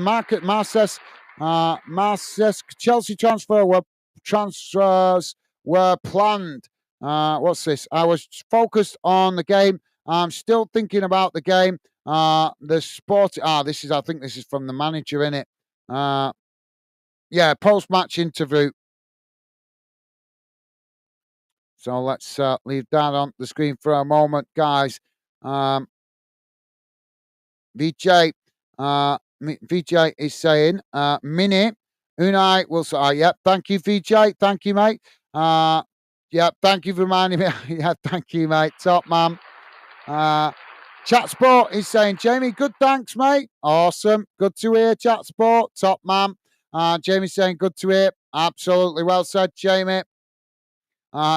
Chelsea transfers were planned. What's this? I was focused on the game. I'm still thinking about the game. The sport. This is. I think this is from the manager, innit? Yeah, post-match interview. So let's leave that on the screen for a moment, guys. VJ is saying, Mini, Unai will say, yep, thank you, VJ. Thank you, mate. Yep, thank you for reminding me. Yeah, thank you, mate. Top man. Chat Sport is saying, Jamie, good thanks, mate. Awesome. Good to hear, Chat Sport. Top man. Jamie's saying, good to hear. Absolutely well said, Jamie.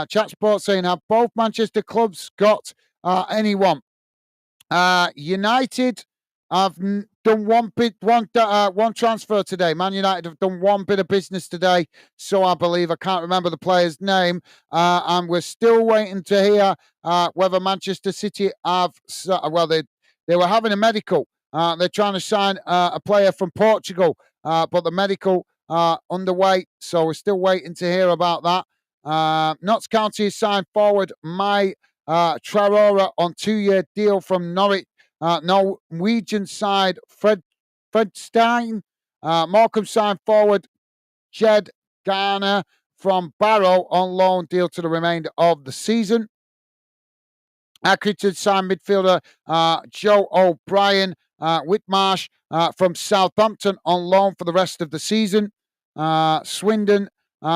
Chat Sport saying, have both Manchester clubs got anyone? United have done one transfer today. Man United have done one bit of business today, so I believe. I can't remember the player's name, and we're still waiting to hear whether Manchester City have. Well, they were having a medical. They're trying to sign a player from Portugal, but the medical underway, so we're still waiting to hear about that. Notts County has signed forward Traoré on 2-year deal from Norwich. Norwegian side Fred Stein. Morecambe signed forward Jed Garner from Barrow on loan deal to the remainder of the season. Accrington signed midfielder Joe O'Brien Whitmarsh from Southampton on loan for the rest of the season. Swindon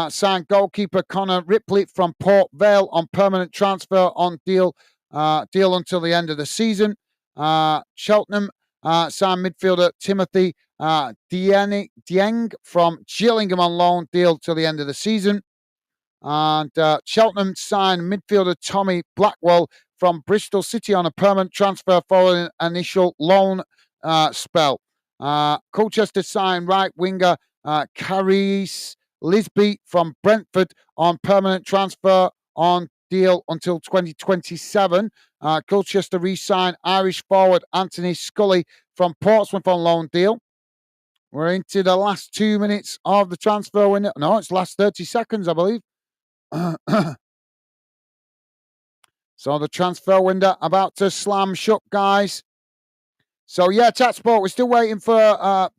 signed goalkeeper Connor Ripley from Port Vale on permanent transfer on deal until the end of the season. Cheltenham signed midfielder Timothy Dieng from Gillingham on loan deal till the end of the season. And Cheltenham signed midfielder Tommy Blackwell from Bristol City on a permanent transfer following an initial loan spell. Colchester signed right winger Caris Lisby from Brentford on permanent transfer on deal until 2027. Colchester re-signed Irish forward Anthony Scully from Portsmouth on loan deal. We're into the last 2 minutes of the transfer window. No, it's last 30 seconds, I believe. So the transfer window about to slam shut, guys. So yeah, Chat Sport, we're still waiting for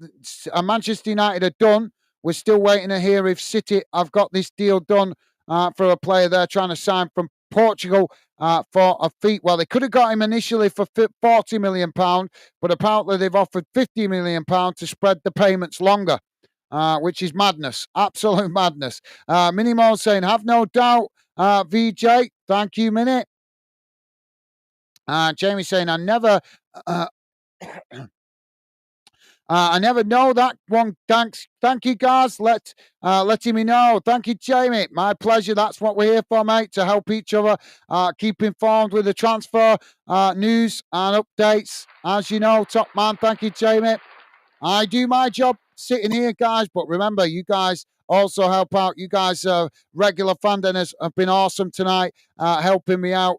Manchester United are done. We're still waiting to hear if City have got this deal done for a player they're trying to sign from Portugal for a fee. Well, they could have got him initially for £40 million, but apparently they've offered £50 million to spread the payments longer, which is madness, absolute madness. Minimo saying, have no doubt, VJ. Thank you, Minnie. Jamie saying, I never know that one. Thanks. Thank you, guys. Letting me know. Thank you, Jamie. My pleasure. That's what we're here for, mate, to help each other keep informed with the transfer news and updates. As you know, top man. Thank you, Jamie. I do my job sitting here, guys, but remember, you guys also help out. You guys, regular fandeners, have been awesome tonight, helping me out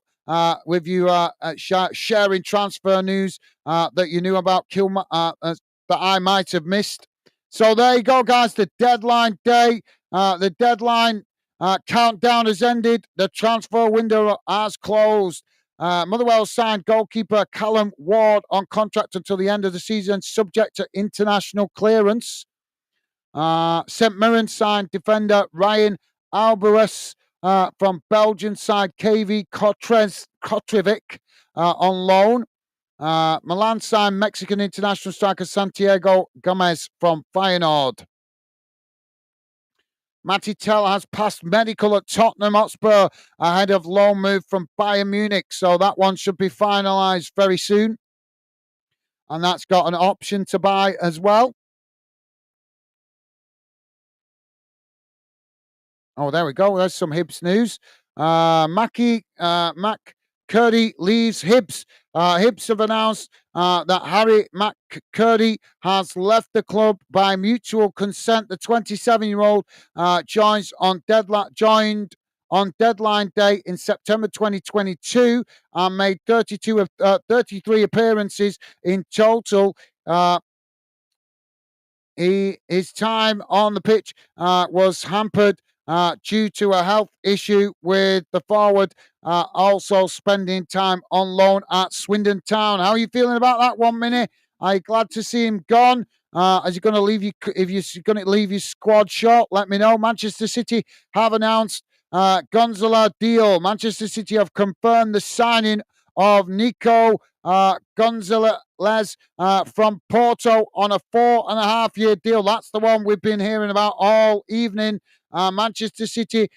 with you sharing transfer news that you knew about that I might have missed. So there you go, guys. The deadline day, the deadline countdown has ended. The transfer window has closed. Motherwell signed goalkeeper Callum Ward on contract until the end of the season, subject to international clearance. St Mirren signed defender Ryan Alvarez from Belgian side KV Kotrivic on loan. Milan signed Mexican international striker Santiago Gomez from Feyenoord. Matty Tell has passed medical at Tottenham Hotspur ahead of loan move from Bayern Munich. So that one should be finalised very soon. And that's got an option to buy as well. Oh, there we go. There's some Hibs news. Mac Curdy leaves Hibs. Hibs have announced that Harry McCurdy has left the club by mutual consent. The 27-year-old joined on deadline day in September 2022 and made 33 appearances in total. His time on the pitch was hampered due to a health issue, with the forward also spending time on loan at Swindon Town. How are you feeling about that 1 minute? Are you glad to see him gone? Is he going to leave you? If you're going to leave your squad short, let me know. Manchester City have announced Gonzalo deal. Manchester City have confirmed the signing of Nico Gonzalez from Porto on a 4.5-year deal. That's the one we've been hearing about all evening. Manchester City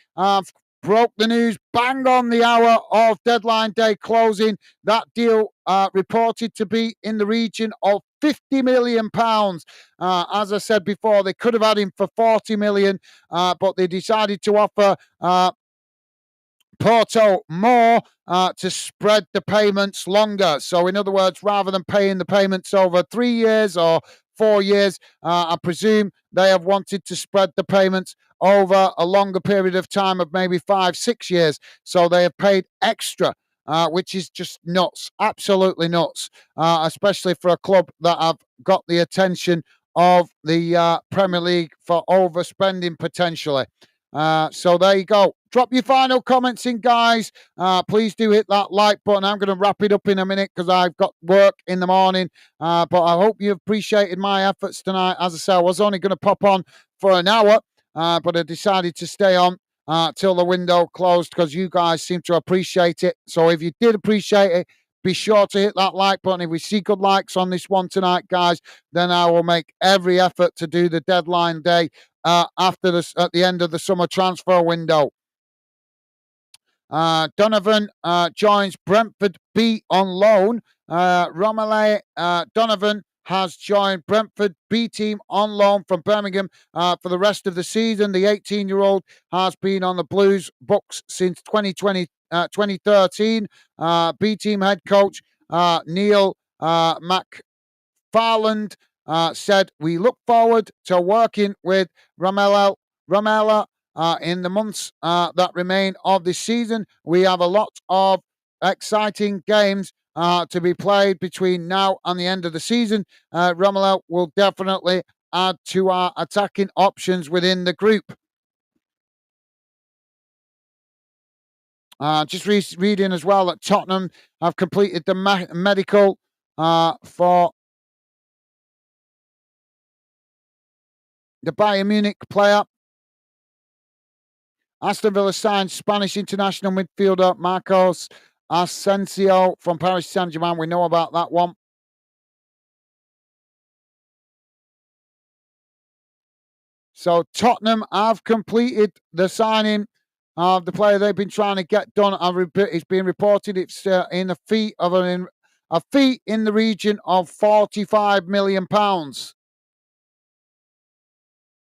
broke the news bang on the hour of deadline day closing. That deal reported to be in the region of £50 million. As I said before, they could have had him for £40 million, but they decided to offer Porto more to spread the payments longer. So in other words, rather than paying the payments over 3 years or 4 years, I presume they have wanted to spread the payments over a longer period of time of maybe 5-6 years. So they have paid extra, which is just nuts, absolutely nuts, especially for a club that have got the attention of the Premier League for overspending potentially. So there you go. Drop your final comments in, guys. Please do hit that like button. I'm going to wrap it up in a minute because I've got work in the morning. But I hope you appreciated my efforts tonight. As I said, I was only going to pop on for an hour, but I decided to stay on till the window closed because you guys seem to appreciate it. So if you did appreciate it, be sure to hit that like button. If we see good likes on this one tonight, guys, then I will make every effort to do the deadline day at the end of the summer transfer window. Donovan joins Brentford B on loan. Romele Donovan has joined Brentford B team on loan from Birmingham for the rest of the season. The 18-year-old has been on the Blues books since 2013. B team head coach Neil McFarland said, "We look forward to working with Romela in the months that remain of this season. We have a lot of exciting games to be played between now and the end of the season. Romelu will definitely add to our attacking options within the group." Just reading as well that Tottenham have completed the medical for the Bayern Munich player. Aston Villa signed Spanish international midfielder Marcos Asensio from Paris Saint-Germain. We know about that one. So Tottenham have completed the signing of the player they've been trying to get done. It's been reported it's in a fee in the region of £45 million.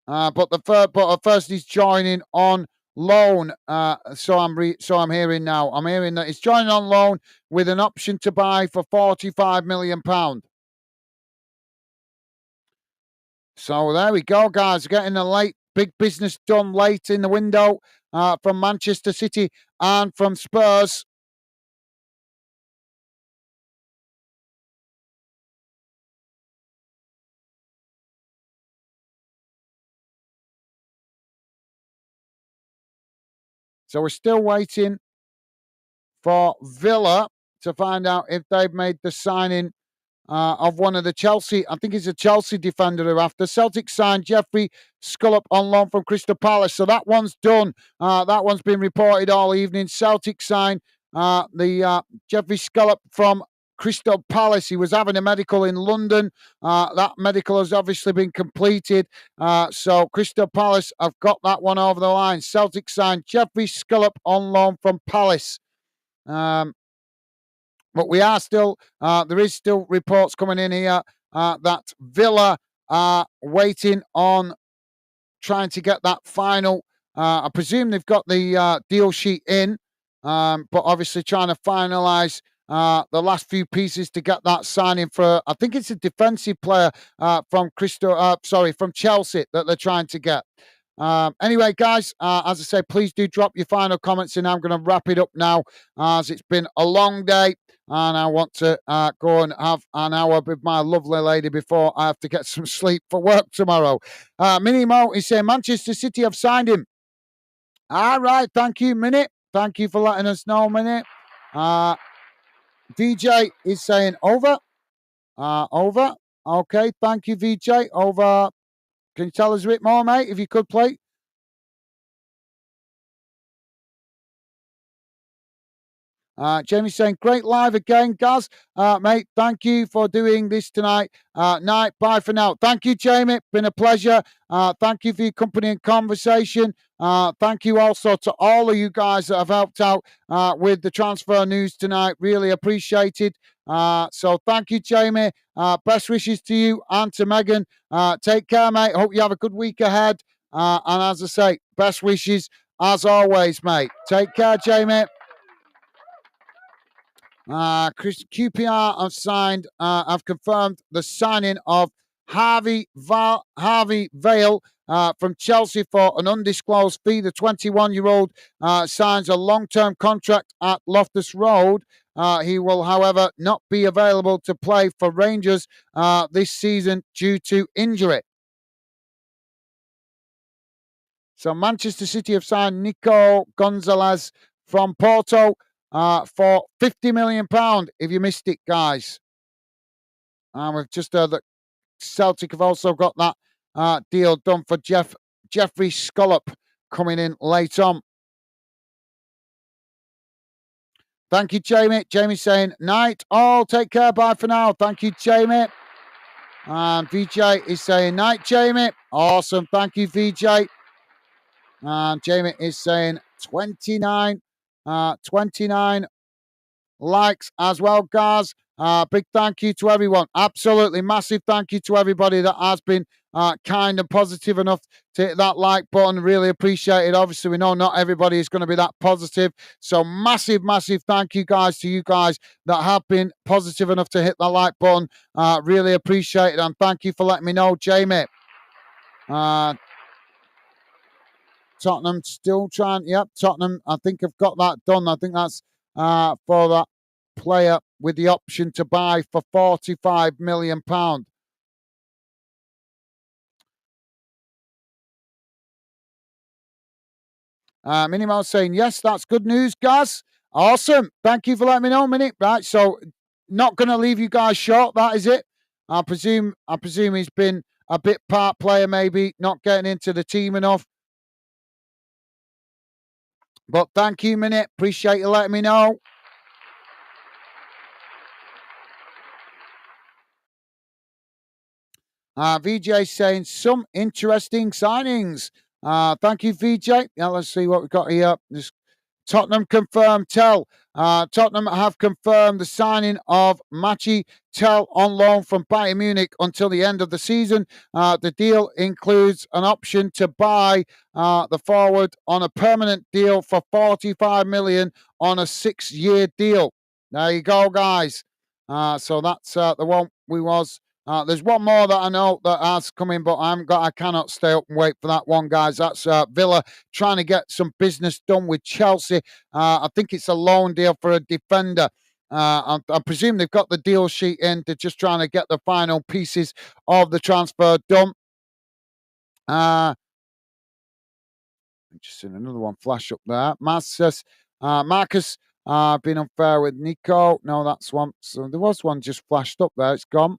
But first he's joining on loan. So I'm hearing now. I'm hearing that he's joining on loan with an option to buy for £45 million. So there we go, guys. Getting a late big business done late in the window from Manchester City and from Spurs. So we're still waiting for Villa to find out if they've made the signing of one of the Chelsea. I think he's a Chelsea defender who after Celtic signed Jeffrey Scullop on loan from Crystal Palace. So that one's done. That one's been reported all evening. Celtic signed the Jeffrey Scullop from Crystal Palace. He was having a medical in London. That medical has obviously been completed. So Crystal Palace have got that one over the line. Celtic signed Jeffrey Scullop on loan from Palace. But we are still, there is still reports coming in here that Villa are waiting on trying to get that final. I presume they've got the deal sheet in, but obviously trying to finalise the last few pieces to get that signing for. I think it's a defensive player from Chelsea that they're trying to get. Anyway, guys, as I say, please do drop your final comments in. I'm going to wrap it up now as it's been a long day and I want to go and have an hour with my lovely lady before I have to get some sleep for work tomorrow. Minnie Mo is saying Manchester City have signed him. All right, thank you, Minnie. Thank you for letting us know, Minnie. VJ is saying over. Over. Okay, thank you, VJ. Over. Can you tell us a bit more, mate, if you could, play? Jamie's saying, great live again, Gaz. Mate, thank you for doing this tonight. Night, bye for now. Thank you, Jamie. Been a pleasure. Thank you for your company and conversation. Thank you also to all of you guys that have helped out with the transfer news tonight. Really appreciated. So thank you, Jamie. Best wishes to you and to Megan. Take care, mate. Hope you have a good week ahead. And as I say, best wishes as always, mate. Take care, Jamie. QPR have confirmed the signing of Harvey Vale from Chelsea for an undisclosed fee. The 21-year-old signs a long-term contract at Loftus Road. He will, however, not be available to play for Rangers this season due to injury. So Manchester City have signed Nico Gonzalez from Porto for £50 million, if you missed it, guys. We've just heard that Celtic have also got that deal done for Jeffrey Scullop coming in late on. Thank you, Jamie. Jamie saying, night all, take care, bye for now. Thank you, Jamie. And VJ is saying, night, Jamie. Awesome, thank you, VJ. And Jamie is saying 29 likes as well, guys. Big thank you to everyone. Absolutely massive thank you to everybody that has been kind and positive enough to hit that like button. Really appreciate it. Obviously, we know not everybody is going to be that positive. So massive thank you guys to you guys that have been positive enough to hit the like button. Really appreciate it. And thank you for letting me know, Jamie. Tottenham still trying. Yep, Tottenham, I think, have got that done. I think that's for that player with the option to buy for £45 million. Minimal saying, yes, that's good news, Gaz. Awesome. Thank you for letting me know, Minnie. Right, so not going to leave you guys short. That is it. I presume he's been a bit part player, maybe not getting into the team enough. But thank you, Minnie. Appreciate you letting me know. VJ saying some interesting signings. Thank you, VJ. Now let's see what we've got here. Just Tottenham confirmed Tell. Tottenham have confirmed the signing of Machi Tell on loan from Bayern Munich until the end of the season. The deal includes an option to buy the forward on a permanent deal for 45 million on a 6-year deal. There you go, guys. So that's the one we was. There's one more that I know that has come in, but I cannot stay up and wait for that one, guys. That's Villa trying to get some business done with Chelsea. I think it's a loan deal for a defender. I presume they've got the deal sheet in. They're just trying to get the final pieces of the transfer done. I'm just seeing another one flash up there. Marcus, been unfair with Nico. No, that's one. So there was one just flashed up there. It's gone.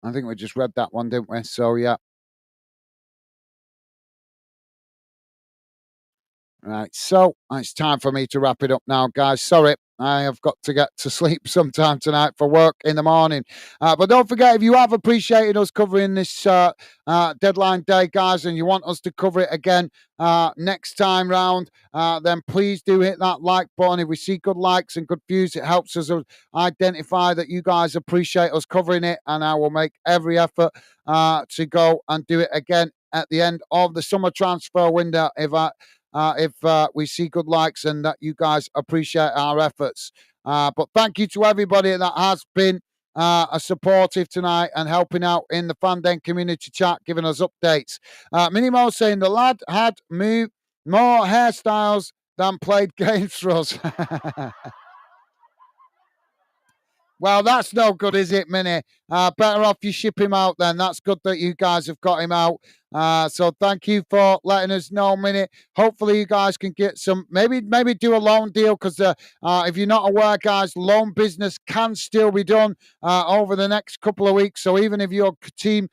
I think we just read that one, didn't we? So, yeah. Right, so it's time for me to wrap it up now, guys. Sorry, I have got to get to sleep sometime tonight for work in the morning. But don't forget, if you have appreciated us covering this deadline day, guys, and you want us to cover it again next time round, then please do hit that like button. If we see good likes and good views, it helps us identify that you guys appreciate us covering it, and I will make every effort to go and do it again at the end of the summer transfer window if we see good likes and that you guys appreciate our efforts. But thank you to everybody that has been supportive tonight and helping out in the Fandom community chat, giving us updates. Minimo saying the lad had moved more hairstyles than played games for us. Well, that's no good, is it, Minnie? Better off you ship him out then. That's good that you guys have got him out. So thank you for letting us know, Minnie. Hopefully you guys can get some, maybe do a loan deal, because if you're not aware, guys, loan business can still be done over the next couple of weeks. So even if your team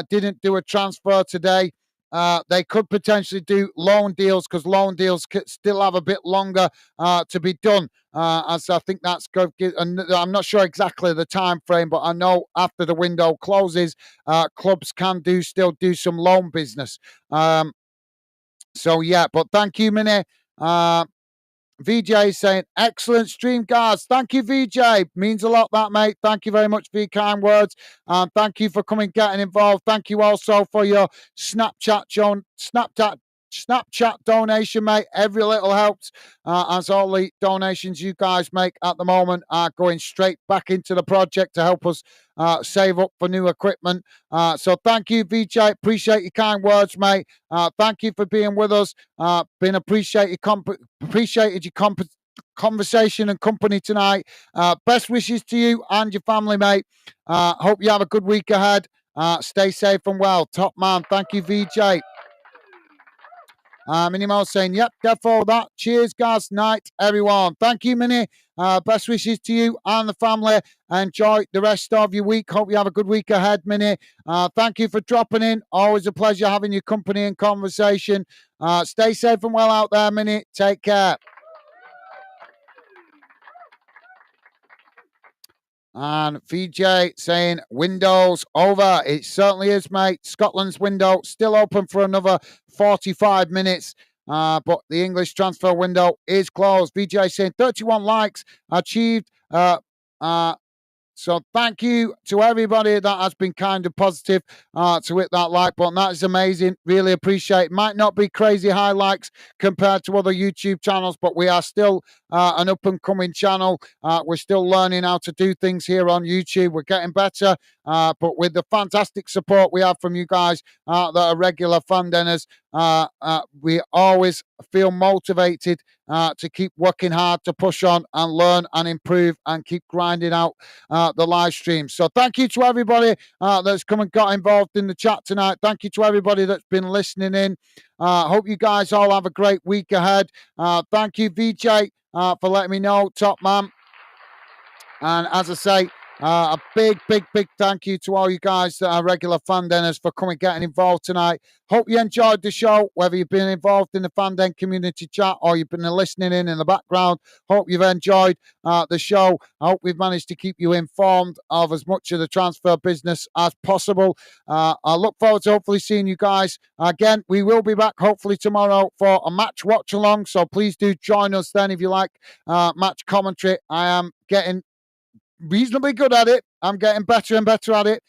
didn't do a transfer today, they could potentially do loan deals, because loan deals still have a bit longer to be done. As I think that's good. I'm not sure exactly the time frame, but I know after the window closes, clubs can still do some loan business. So yeah, but thank you, Minnie. VJ saying, excellent stream, guys. Thank you, VJ. Means a lot, that, mate. Thank you very much for your kind words. Thank you for coming, getting involved. Thank you also for your Snapchat donation, mate. Every little helps, as all the donations you guys make at the moment are going straight back into the project to help us save up for new equipment. So thank you, VJ. Appreciate your kind words, mate. Thank you for being with us. Been appreciated your conversation and company tonight. Best wishes to you and your family, mate. Hope you have a good week ahead. Stay safe and well. Top man. Thank you, VJ. Minimo saying, yep, defo that. Cheers, guys. Night, everyone. Thank you, Minnie. Best wishes to you and the family. Enjoy the rest of your week. Hope you have a good week ahead, Minnie. Thank you for dropping in. Always a pleasure having your company and conversation. Stay safe and well out there, Minnie. Take care. And VJ saying, windows over. It certainly is, mate. Scotland's window still open for another 45 minutes. But the English transfer window is closed. VJ saying 31 likes achieved. So thank you to everybody that has been kind and positive to hit that like button. That is amazing. Really appreciate it. Might not be crazy high likes compared to other YouTube channels, but we are still an up-and-coming channel. We're still learning how to do things here on YouTube. We're getting better, but with the fantastic support we have from you guys that are regular fan dinners, we always feel motivated to keep working hard, to push on and learn and improve and keep grinding out the live stream. So thank you to everybody that's come and got involved in the chat tonight. Thank you to everybody that's been listening in. Hope you guys all have a great week ahead. Thank you, VJ, for letting me know, top man. And as I say, a big, big, big thank you to all you guys that are regular fan dinners for coming getting involved tonight. Hope you enjoyed the show, whether you've been involved in the fan den community chat or you've been listening in the background. Hope you've enjoyed the show. I hope we've managed to keep you informed of as much of the transfer business as possible. I look forward to hopefully seeing you guys again. We will be back hopefully tomorrow for a match watch along, so please do join us then if you like match commentary. I am getting reasonably good at it. I'm getting better and better at it,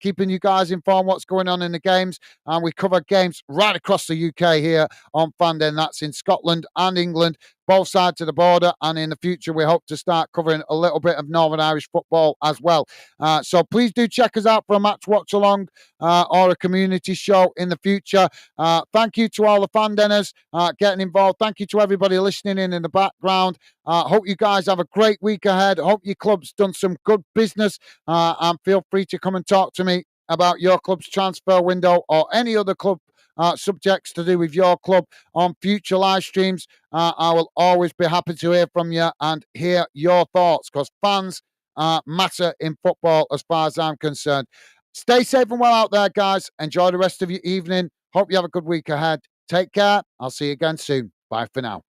keeping you guys informed what's going on in the games. And we cover games right across the UK here on Fanden. That's in Scotland and England, both sides of the border. And in the future, we hope to start covering a little bit of Northern Irish football as well. So please do check us out for a match watch along or a community show in the future. Thank you to all the Fandeners getting involved. Thank you to everybody listening in the background. Hope you guys have a great week ahead. Hope your club's done some good business. And feel free to come and talk to me about your club's transfer window or any other club subjects to do with your club on future live streams. I will always be happy to hear from you and hear your thoughts, because fans matter in football as far as I'm concerned. Stay safe and well out there, guys. Enjoy the rest of your evening. Hope you have a good week ahead. Take care. I'll see you again soon. Bye for now.